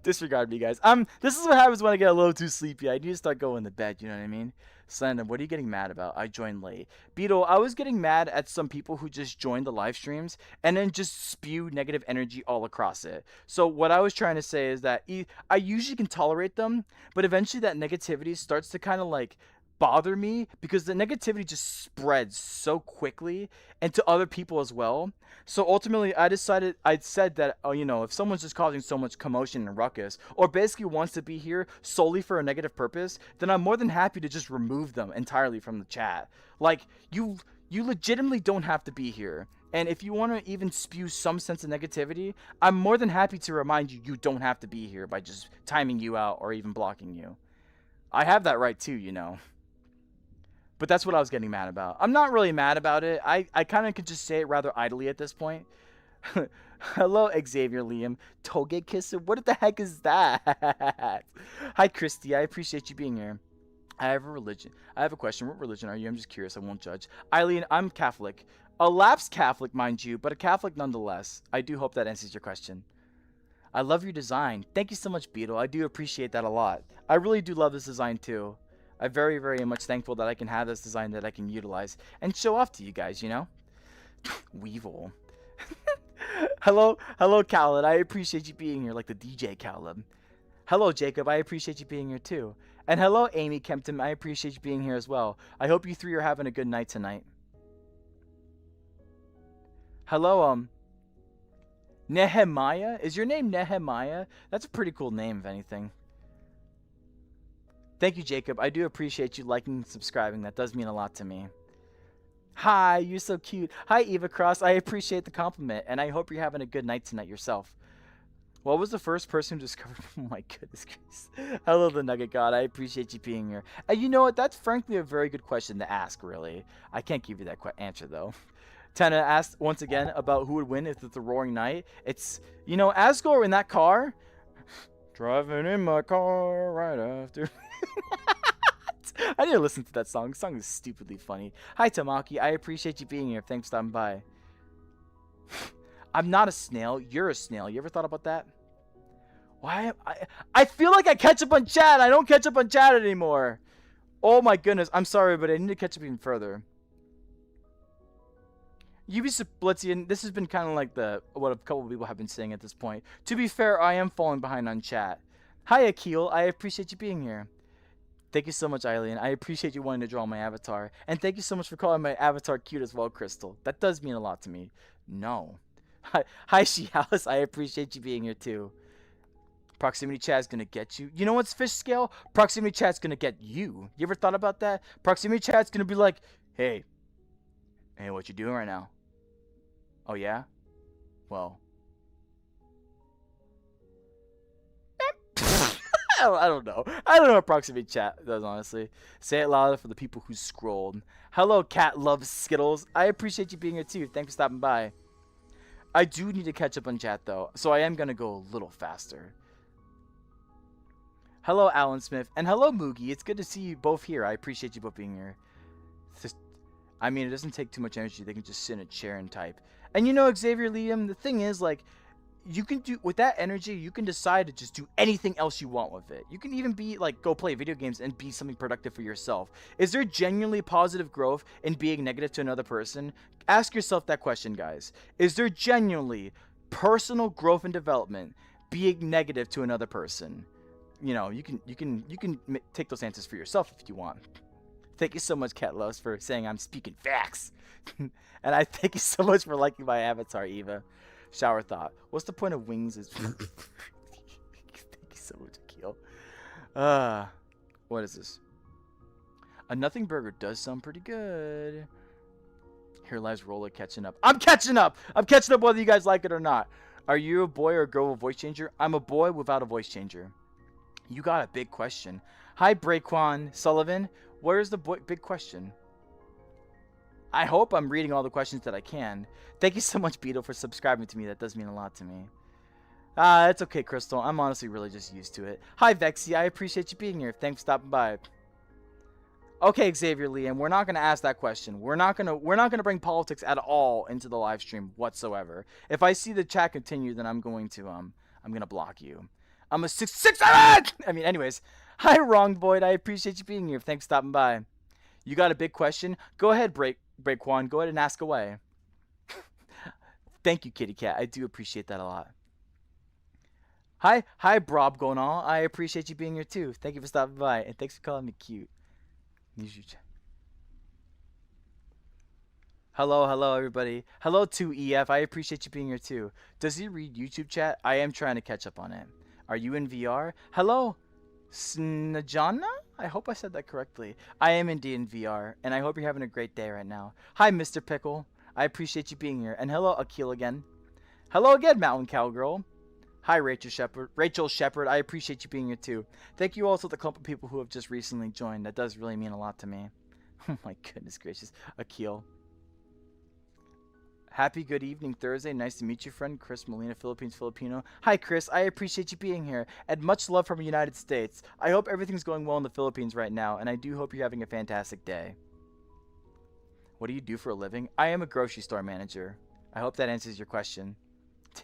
Disregard me, guys. This is what happens when I get a little too sleepy. I need to start going to bed, you know what I mean? Slandon, what are you getting mad about? I joined late. Beetle, I was getting mad at some people who just joined the live streams and then just spew negative energy all across it. So what I was trying to say is that I usually can tolerate them, but eventually that negativity starts to kind of like bother me because the negativity just spreads so quickly and to other people as well. So ultimately, I said that, you know, if someone's just causing so much commotion and ruckus, or basically wants to be here solely for a negative purpose, then I'm more than happy to just remove them entirely from the chat. Like, you legitimately don't have to be here. And if you want to even spew some sense of negativity, I'm more than happy to remind you you don't have to be here by just timing you out or even blocking you. I have that right too, you know. But that's what I was getting mad about. I'm not really mad about it. I kind of could just say it rather idly at this point. Hello, Xavier Liam. Toge Kisser? What the heck is that? Hi, Christy. I appreciate you being here. I have a religion. I have a question. What religion are you? I'm just curious. I won't judge. Eileen, I'm Catholic. A lapsed Catholic, mind you, but a Catholic nonetheless. I do hope that answers your question. I love your design. Thank you so much, Beetle. I do appreciate that a lot. I really do love this design too. I'm very, very much thankful that I can have this design that I can utilize and show off to you guys, you know? Weevil. Hello, Khaled. I appreciate you being here, like the DJ Khaled. Hello, Jacob. I appreciate you being here too. And hello, Amy Kempton. I appreciate you being here as well. I hope you three are having a good night tonight. Hello, Nehemiah? Is your name Nehemiah? That's a pretty cool name, if anything. Thank you, Jacob. I do appreciate you liking and subscribing. That does mean a lot to me. Hi, you're so cute. Hi, Eva Cross. I appreciate the compliment, and I hope you're having a good night tonight yourself. What was the first person who discovered? Oh my goodness gracious. Hello, the Nugget God. I appreciate you being here. And you know what? That's frankly a very good question to ask, really. I can't give you that answer, though. Tana asked once again about who would win if it's a roaring night. It's, you know, Asgore in that car. Driving in my car right after. I need to listen to that song. The song is stupidly funny. Hi, Tamaki. I appreciate you being here. Thanks for stopping by. I'm not a snail. You're a snail. You ever thought about that? Why? I feel like I catch up on chat. I don't catch up on chat anymore. Oh my goodness. I'm sorry, but I need to catch up even further. Ubisoft Blitzian, this has been kind of like what a couple of people have been saying at this point. To be fair, I am falling behind on chat. Hi, Akil. I appreciate you being here. Thank you so much, Eileen. I appreciate you wanting to draw my avatar. And thank you so much for calling my avatar cute as well, Crystal. That does mean a lot to me. No. Hi, She-House. I appreciate you being here, too. Proximity chat is going to get you. You know what's fish scale? Proximity chat's going to get you. You ever thought about that? Proximity chat's going to be like, hey, what you doing right now? Oh, yeah? Well. I don't know. I don't know what proximity chat does, honestly. Say it louder for the people who scrolled. Hello, Cat Loves Skittles. I appreciate you being here, too. Thanks for stopping by. I do need to catch up on chat, though, so I am going to go a little faster. Hello, Alan Smith. And hello, Moogie. It's good to see you both here. I appreciate you both being here. I mean, it doesn't take too much energy. They can just sit in a chair and type. And you know, Xavier Liam, the thing is, like, you can do, with that energy, you can decide to just do anything else you want with it. You can even be, like, go play video games and be something productive for yourself. Is there genuinely positive growth in being negative to another person? Ask yourself that question, guys. Is there genuinely personal growth and development being negative to another person? You know, you can take those answers for yourself if you want. Thank you so much, Catlos, for saying I'm speaking facts. And I thank you so much for liking my avatar, Eva. Shower thought. What's the point of wings? Thank you so much, Akil. What is this? A nothing burger does sound pretty good. Here lies Roller catching up. I'm catching up! I'm catching up whether you guys like it or not. Are you a boy or a girl with a voice changer? I'm a boy without a voice changer. You got a big question. Hi, Braquan Sullivan. Where's the big question? I hope I'm reading all the questions that I can. Thank you so much, Beetle, for subscribing to me. That does mean a lot to me. It's okay, Crystal. I'm honestly really just used to it. Hi, Vexy. I appreciate you being here. Thanks for stopping by. Okay, Xavier Liam, we're not gonna ask that question. We're not gonna bring politics at all into the live stream whatsoever. If I see the chat continue, then I'm gonna block you. I'm a 6'7". I mean, anyways. Hi, Wrong Void. I appreciate you being here. Thanks for stopping by. You got a big question? Go ahead, Breakwan. Go ahead and ask away. Thank you, Kitty Cat. I do appreciate that a lot. Hi, Brob going on. I appreciate you being here too. Thank you for stopping by, and thanks for calling me cute. YouTube chat. Hello, hello, everybody. Hello to EF. I appreciate you being here too. Does he read YouTube chat? I am trying to catch up on it. Are you in VR? Hello, Snajana? I hope I said that correctly. I am indeed in VR, and I hope you're having a great day right now. Hi, Mr. Pickle. I appreciate you being here. And hello, Akil again. Hello again, Mountain Cowgirl. Hi, Rachel Shepard. Rachel Shepard, I appreciate you being here too. Thank you also to the couple people who have just recently joined. That does really mean a lot to me. Oh my goodness gracious. Akil. Happy good evening Thursday. Nice to meet you, friend. Chris Molina, Philippines Filipino. Hi, Chris. I appreciate you being here. And much love from the United States. I hope everything's going well in the Philippines right now, and I do hope you're having a fantastic day. What do you do for a living? I am a grocery store manager. I hope that answers your question.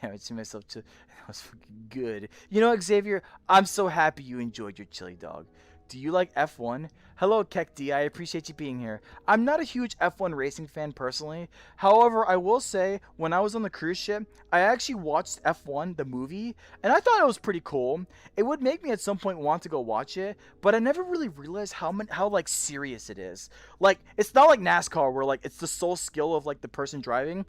Damn it, to myself too. That was fucking good. You know, Xavier, I'm so happy you enjoyed your chili dog. Do you like F1? Hello, Kekd. I appreciate you being here. I'm not a huge F1 racing fan personally. However, I will say, when I was on the cruise ship, I actually watched F1, the movie, and I thought it was pretty cool. It would make me at some point want to go watch it, but I never really realized how like serious it is. Like, it's not like NASCAR where like it's the sole skill of like the person driving.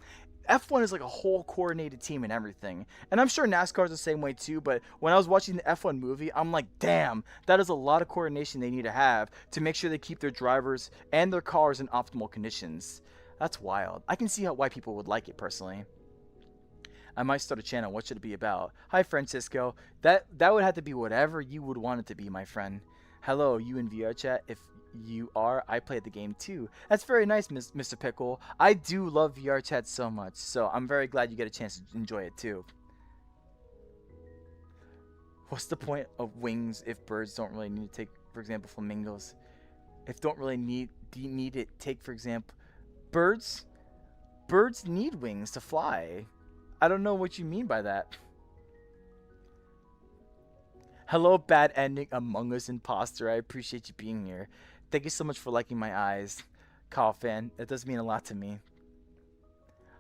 F1 is like a whole coordinated team and everything. And I'm sure NASCAR is the same way too, but when I was watching the F1 movie, I'm like, damn, that is a lot of coordination they need to have to make sure they keep their drivers and their cars in optimal conditions. That's wild. I can see why people would like it personally. I might start a channel. What should it be about? Hi, Francisco. That would have to be whatever you would want it to be, my friend. Hello, you in VR chat? If you are, I played the game too. That's very nice, Mr. Pickle. I do love VR chat so much, so I'm very glad you get a chance to enjoy it too. What's the point of wings if birds don't really need to take, for example, flamingos? If don't really need it, take for example, birds. Birds need wings to fly. I don't know what you mean by that. Hello, bad ending Among Us imposter. I appreciate you being here. Thank you so much for liking my eyes. Call fan. That does mean a lot to me.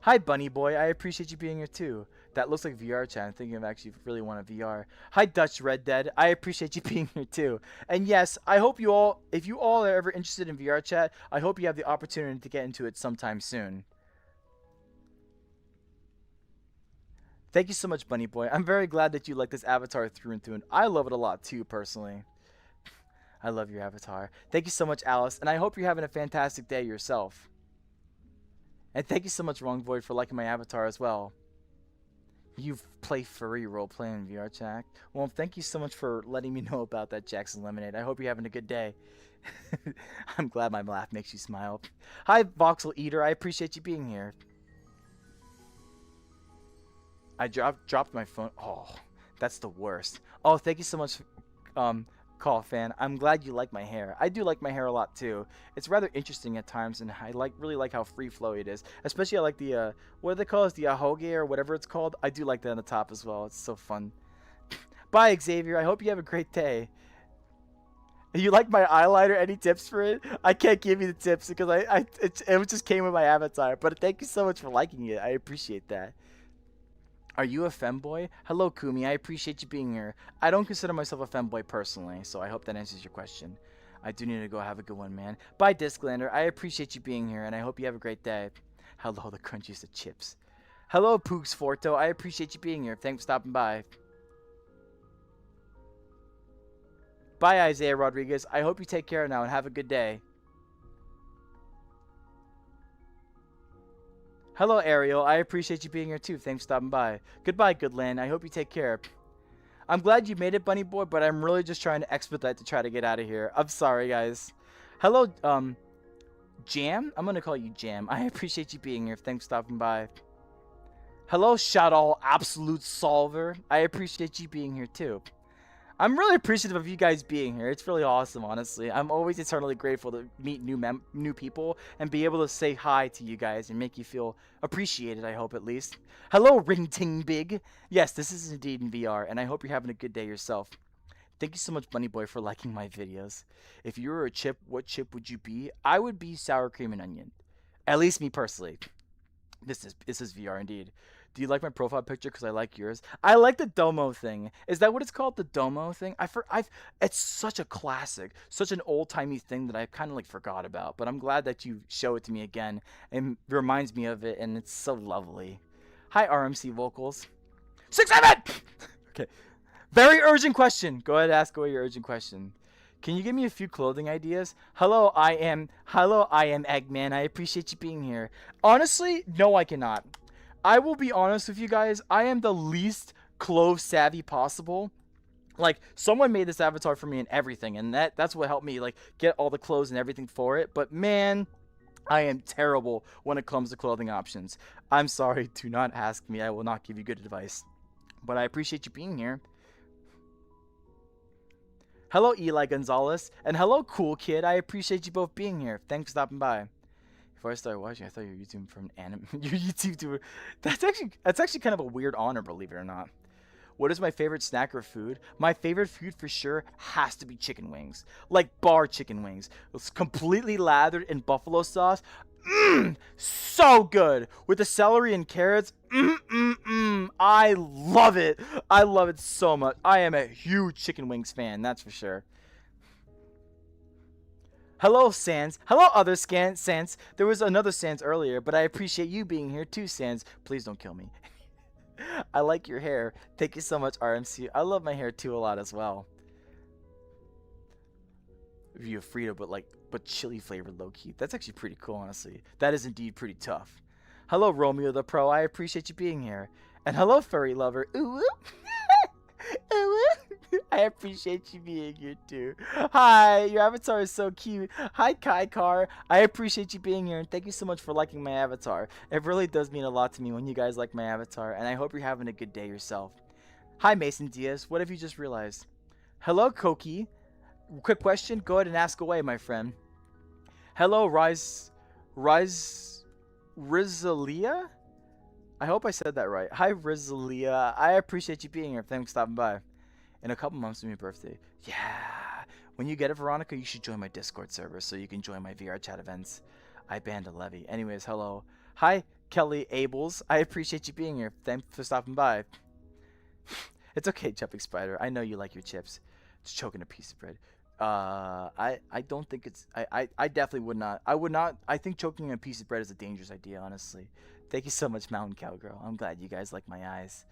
Hi, Bunny Boy. I appreciate you being here too. That looks like VR chat. I'm thinking of actually really want a VR. Hi, Dutch Red Dead. I appreciate you being here too. And yes, I hope you all, if you all are ever interested in VR chat, I hope you have the opportunity to get into it sometime soon. Thank you so much, Bunny Boy. I'm very glad that you like this avatar through and through. And I love it a lot too, personally. I love your avatar. Thank you so much, Alice, and I hope you're having a fantastic day yourself. And thank you so much, Wrong Void, for liking my avatar as well. You play furry roleplay in VR chat. Well, thank you so much for letting me know about that, Jackson Lemonade. I hope you're having a good day. I'm glad my laugh makes you smile. Hi, Voxel Eater. I appreciate you being here. I dropped my phone. Oh, that's the worst. Oh, thank you so much, Call fan. I'm glad you like my hair. I do like my hair a lot too. It's rather interesting at times, and I really like how free flowy it is. Especially I like the what do they call it? The ahoge or whatever it's called. I do like that on the top as well. It's so fun. Bye, Xavier. I hope you have a great day. You like my eyeliner? Any tips for it? I can't give you the tips because it just came with my avatar. But thank you so much for liking it. I appreciate that. Are you a femboy? Hello, Kumi. I appreciate you being here. I don't consider myself a femboy personally, so I hope that answers your question. I do need to go have a good one, man. Bye, Disclander. I appreciate you being here, and I hope you have a great day. Hello, the crunchiest of chips. Hello, Poogs Forto. I appreciate you being here. Thanks for stopping by. Bye, Isaiah Rodriguez. I hope you take care now and have a good day. Hello, Ariel. I appreciate you being here too. Thanks for stopping by. Goodbye, Goodland. I hope you take care. I'm glad you made it, Bunny Boy, but I'm really just trying to expedite to try to get out of here. I'm sorry, guys. Hello, Jam? I'm gonna call you Jam. I appreciate you being here. Thanks for stopping by. Hello, Shout Absolute Solver. I appreciate you being here too. I'm really appreciative of you guys being here. It's really awesome, honestly. I'm always eternally grateful to meet new people and be able to say hi to you guys and make you feel appreciated, I hope, at least. Hello, Ring Ting Big. Yes, this is indeed in VR, and I hope you're having a good day yourself. Thank you so much, Bunny Boy, for liking my videos. If you were a chip, what chip would you be? I would be sour cream and onion. At least me personally. This is VR indeed. Do you like my profile picture because I like yours? I like the domo thing. Is that what it's called? The domo thing? It's such a classic, such an old timey thing that I kind of like forgot about. But I'm glad that you show it to me again and reminds me of it, and it's so lovely. Hi, RMC vocals. 6-7. Okay. Very urgent question. Go ahead, ask away your urgent question. Can you give me a few clothing ideas? Hello, I am Eggman. I appreciate you being here. Honestly, no, I cannot. I will be honest with you guys. I am the least clothes savvy possible. Like, someone made this avatar for me and everything, and that's what helped me like get all the clothes and everything for it. But man, I am terrible when it comes to clothing options. I'm sorry. Do not ask me. I will not give you good advice. But I appreciate you being here. Hello, Eli Gonzalez, and hello, Cool Kid. I appreciate you both being here. Thanks for stopping by. Before I started watching, I thought you were YouTube from anime. Your YouTube tuber. That's actually kind of a weird honor, believe it or not. What is my favorite snack or food? My favorite food for sure has to be chicken wings. Like bar chicken wings. It's completely lathered in buffalo sauce. So good. With the celery and carrots. I love it. I love it so much. I am a huge chicken wings fan, that's for sure. Hello, Sans. Hello, other Sans. There was another Sans earlier, but I appreciate you being here too, Sans. Please don't kill me. I like your hair. Thank you so much, RMC. I love my hair too a lot as well. View of Frito, but chili flavored low key. That's actually pretty cool, honestly. That is indeed pretty tough. Hello, Romeo the Pro. I appreciate you being here. And hello, furry lover. Ooh. Ooh. I appreciate you being here too. Hi, your avatar is so cute. Hi, Kai Car. I appreciate you being here and thank you so much for liking my avatar. It really does mean a lot to me when you guys like my avatar, and I hope you're having a good day yourself. Hi, Mason Diaz. What have you just realized? Hello, Koki. Quick question. Go ahead and ask away, my friend. Hello, Rizalia? I hope I said that right. Hi, Rizalia. I appreciate you being here. Thanks for stopping by. In a couple months to my birthday. Yeah. When you get it, Veronica, you should join my Discord server so you can join my VR chat events. I banned a levy. Anyways, hello. Hi, Kelly Ables. I appreciate you being here. Thanks for stopping by. It's okay, Jumping Spider. I know you like your chips. Just choking a piece of bread. I don't think it's... I definitely would not. I would not... I think choking a piece of bread is a dangerous idea, honestly. Thank you so much, Mountain Cowgirl. I'm glad you guys like my eyes.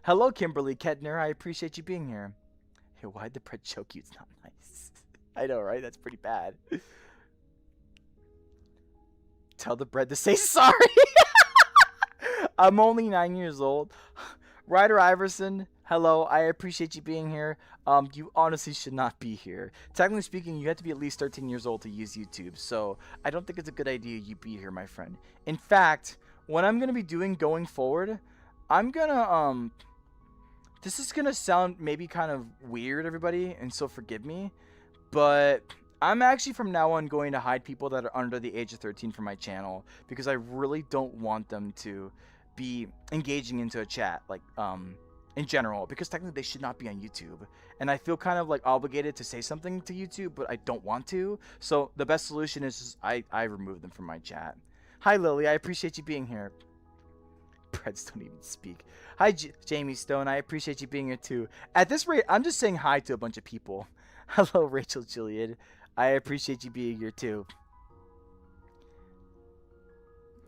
Hello, Kimberly Kettner. I appreciate you being here. Hey, why'd the bread choke you? It's not nice. I know, right? That's pretty bad. Tell the bread to say sorry. I'm only 9 years old. Ryder Iverson, hello. I appreciate you being here. You honestly should not be here. Technically speaking, you have to be at least 13 years old to use YouTube, so I don't think it's a good idea you be here, my friend. In fact, what I'm going to be doing going forward, I'm going to, this is going to sound maybe kind of weird, everybody, and so forgive me, but I'm actually from now on going to hide people that are under the age of 13 from my channel because I really don't want them to be engaging into a chat, like, in general, because technically they should not be on YouTube. And I feel kind of like obligated to say something to YouTube, but I don't want to. So the best solution is just I remove them from my chat. Hi, Lily. I appreciate you being here. Breads don't even speak. Hi, Jamie Stone. I appreciate you being here too. At this rate, I'm just saying hi to a bunch of people. Hello, Rachel Juliet. I appreciate you being here too.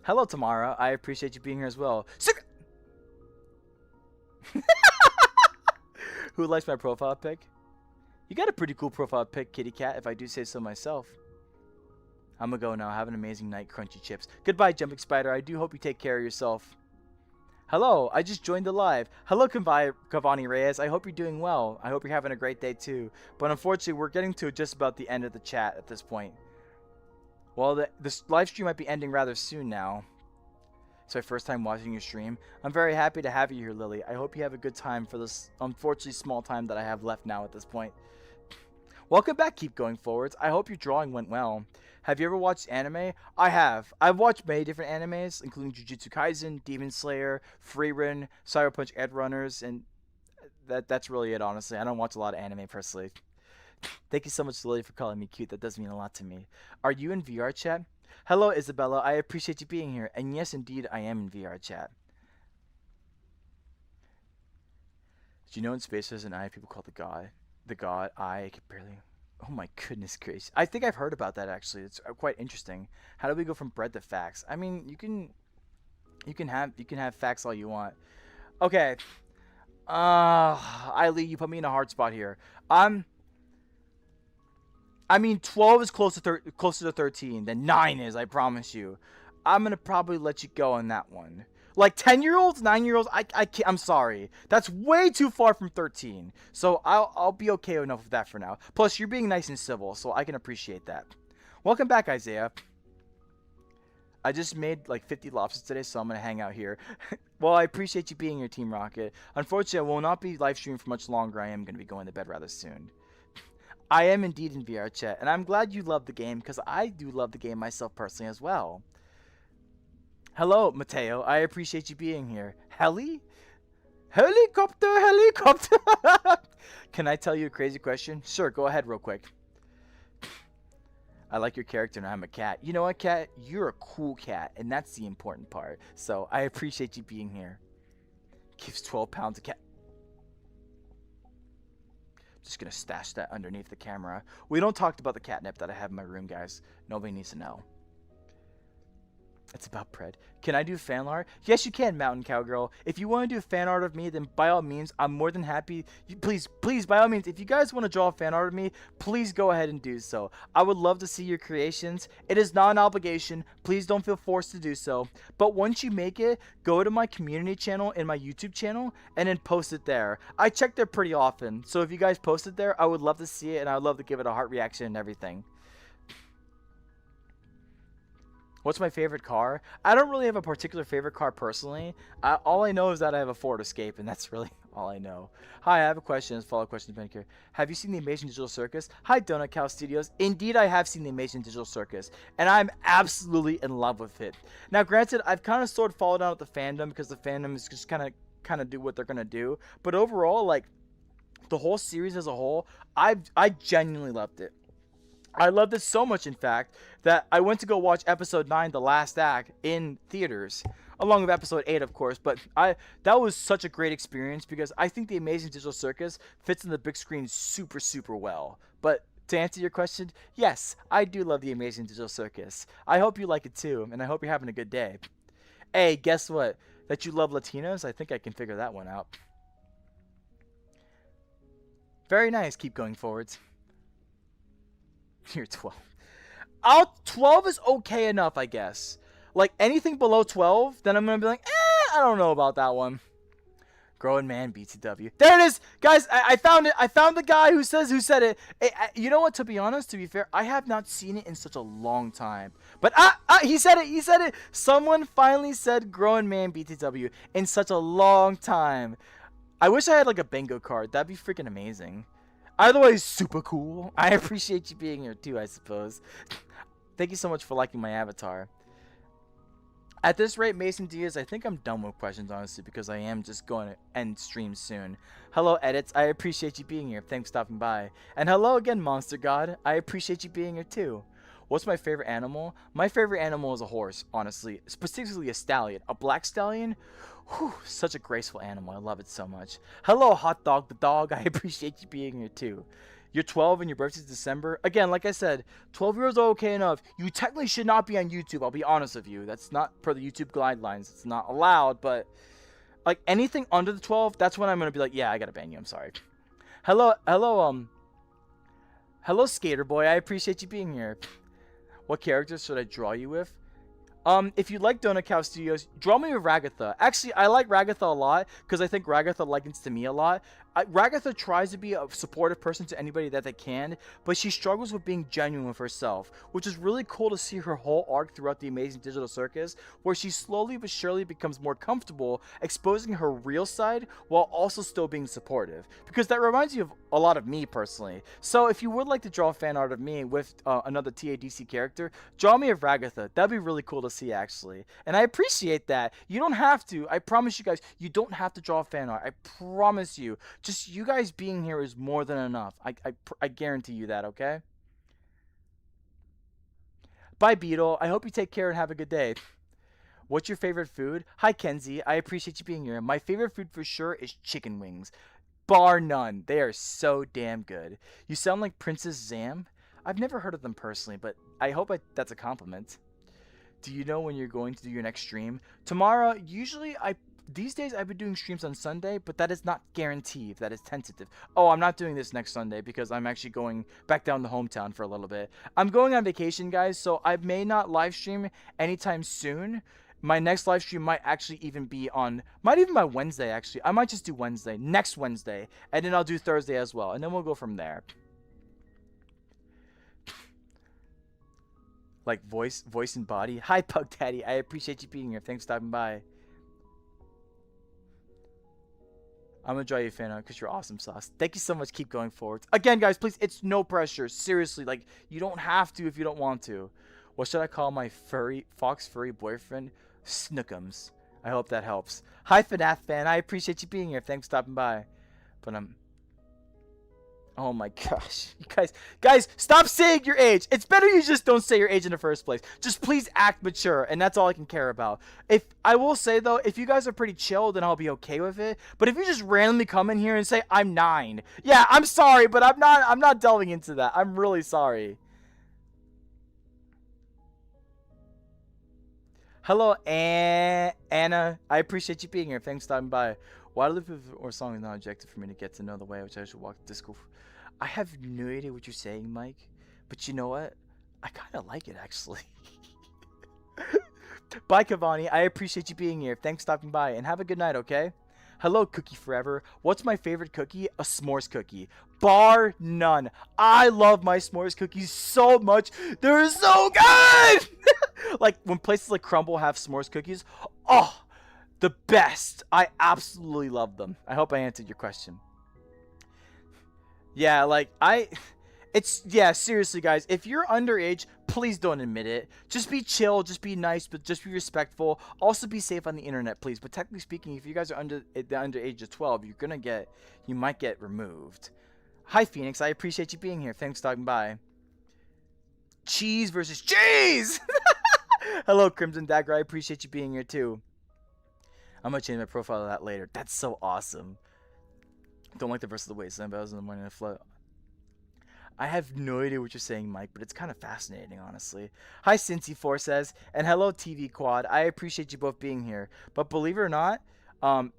Hello, Tamara. I appreciate you being here as well. Who likes my profile pic? You got a pretty cool profile pic, kitty cat, if I do say so myself. I'm gonna go now. Have an amazing night, crunchy chips. Goodbye, Jumping Spider. I do hope you take care of yourself. Hello, I just joined the live. Hello, Cavani Reyes. I hope you're doing well. I hope you're having a great day too. But unfortunately, we're getting to just about the end of the chat at this point. Well, this live stream might be ending rather soon now. It's my first time watching your stream. I'm very happy to have you here, Lily. I hope you have a good time for this unfortunately small time that I have left now at this point. Welcome back, Keep Going Forwards. I hope your drawing went well. Have you ever watched anime? I have. I've watched many different animes, including Jujutsu Kaisen, Demon Slayer, Frieren, Cyber Punch Ed Runners, and that's really it, honestly. I don't watch a lot of anime personally. Thank you so much, Lily, for calling me cute. That does mean a lot to me. Are you in VR chat? Hello, Isabella. I appreciate you being here. And yes, indeed, I am in VR chat. Do you know in space there's an eye people call the god? The god eye can barely. Oh my goodness gracious! I think I've heard about that actually. It's quite interesting. How do we go from bread to facts? I mean, you can have facts all you want. Okay. Eileen, you put me in a hard spot here. I'm. I mean, 12 is closer to 13 than 9 is. I promise you. I'm gonna probably let you go on that one. Like 10-year-olds, 9-year-olds, I can't, I'm sorry. That's way too far from 13. So I'll be okay enough with that for now. Plus, you're being nice and civil, so I can appreciate that. Welcome back, Isaiah. I just made like 50 lobsters today, so I'm gonna hang out here. Well, I appreciate you being here, Team Rocket. Unfortunately, I will not be live streaming for much longer. I am gonna be going to bed rather soon. I am indeed in VR chat, and I'm glad you love the game because I do love the game myself personally as well. Hello, Mateo. I appreciate you being here. Helicopter, helicopter. Can I tell you a crazy question? Sure, go ahead real quick. I like your character and I'm a cat. You know what, cat? You're a cool cat, and that's the important part. So I appreciate you being here. Gives 12 pounds a cat. Just gonna stash that underneath the camera. We don't talk about the catnip that I have in my room, guys. Nobody needs to know. It's about Pred. Can I do fan art? Yes, you can, Mountain Cowgirl. If you want to do fan art of me, then by all means, I'm more than happy. Please, please, by all means, if you guys want to draw fan art of me, please go ahead and do so. I would love to see your creations. It is not an obligation. Please don't feel forced to do so. But once you make it, go to my community channel and my YouTube channel and then post it there. I check there pretty often. So if you guys post it there, I would love to see it and I would love to give it a heart reaction and everything. What's my favorite car? I don't really have a particular favorite car personally. All I know is that I have a Ford Escape, and that's really all I know. Hi, I have a question. Follow-up question, Penicure. Have you seen the Amazing Digital Circus? Hi, Donut Cow Studios. Indeed, I have seen the Amazing Digital Circus, and I'm absolutely in love with it. Now, granted, I've kind of sort of fallen down with the fandom because the fandom is just kind of do what they're gonna do. But overall, like the whole series as a whole, I genuinely loved it. I loved it so much, in fact, that I went to go watch episode 9, The Last Act, in theaters, along with episode 8, of course. But that was such a great experience because I think the Amazing Digital Circus fits in the big screen super, super well. But to answer your question, yes, I do love the Amazing Digital Circus. I hope you like it too, and I hope you're having a good day. Hey, guess what? That you love Latinos? I think I can figure that one out. Very nice. Keep going forwards. You're 12. 12 is okay enough, I guess. Like, anything below 12, then I'm going to be like, I don't know about that one. Growing Man BTW. There it is! Guys, I found it. I found the guy who said it. You know what, to be honest, to be fair, I have not seen it in such a long time. But, he said it. He said it. Someone finally said Growing Man BTW in such a long time. I wish I had, like, a bingo card. That'd be freaking amazing. Either way, super cool. I appreciate you being here too, I suppose. Thank you so much for liking my avatar. At this rate, Mason Diaz, I think I'm done with questions, honestly, because I am just going to end stream soon. Hello, Edits. I appreciate you being here. Thanks for stopping by. And hello again, Monster God. I appreciate you being here too. What's my favorite animal? My favorite animal is a horse, honestly. Specifically a stallion. A black stallion? Whew, such a graceful animal. I love it so much. Hello, Hot Dog the Dog. I appreciate you being here too. You're 12 and your birthday's December. Again, like I said, 12 years old, okay enough. You technically should not be on YouTube. I'll be honest with you. That's not per the YouTube guidelines. It's not allowed, but like anything under the 12, that's when I'm going to be like, yeah, I got to ban you. I'm sorry. Hello, Skater Boy. I appreciate you being here. What characters should I draw you with? If you like Donut Cow Studios, draw me with Ragatha. Actually, I like Ragatha a lot because I think Ragatha likens to me a lot. Ragatha tries to be a supportive person to anybody that they can, but she struggles with being genuine with herself, which is really cool to see her whole arc throughout the Amazing Digital Circus, where she slowly but surely becomes more comfortable exposing her real side while also still being supportive, because that reminds you of a lot of me personally. So if you would like to draw fan art of me with another TADC character, draw me of Ragatha. That'd be really cool to see, actually, and I appreciate that. You don't have to. I promise you guys, you don't have to draw fan art. I promise you. Just you guys being here is more than enough. I guarantee you that, okay? Bye, Beetle. I hope you take care and have a good day. What's your favorite food? Hi, Kenzie. I appreciate you being here. My favorite food for sure is chicken wings. Bar none. They are so damn good. You sound like Princess Zam. I've never heard of them personally, but I hope that's a compliment. Do you know when you're going to do your next stream? Tomorrow, usually these days I've been doing streams on Sunday, but that is not guaranteed. That is tentative. Oh, I'm not doing this next Sunday because I'm actually going back down to hometown for a little bit. I'm going on vacation, guys, so I may not live stream anytime soon. My next live stream might actually even be might even by Wednesday, actually. I might just do Wednesday, next Wednesday, and then I'll do Thursday as well, and then we'll go from there. Like voice and body. Hi, Pug Daddy. I appreciate you being here. Thanks for stopping by. I'm gonna draw you a fan art because you're awesome, Sauce. Thank you so much. Keep going forward. Again, guys, please, it's no pressure. Seriously, like, you don't have to if you don't want to. What should I call my fox furry boyfriend? Snookums. I hope that helps. Hi, FNAF fan. I appreciate you being here. Thanks for stopping by. But oh my gosh. You guys, stop saying your age. It's better you just don't say your age in the first place. Just please act mature, and that's all I can care about. If I will say though, if you guys are pretty chill, then I'll be okay with it. But if you just randomly come in here and say I'm 9, yeah, I'm sorry, but I'm not delving into that. I'm really sorry. Hello, Anna. I appreciate you being here. Thanks for stopping by. Why do live or song is not objective for me to get to know the way which I should walk to school? I have no idea what you're saying, Mike. But you know what? I kind of like it, actually. Bye, Cavani. I appreciate you being here. Thanks for stopping by. And have a good night, okay? Hello, Cookie Forever. What's my favorite cookie? A s'mores cookie. Bar none. I love my s'mores cookies so much. They're so good! Like, when places like Crumble have s'mores cookies, oh, the best. I absolutely love them. I hope I answered your question. Yeah, like, yeah, seriously, guys, if you're underage, please don't admit it. Just be chill, just be nice, but just be respectful. Also be safe on the internet, please. But technically speaking, if you guys are under age of 12, you might get removed. Hi, Phoenix. I appreciate you being here. Thanks for stopping by. Cheese versus cheese! Hello, Crimson Dagger. I appreciate you being here, too. I'm going to change my profile to that later. That's so awesome. Don't like the verse of the wasteland, but I was in the morning to float. I have no idea what you're saying, Mike, but it's kind of fascinating, honestly. Hi, Cincy4 says, and hello, TV Quad. I appreciate you both being here. But believe it or not,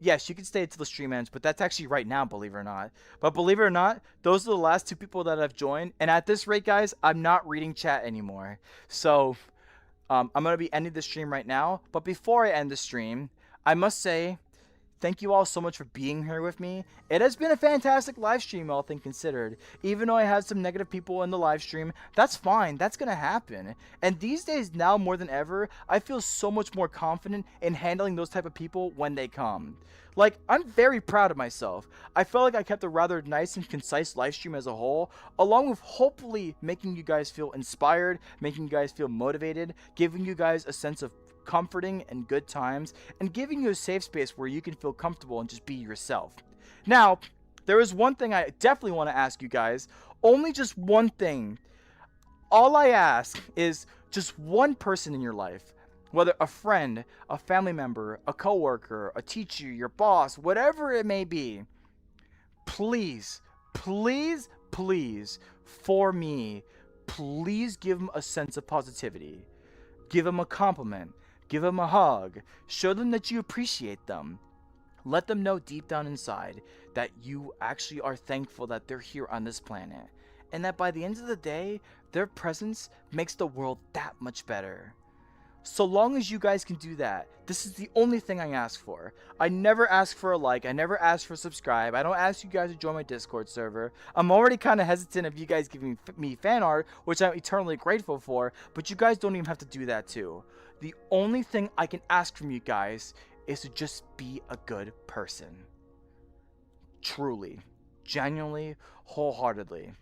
yes, you can stay until the stream ends, but that's actually right now, believe it or not. But believe it or not, those are the last 2 people that have joined. And at this rate, guys, I'm not reading chat anymore. So, I'm going to be ending the stream right now. But before I end the stream, I must say, thank you all so much for being here with me. It has been a fantastic live stream, all things considered. Even though I had some negative people in the live stream, that's fine. That's going to happen. And these days, now more than ever, I feel so much more confident in handling those type of people when they come. Like, I'm very proud of myself. I felt like I kept a rather nice and concise live stream as a whole, along with hopefully making you guys feel inspired, making you guys feel motivated, giving you guys a sense of comforting and good times, and giving you a safe space where you can feel comfortable and just be yourself. Now, there is one thing I definitely want to ask you guys. Only just one thing. All I ask is just one person in your life, whether a friend, a family member, a coworker, a teacher, your boss, whatever it may be. Please, please, please, for me, please give them a sense of positivity. Give them a compliment. Give them a hug. Show them that you appreciate them. Let them know deep down inside that you actually are thankful that they're here on this planet. And that by the end of the day, their presence makes the world that much better. So long as you guys can do that, this is the only thing I ask for. I never ask for a like. I never ask for subscribe. I don't ask you guys to join my Discord server. I'm already kind of hesitant of you guys giving me fan art, which I'm eternally grateful for, but you guys don't even have to do that too. The only thing I can ask from you guys is to just be a good person. Truly, genuinely, wholeheartedly.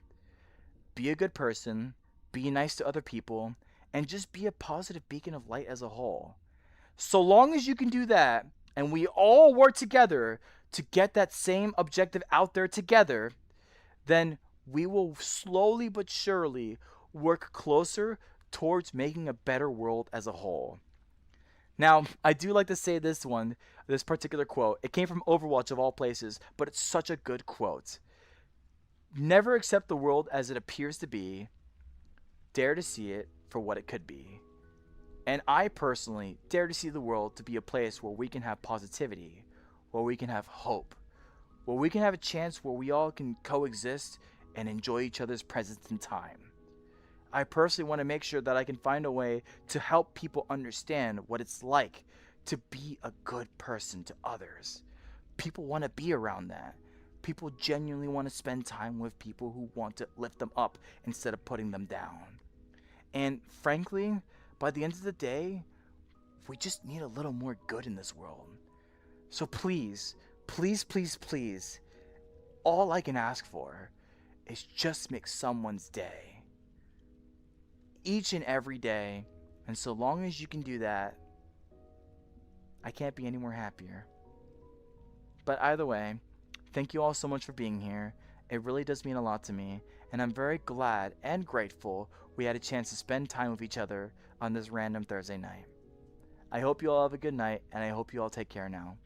Be a good person, be nice to other people, and just be a positive beacon of light as a whole. So long as you can do that, and we all work together to get that same objective out there together, then we will slowly but surely work closer towards making a better world as a whole. Now, I do like to say this particular quote. It came from Overwatch of all places, but it's such a good quote. Never accept the world as it appears to be, dare to see it for what it could be. And I personally dare to see the world to be a place where we can have positivity, where we can have hope, where we can have a chance where we all can coexist and enjoy each other's presence in time. I personally want to make sure that I can find a way to help people understand what it's like to be a good person to others. People want to be around that. People genuinely want to spend time with people who want to lift them up instead of putting them down. And frankly, by the end of the day, we just need a little more good in this world. So please, please, please, please, all I can ask for is just make someone's day. Each and every day. And so long as you can do that, I can't be any more happier. But either way, thank you all so much for being here. It really does mean a lot to me, and I'm very glad and grateful we had a chance to spend time with each other on this random Thursday night. I hope you all have a good night, and I hope you all take care now.